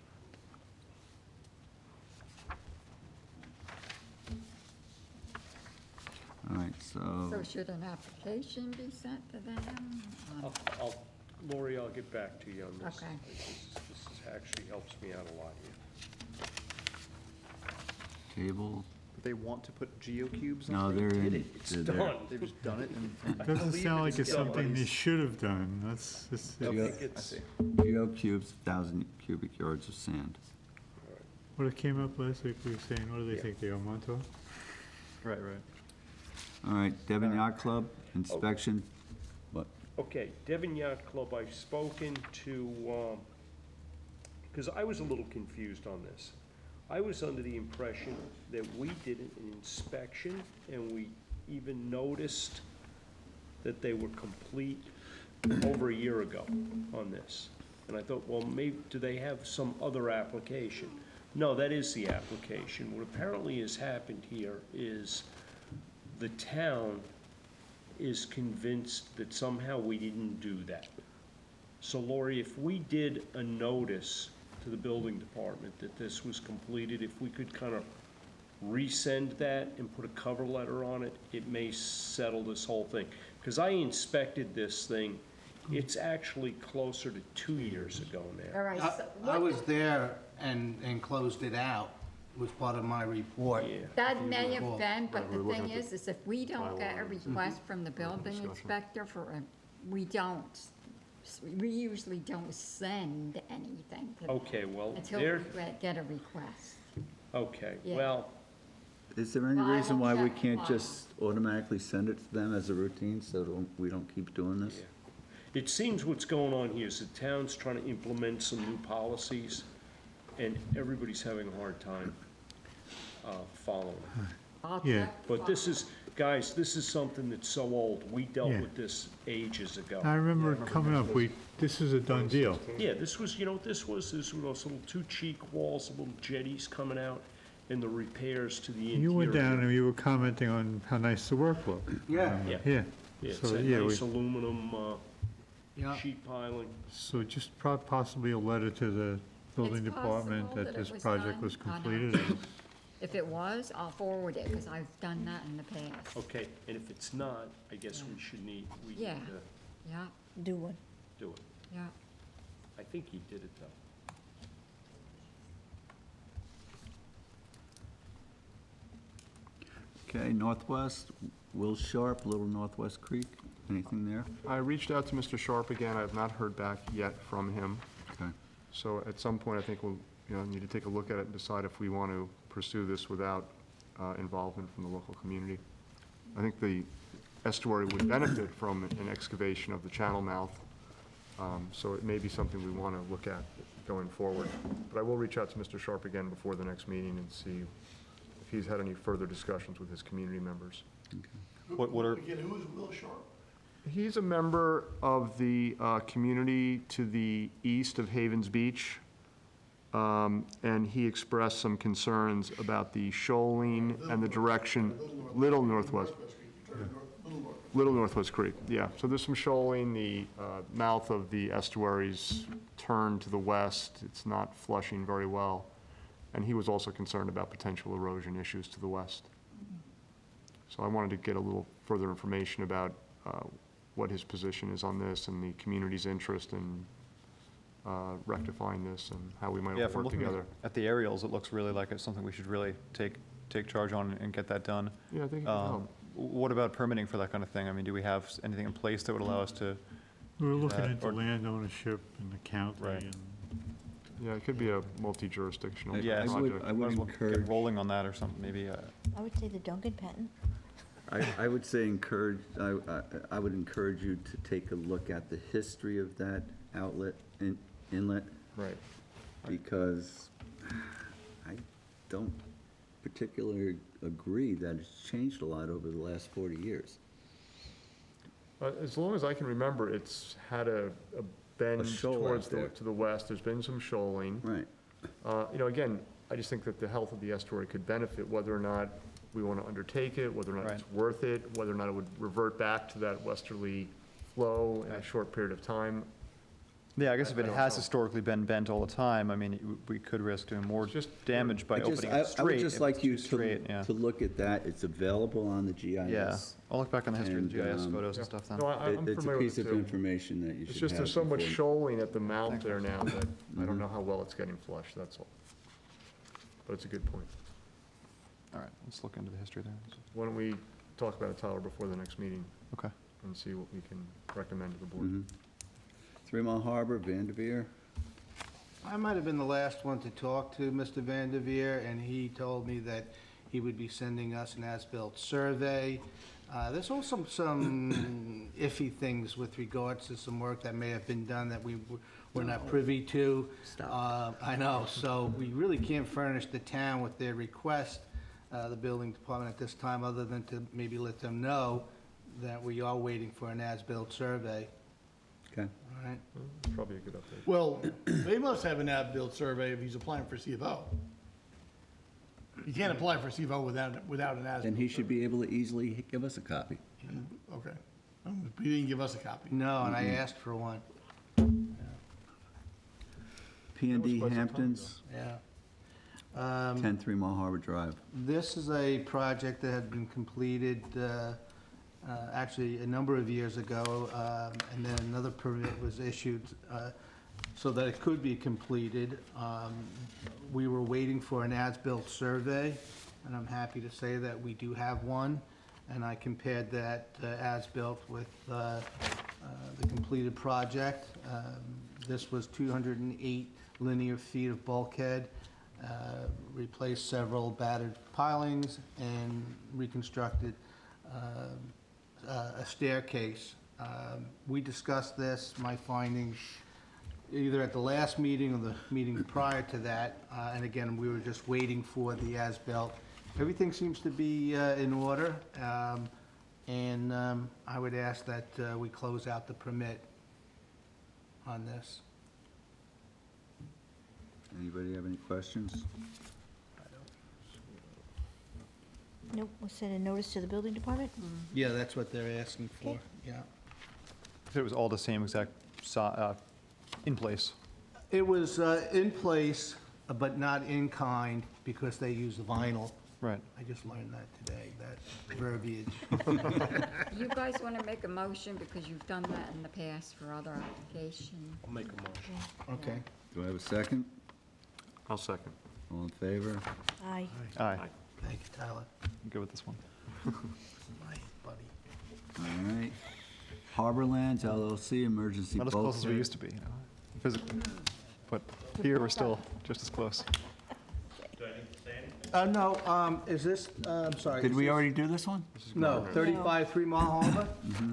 All right, So so, should an application be sent to them? Lori, I'll get back to you on this. Okay. This actually helps me out a lot here. table, They want to put geocubes no, on? they're in. It's they're there. done. They've just done it and. doesn't sound like it's something they somebody's- should have done. That's, I Yeah. think it's, Geocubes, 1,000 cubic yards of sand. what it came up last week, we were saying, what do they think, they are Montauk? Right, right. All right, Devon Yacht Club, inspection, what? okay, Devon Yacht Club, I've spoken to, because I was a little confused on this. I was under the impression that we did an inspection, and we even noticed that they were complete over a year ago on this. And I thought, well, maybe, do they have some other application? No, that is the application. What apparently has happened here is the town is convinced that somehow we didn't do that. So Lori, if we did a notice to the building department that this was completed, if we could kind of resend that and put a cover letter on it, it may settle this whole thing. Because I inspected this thing, it's actually closer to 2 years ago now. All right, so I what, was there and closed it out, was part of my report. Yeah. that may have Well, been, but the we're looking thing at is if we don't get a request from the building discussion. inspector for a, we usually don't send anything to them Okay, well, until we there, get a request. okay, Yeah. well, Is there any Well, I reason will why we check can't tomorrow. just automatically send it to them as a routine, so we don't keep doing this? It seems what's going on here is the town's trying to implement some new policies, and everybody's having a hard time following. Yeah. But this is, guys, this is something that's so old. We dealt Yeah. with this ages ago. I remember it coming up, this is a done deal. Yeah, this was, you know what this was? This was those little two cheek walls, little jetties coming out, and the repairs to the interior. You went down and you were commenting on how nice the work looked. Yeah. Yeah. Yeah. Yeah, it's So, that yeah, nice we- aluminum Yeah. sheet piling. So just possibly a letter to the building It's department possible that that it this was project done was on a- completed. and- If it was, I'll forward it, because I've done that in the past. Okay, and if it's not, I guess we should need, we need Yeah. to Yeah, Do one. do it. yeah. I think he did it though. Okay, Northwest, Will Sharp, Little Northwest Creek, anything there? I reached out to Mr. Sharp again. I have not heard back yet from him. Okay. So at some point, I think we'll, need to take a look at it and decide if we want to pursue this without involvement from the local community. I think the estuary would benefit from an excavation of the channel mouth, so it may be something we want to look at going forward. But I will reach out to Mr. Sharp again before the next meeting and see if he's had any further discussions with his community members. What are, Again, who is Will Sharp? He's a member of the community to the east of Havens Beach, and he expressed some concerns about the shoaling and the direction, Little Northwest Creek, yeah. So there's some shoaling, the mouth of the estuary's turned to the west, it's not flushing very well, and he was also concerned about potential erosion issues to the west. So I wanted to get a little further information about what his position is on this and the community's interest in rectifying this and how we might yeah, work from looking together. at the aerials, it looks really like it's something we should really take charge on and get that done. Yeah, I think it would help. What about permitting for that kind of thing? I mean, do we have anything in place that would allow us to? We were looking that, into or- land ownership and the county Right. and Yeah, it could be a multi-jurisdictional Yeah, I project. would might as well encourage- get rolling on that or something, maybe, I would say the Duncan patent. I would say I would encourage you to take a look at the history of that inlet, Right. because I don't particularly agree that it's changed a lot over the last 40 years. As long as I can remember, it's had a bend shoal towards out there. to the west. There's been some shoaling. Right. Again, I just think that the health of the estuary could benefit whether or not we want to undertake it, whether or not it's worth it, whether or not it would revert back to that westerly flow in a short period of time. yeah, I guess if I it don't has know. historically been bent all the time, I mean, we could risk doing more damage by I opening it would straight. just if like it's you too straight, yeah. to look at that. It's available on the GIS. Yeah, I'll look back on the history of the And, GIS photos Yeah. and stuff then. No, I'm It's a familiar with piece it of too. information that you should have. It's just there's so much before- shoaling at the mouth there now that I don't know how well it's getting flushed, that's all. But it's a good point. All right, let's look into the history there. Why don't we talk about it, Tyler, before the next meeting Okay. and see what we can recommend to the board? Mhm. 3 Mile Harbor, Vanderveer. I might have been the last one to talk to Mr. Vanderveer, and he told me that he would be sending us an as-built survey. There's also some iffy things with regards to some work that may have been done that we're not privy to. I know, so we really can't furnish the town with their request, the building department at this time, other than to maybe let them know that we are waiting for an as-built survey. Okay. All right? Probably a good update. Well, they must have an as-built survey if he's applying for CFO. You can't apply for CFO without an as-built. Then he should be able to easily give us a copy. Okay. He didn't give us a copy. No, and I asked for one, P&D quite some time Hamptons, yeah. 10 3 Mile Harbor Drive. This is a project that had been completed, actually, a number of years ago, and then another permit was issued so that it could be completed. We were waiting for an as-built survey, and I'm happy to say that we do have one. And I compared that as-built with the completed project. This was 208 linear feet of bulkhead, replaced several battered pilings, and reconstructed a staircase We discussed this, my findings, either at the last meeting or the meeting prior to that, and again, we were just waiting for the as-built. Everything seems to be in order, and I would ask that we close out the permit on this. Anybody have any questions? Nope, we'll send a notice to the building department? Yeah, that's what they're asking for, yeah. It was all the same exact, in place. It was in place, but not in kind, because they use vinyl. Right. I just learned that today, that verbiage. You guys want to make a motion because you've done that in the past for other applications? I'll make a motion. Okay. Do I have a second? I'll second. All in favor? Aye. Aye. Thank you, Tyler. I'm good with this one. My buddy. All right. Harborlands LLC, emergency Not as close as we bulkhead. used to be, physically. But here, we're still just as close. No, is this, I'm sorry. Did is we this- already do this one? No, 35 3 Mile Harbor,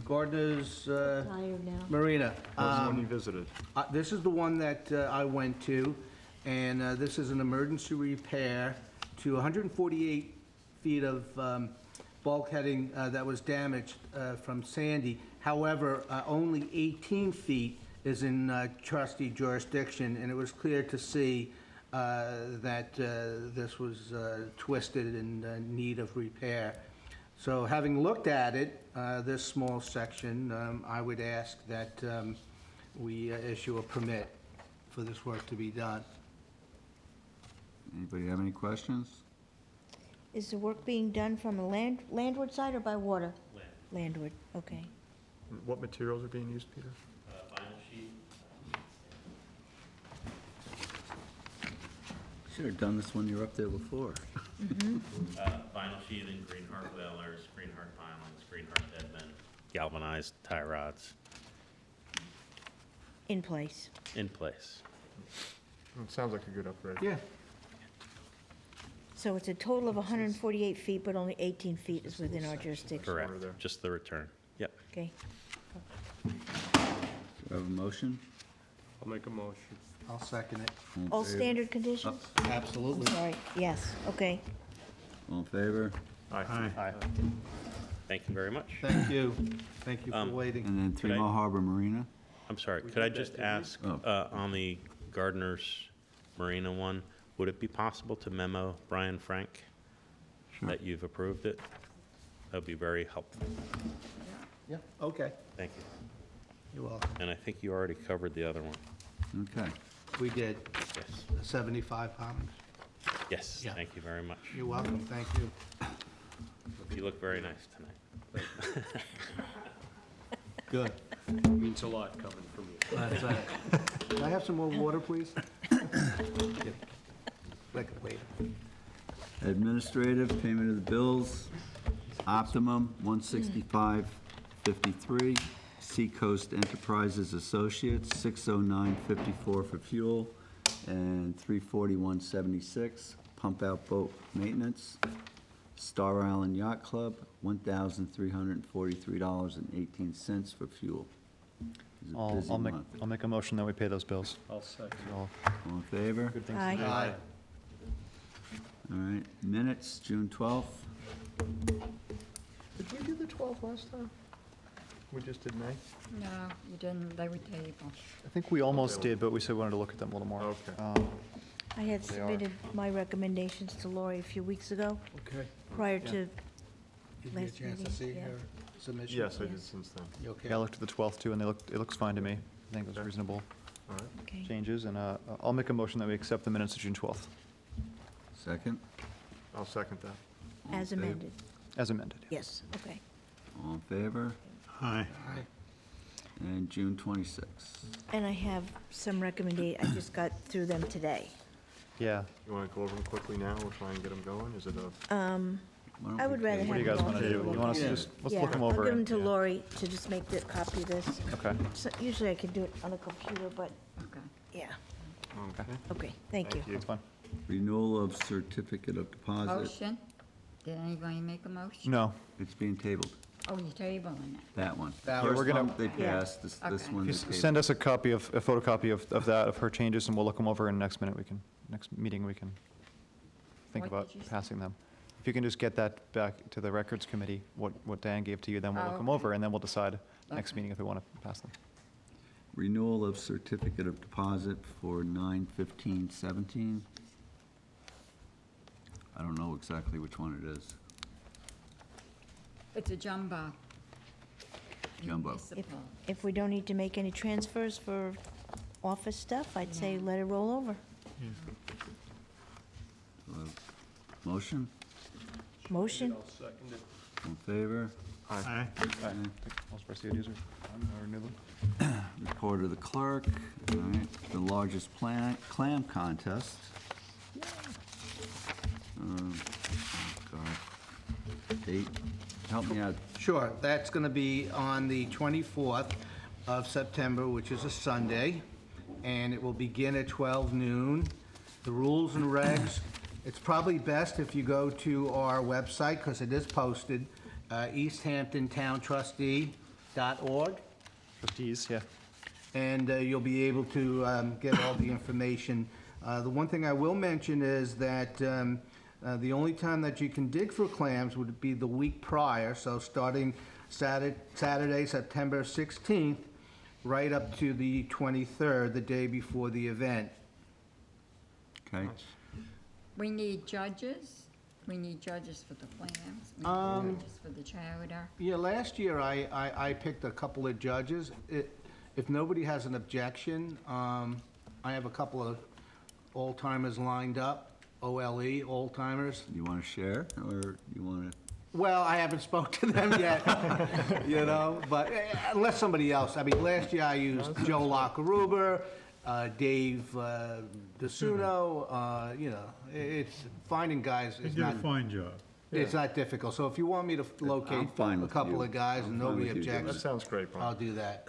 Gardner's Tired now. Marina. That's the one you visited. This is the one that I went to, and this is an emergency repair to 148 feet of bulkheading that was damaged from Sandy. However, only 18 feet is in trustee jurisdiction, and it was clear to see that this was twisted and in need of repair. So having looked at it, this small section, I would ask that we issue a permit for this work to be done. Anybody have any questions? Is the work being done from a landward side or by water? Landward, okay. What materials are being used, Peter? Vinyl sheet. Should have done this when you were up there before. Vinyl sheathing, green heart welders, green heart pilings, green heart deadmen, galvanized tie rods In place. in place. It sounds like a good upgrade. Yeah. So it's a total of 148 feet, but only 18 feet is within our jurisdiction. Correct, there. just the return. Yep. Okay. Do I have a motion? I'll make a motion. I'll second it. in All favor? standard conditions? I'm Absolutely. sorry, yes, okay. All in favor? Aye. Thank you very much. Thank you. Thank you for waiting. And then Three Could I- Mile Harbor Marina? I'm sorry, could I just ask, Oh. on the Gardner's Marina one, would it be possible to memo Brian Frank that you've approved it? That'd be very helpful. Yeah, okay. Thank you. You're welcome. And I think you already covered the other one. Okay. We did, Yes. 75 pounds. Yes, Yeah. thank you very much. You're welcome, thank you. You look very nice tonight. Good. Means a lot coming from you. That's right. Can I have some more water, please? Like, wait. Administrative, payment of the bills, Optimum, 165.53. Seacoast Enterprises Associates, 609.54 for fuel, and 341.76. Pump out boat maintenance. Star Island Yacht Club, $1,343.18 for fuel. It's a busy month. I'll make a motion that we pay those bills. I'll second. All All in favor? good things to Aye. do. Aye. All right, minutes, June 12th. Did we do the 12th last time? We just did May? No, you didn't, they were tabled. I think we almost did, but we said we wanted to look at them a little more. Okay. I had They are. submitted my recommendations to Lori a few weeks ago, Okay. prior Yeah. to, Did you get a Last chance to meeting, see yeah. her submission? Yes, I Yeah. did since then. You okay? Yeah, I looked at the 12th too, and it looks fine to me. I think those are reasonable All right. okay. changes, and I'll make a motion that we accept the minutes of June 12th, Second. I'll second that. All in As favor? amended, as amended. yes, okay. All in favor? Aye. Aye. And June 26th. And I have some I just got through them today. Yeah. You want to go over them quickly now? We'll try and get them going. Is it a, Why don't I we would rather table What do you have guys them want to all do? tabled. You want us to Yeah. just, let's Yeah, look them I'll over. give them and- to Lori to just make the copy of this. Okay. So usually I can do it on a computer, but, Okay. yeah, Okay. okay, thank you. That's fine. Renewal of certificate of deposit. Motion? Did anybody make a motion? No. It's being tabled. Oh, you're tabling it. That one. That First we're gonna- one they Yeah. passed, this Okay. one they Just tabled. send us a photocopy of that, of her changes, and we'll look them over, and next meeting, we can think What about did you say? passing them. If you can just get that back to the records committee, what Dan gave to you, then we'll Oh, look them okay. over, and then we'll decide next Okay. meeting if we want to pass them. Renewal of certificate of deposit for 9/15/17. I don't know exactly which one it is. It's a jumbo. Jumbo. Municipal. If we don't need to make any transfers for office stuff, I'd say let it roll over. Motion, Motion? I'll second it. all in favor? Aye. All spreadsheet users, or renew them. Report of the clerk, all right, the largest clam contest. Oh, God. Date, help me out. Sure, that's going to be on the 24th of September, which is a Sunday, and it will begin at 12 noon. The rules and regs, it's probably best if you go to our website, because it is posted, easthamptontowntrustee.org, Trustees, yeah. and you'll be able to get all the information. The one thing I will mention is that the only time that you can dig for clams would be the week prior, so starting Saturday, September 16th, right up to the 23rd, the day before the event. Okay, We need judges. We need judges for the clams. We need judges for the chowder. Yeah, last year I picked a couple of judges. If nobody has an objection, I have a couple of old-timers lined up, OLE, old-timers. you want to share, or you want to? Well, I haven't spoke to them yet, you know, but unless somebody else. I mean, last year I used Joe Lockeruber, Dave DeSuno, you know, it's, finding guys They is did a not, fine job. it's not difficult. So if you want me to locate fine a with couple you. of guys and I'm fine nobody with you, Judge. objects, That sounds great, Brian. I'll do that.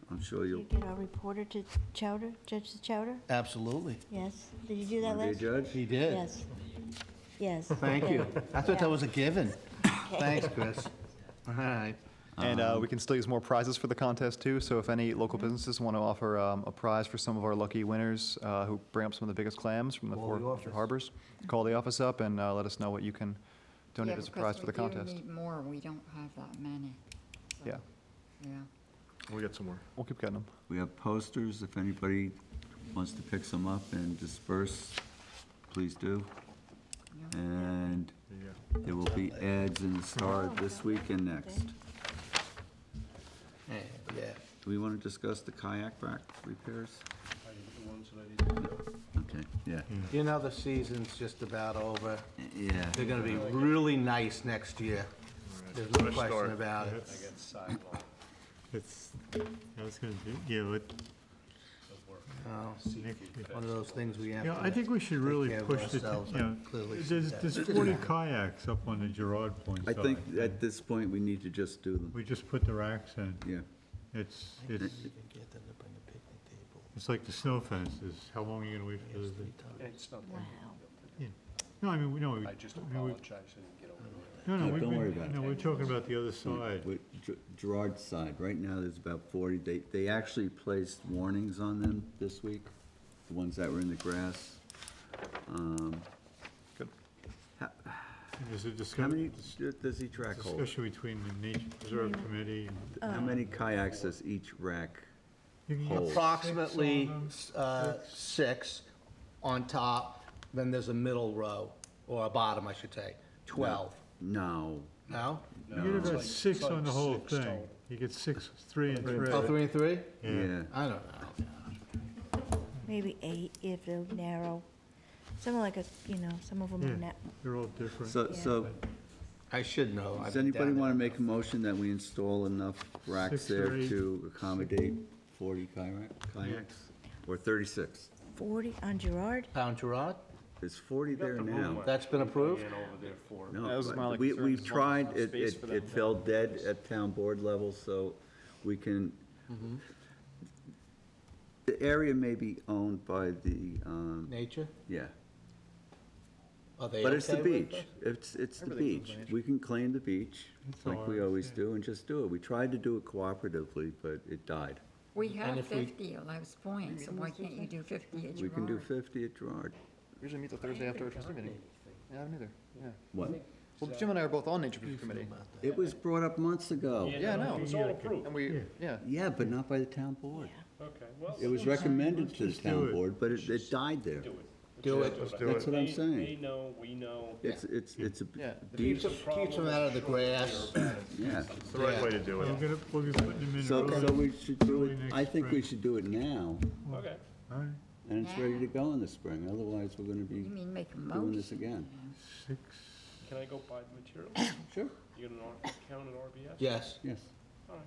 I'm sure Did you'll. you get our reporter to chowder, judge the chowder? Absolutely. Yes. Did you do that Want to last? be a judge? He did. Yes. Yes. Thank you. I thought that was a given. Thanks, Chris. All right. And we can still use more prizes for the contest, too, so if any local businesses want to offer a prize for some of our lucky winners who bring up some of the biggest clams from the Call four the major office. harbors, call the office up and let us know what you can donate as a prize for the contest. Yeah, because we do need more. We don't have that many. So, Yeah, Yeah. We'll get some more. we'll keep getting them. We have posters, if anybody wants to pick some up and disperse, please do. Yeah. And Yeah. there will be ads in the Star this week and next. Yeah. Do we want to discuss the kayak rack repairs? The ones that I didn't do. Okay, yeah. You know, the season's just about over. Yeah. They're gonna be really nice next year. There's no Fresh question start. about it. I got sidewalk. It's, I was gonna do, yeah, but, Oh, next- one of those things we have yeah, to. I think we should really care of push the, ourselves. you know, I clearly see there's that. 40 kayaks up on the Gerard Point I side. think at this point, we need to just do them. We just put the racks in. Yeah. It's Even get them to bring a picnic table. It's like the snow fences. How long are you gonna wait for those? It's not that big. No, I mean, we know. I just I mean, we- apologize I didn't get over it. No, no, No, we've don't been- worry about it. No, we're talking about the other side. With Gerard's side, right now, there's about 40. They actually placed warnings on them this week, the ones that were in the grass. Good. There's a How many does each rack hold? discussion between the Nature Preserve Committee and. How many kayaks does each rack You can get hold? Approximately six on them. 6 on top, then there's a middle row, or a bottom, I should say, 12. No. No? You get about like- 6 it's like on the whole 6 thing. total. You get 6, 3 and 3. Oh, 3 and 3? Yeah. I don't know. Maybe 8 if they're narrow. Some are like a, you know, some of them are Yeah. They're all different. So, I should know. I've does been anybody down want to there. make a motion that we install enough racks 6 or there 8. to accommodate 40 kayaks? Or 36? 40 on Gerard? Pound Gerard? There's 40 there The room now. left That's been approved? in over there for it. No, That was but my only we've concern, is tried, enough space for them it to- fell dead at town board level, so we can, the area may be owned by the, Nature? yeah. Are they But it's the okay with beach. this? It's the Everything's beach. managed. We can claim the beach, It's like we ours, always yeah. do, and just do it. We tried to do it cooperatively, but it died. We have if we- 50 of those points, so why can't you do 50 at We can do Gerard? 50 at Gerard. Usually meet the Thursday after our trustee meeting. Yeah, I haven't either, yeah. What? Well, Jim and I are both on nature review committee. It was brought up months ago. Yeah, I know. It was all approved. And we, yeah. Yeah, but not by the town board. Okay, well. It was recommended to the just do town it. board, but it died there. Do it. Do it. Let's do That's what I'm They saying. know, we know. It's a Yeah. deep, Keeps them out of the grass. yeah. It's the right way to do We're it. gonna, we'll be putting them in So early. we should do it, early next I think we spring. should do it now, Okay. All right, and it's ready to go in the spring. Otherwise, we're gonna be You mean make a doing this motion? again. 6, Can I go buy the materials? Sure. You got an account at RBS? Yes. Yes. All right.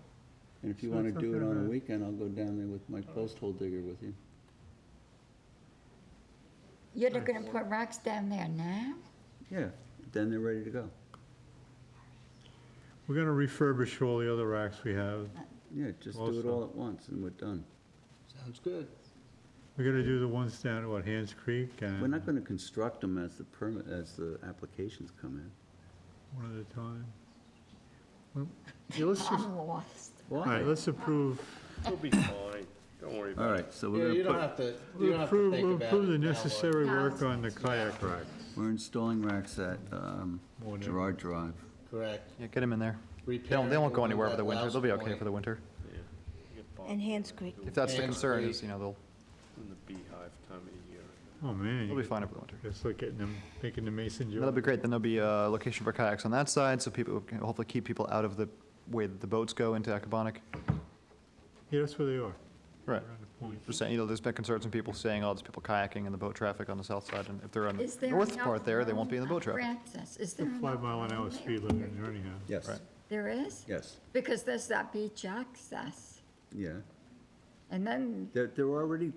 And if you So wanna it's do it okay on a to- weekend, I'll go down there with my post hole digger with you. You're gonna put rocks down there now? Yeah, then they're ready to go. we're gonna refurbish all the other racks we have. Yeah, just do it Also- all at once and we're done. Sounds good. We're gonna do the ones down at, what, Hands Creek and We're not gonna construct them as the permit, as the applications come in. one at a time. Well, yeah, let's just, I'm lost. all right, let's approve, It'll be fine. Don't worry All about it. right, so Yeah, we're you don't gonna have to, you we'll don't have to approve, think we'll about it. approve the now, Lloyd. necessary No. work on the kayak racks. we're installing racks at More than- Gerard Drive. Correct. Yeah, get them in there. They Repairing won't go the anywhere one for the at winter. They'll be Louse okay Point. for the winter. Yeah. You get Bob And Hands Creek. If that's the And concern, we- is, you know, they'll in the beehive time of the year. Oh, man. be fine over the winter. Just like getting them, making the mason jar. That'll be great. Then there'll be a location for kayaks on that side, so people can hopefully keep people out of the way that the boats go into Accabonac. Yeah, that's where they are. Right. Around the point. Just saying, you know, there's been concerns from people saying, oh, there's people kayaking and the boat traffic on the south side, and if they're on the Is there north enough part there, they won't be in the boat room, traffic. Francis, is The there enough 5-mile-an-hour room speed there? limit there anyhow. Yes, Right. There is? yes, Because there's that beach access. yeah. And then, They're already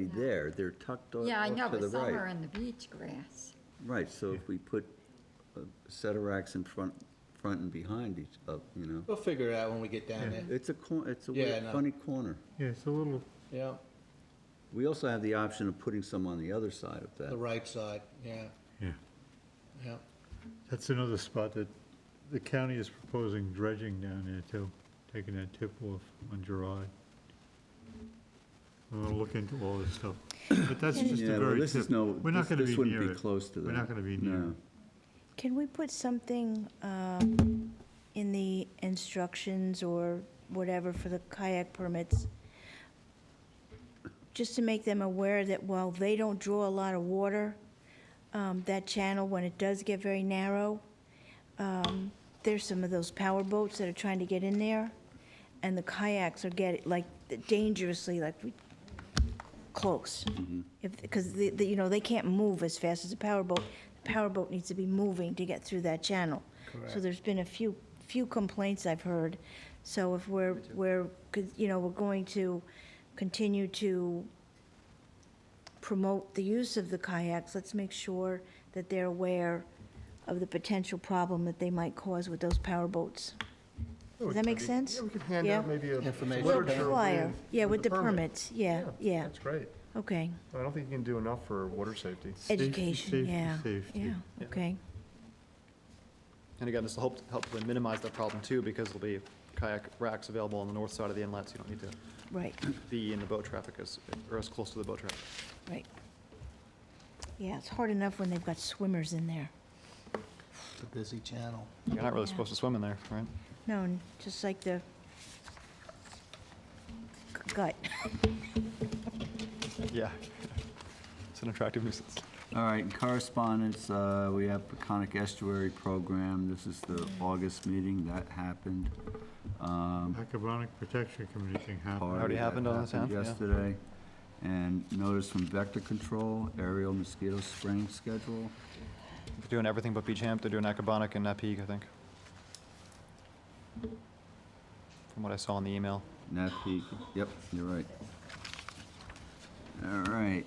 there. They're tucked off yeah, I know, to the but some are right. in the beach grass. Right, so if we put a set of racks in front and behind each, you know, We'll figure it out when we get down there. it's a Yeah, weird, no. funny corner. Yeah, it's a little, Yeah, We also have the option of putting some on the other side of that. the right side, yeah, yeah. yeah. That's another spot that the county is proposing dredging down there too, taking that tip off on Gerard. We're gonna look into all this stuff, but that's just Yeah, a well, very this is tip. no, We're not gonna this be wouldn't near be it. close to that. We're not gonna be near No. it. Can we put something in the instructions or whatever for the kayak permits? Just to make them aware that while they don't draw a lot of water, that channel, when it does get very narrow, there's some of those power boats that are trying to get in there, and the kayaks are getting, like, dangerously, like, close. Because, you know, they can't move as fast as a power boat. The power boat needs to be moving to get through that channel. So Correct. there's been a few complaints I've heard. So if we're, 'cause, you know, we're going to continue to promote the use of the kayaks, let's make sure that they're aware of the potential problem that they might cause with those power boats. Does that make sense? Yeah, we could hand Yeah. out maybe a Information. literature Flyer, with- yeah, with the permit. permits, yeah, yeah, That's great. okay. I don't think you can do enough for water safety. Safety, Education, safety, yeah, safety. yeah, okay. And again, this will hopefully minimize that problem too, because there'll be kayak racks available on the north side of the inlet, so you don't need to Right, be in the boat traffic or as close to the boat traffic. right. Yeah, it's hard enough when they've got swimmers in there. It's a busy channel. You're not really Yeah. supposed to swim in there, right? No, just like the gut. Yeah. It's an attractive nuisance. All right, in correspondence, we have Peconic Estuary Program. This is the August meeting. That happened. Accabonac Protection Committee thing happened. Already That happened on the 10th, yeah. Yesterday. And notice from Vector Control, aerial mosquito spraying schedule. They're doing everything but Beach Hamp. They're doing Accabonac and Napeague, I think. From what I saw in the email. Nat Peak, yep, you're right. All right.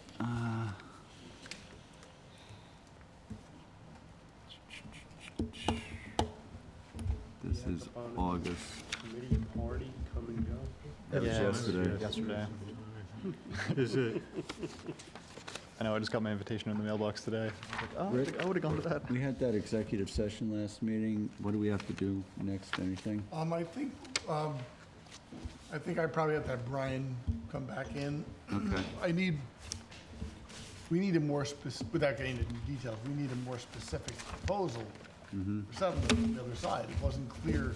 This is August. Committee party, come and go. That was Yeah, yesterday. Yesterday. Is it, I know, I just got my invitation in the mailbox today. I was like, oh, Rick? I would've gone to that. We had that executive session last meeting. What do we have to do next? Anything? I think I probably have to have Brian come back in. Okay. We need a more without getting into details, we need a more specific proposal for settlement from the other side. It wasn't clear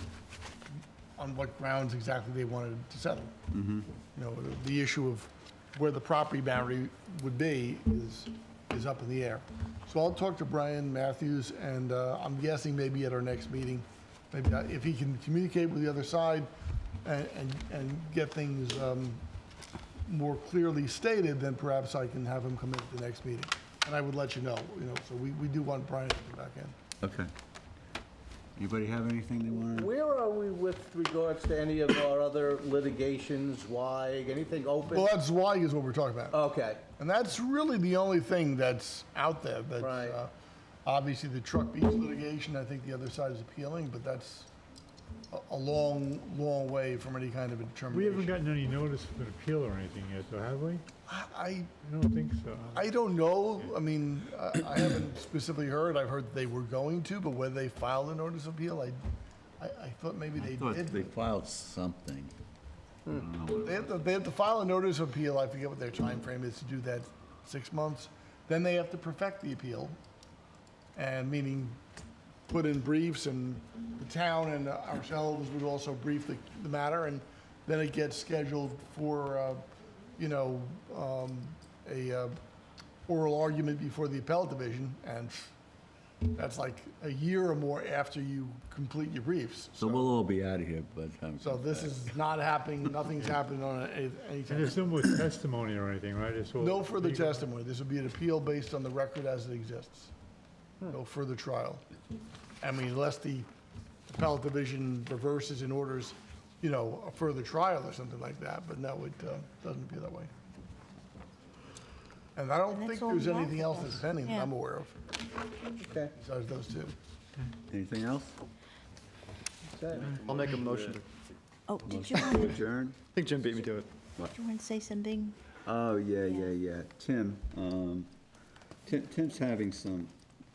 on what grounds exactly they wanted to settle. You know, the issue of where the property boundary would be is up in the air. So I'll talk to Brian Matthews, and I'm guessing maybe at our next meeting, maybe if he can communicate with the other side and get things more clearly stated, then perhaps I can have him come in at the next meeting. And I would let you know, so we do want Brian to come back in. Okay. Anybody have anything they want to? Where are we with regards to any of our other litigations, Zweig, anything open? Well, that's Zweig is what we're talking about. Okay. And that's really the only thing that's out there. That's, Right. Obviously, the Truck Beach litigation, I think the other side is appealing, but that's a long, long way from any kind of a determination. We haven't gotten any notice of an appeal or anything yet, though, have we? I don't think so. I don't know. I mean, I haven't specifically heard. I've heard they were going to, but whether they filed a notice of appeal, I thought maybe they I thought did. they filed something. I don't know what- They have to file a notice of appeal. I forget what their time frame is to do that, 6 months. Then they have to perfect the appeal, and meaning put in briefs, and the town and ourselves would also brief the matter, and then it gets scheduled for, a oral argument before the appellate division, and that's like a year or more after you complete your briefs. So we'll all be out of here, but. So this is not happening, nothing's happening on any And time. there's no more testimony or anything, right? It's all No further legal. testimony. This will be an appeal based on the record as it exists. No further trial. I mean, unless the appellate division reverses and orders, a further trial or something like that, but no, it doesn't appear that way. And I don't And think that's all there's we have anything for else this. that's pending that Yeah. I'm aware of, Okay. besides those two. Anything else? I'll make a motion. Oh, did you Motion to want adjourn? I think Jim beat me to it. to say something? Oh, yeah. Tim, Tim's having some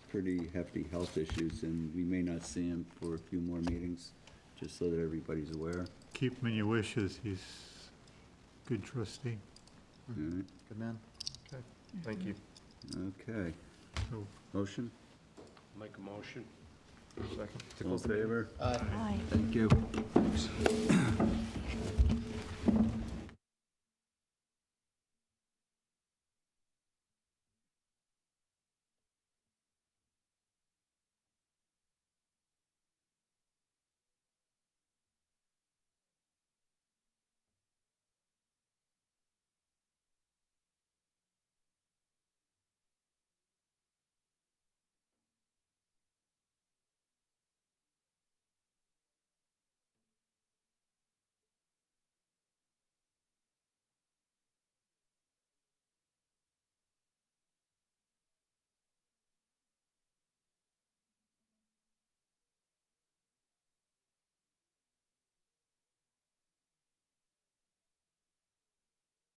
pretty hefty health issues, and we may not see him for a few more meetings, just so that everybody's aware. Keep him in your wishes. He's a good trustee. All right, Good man. Thank you. okay. So Motion? Make a motion. Second. All in favor? Aye. Thank you.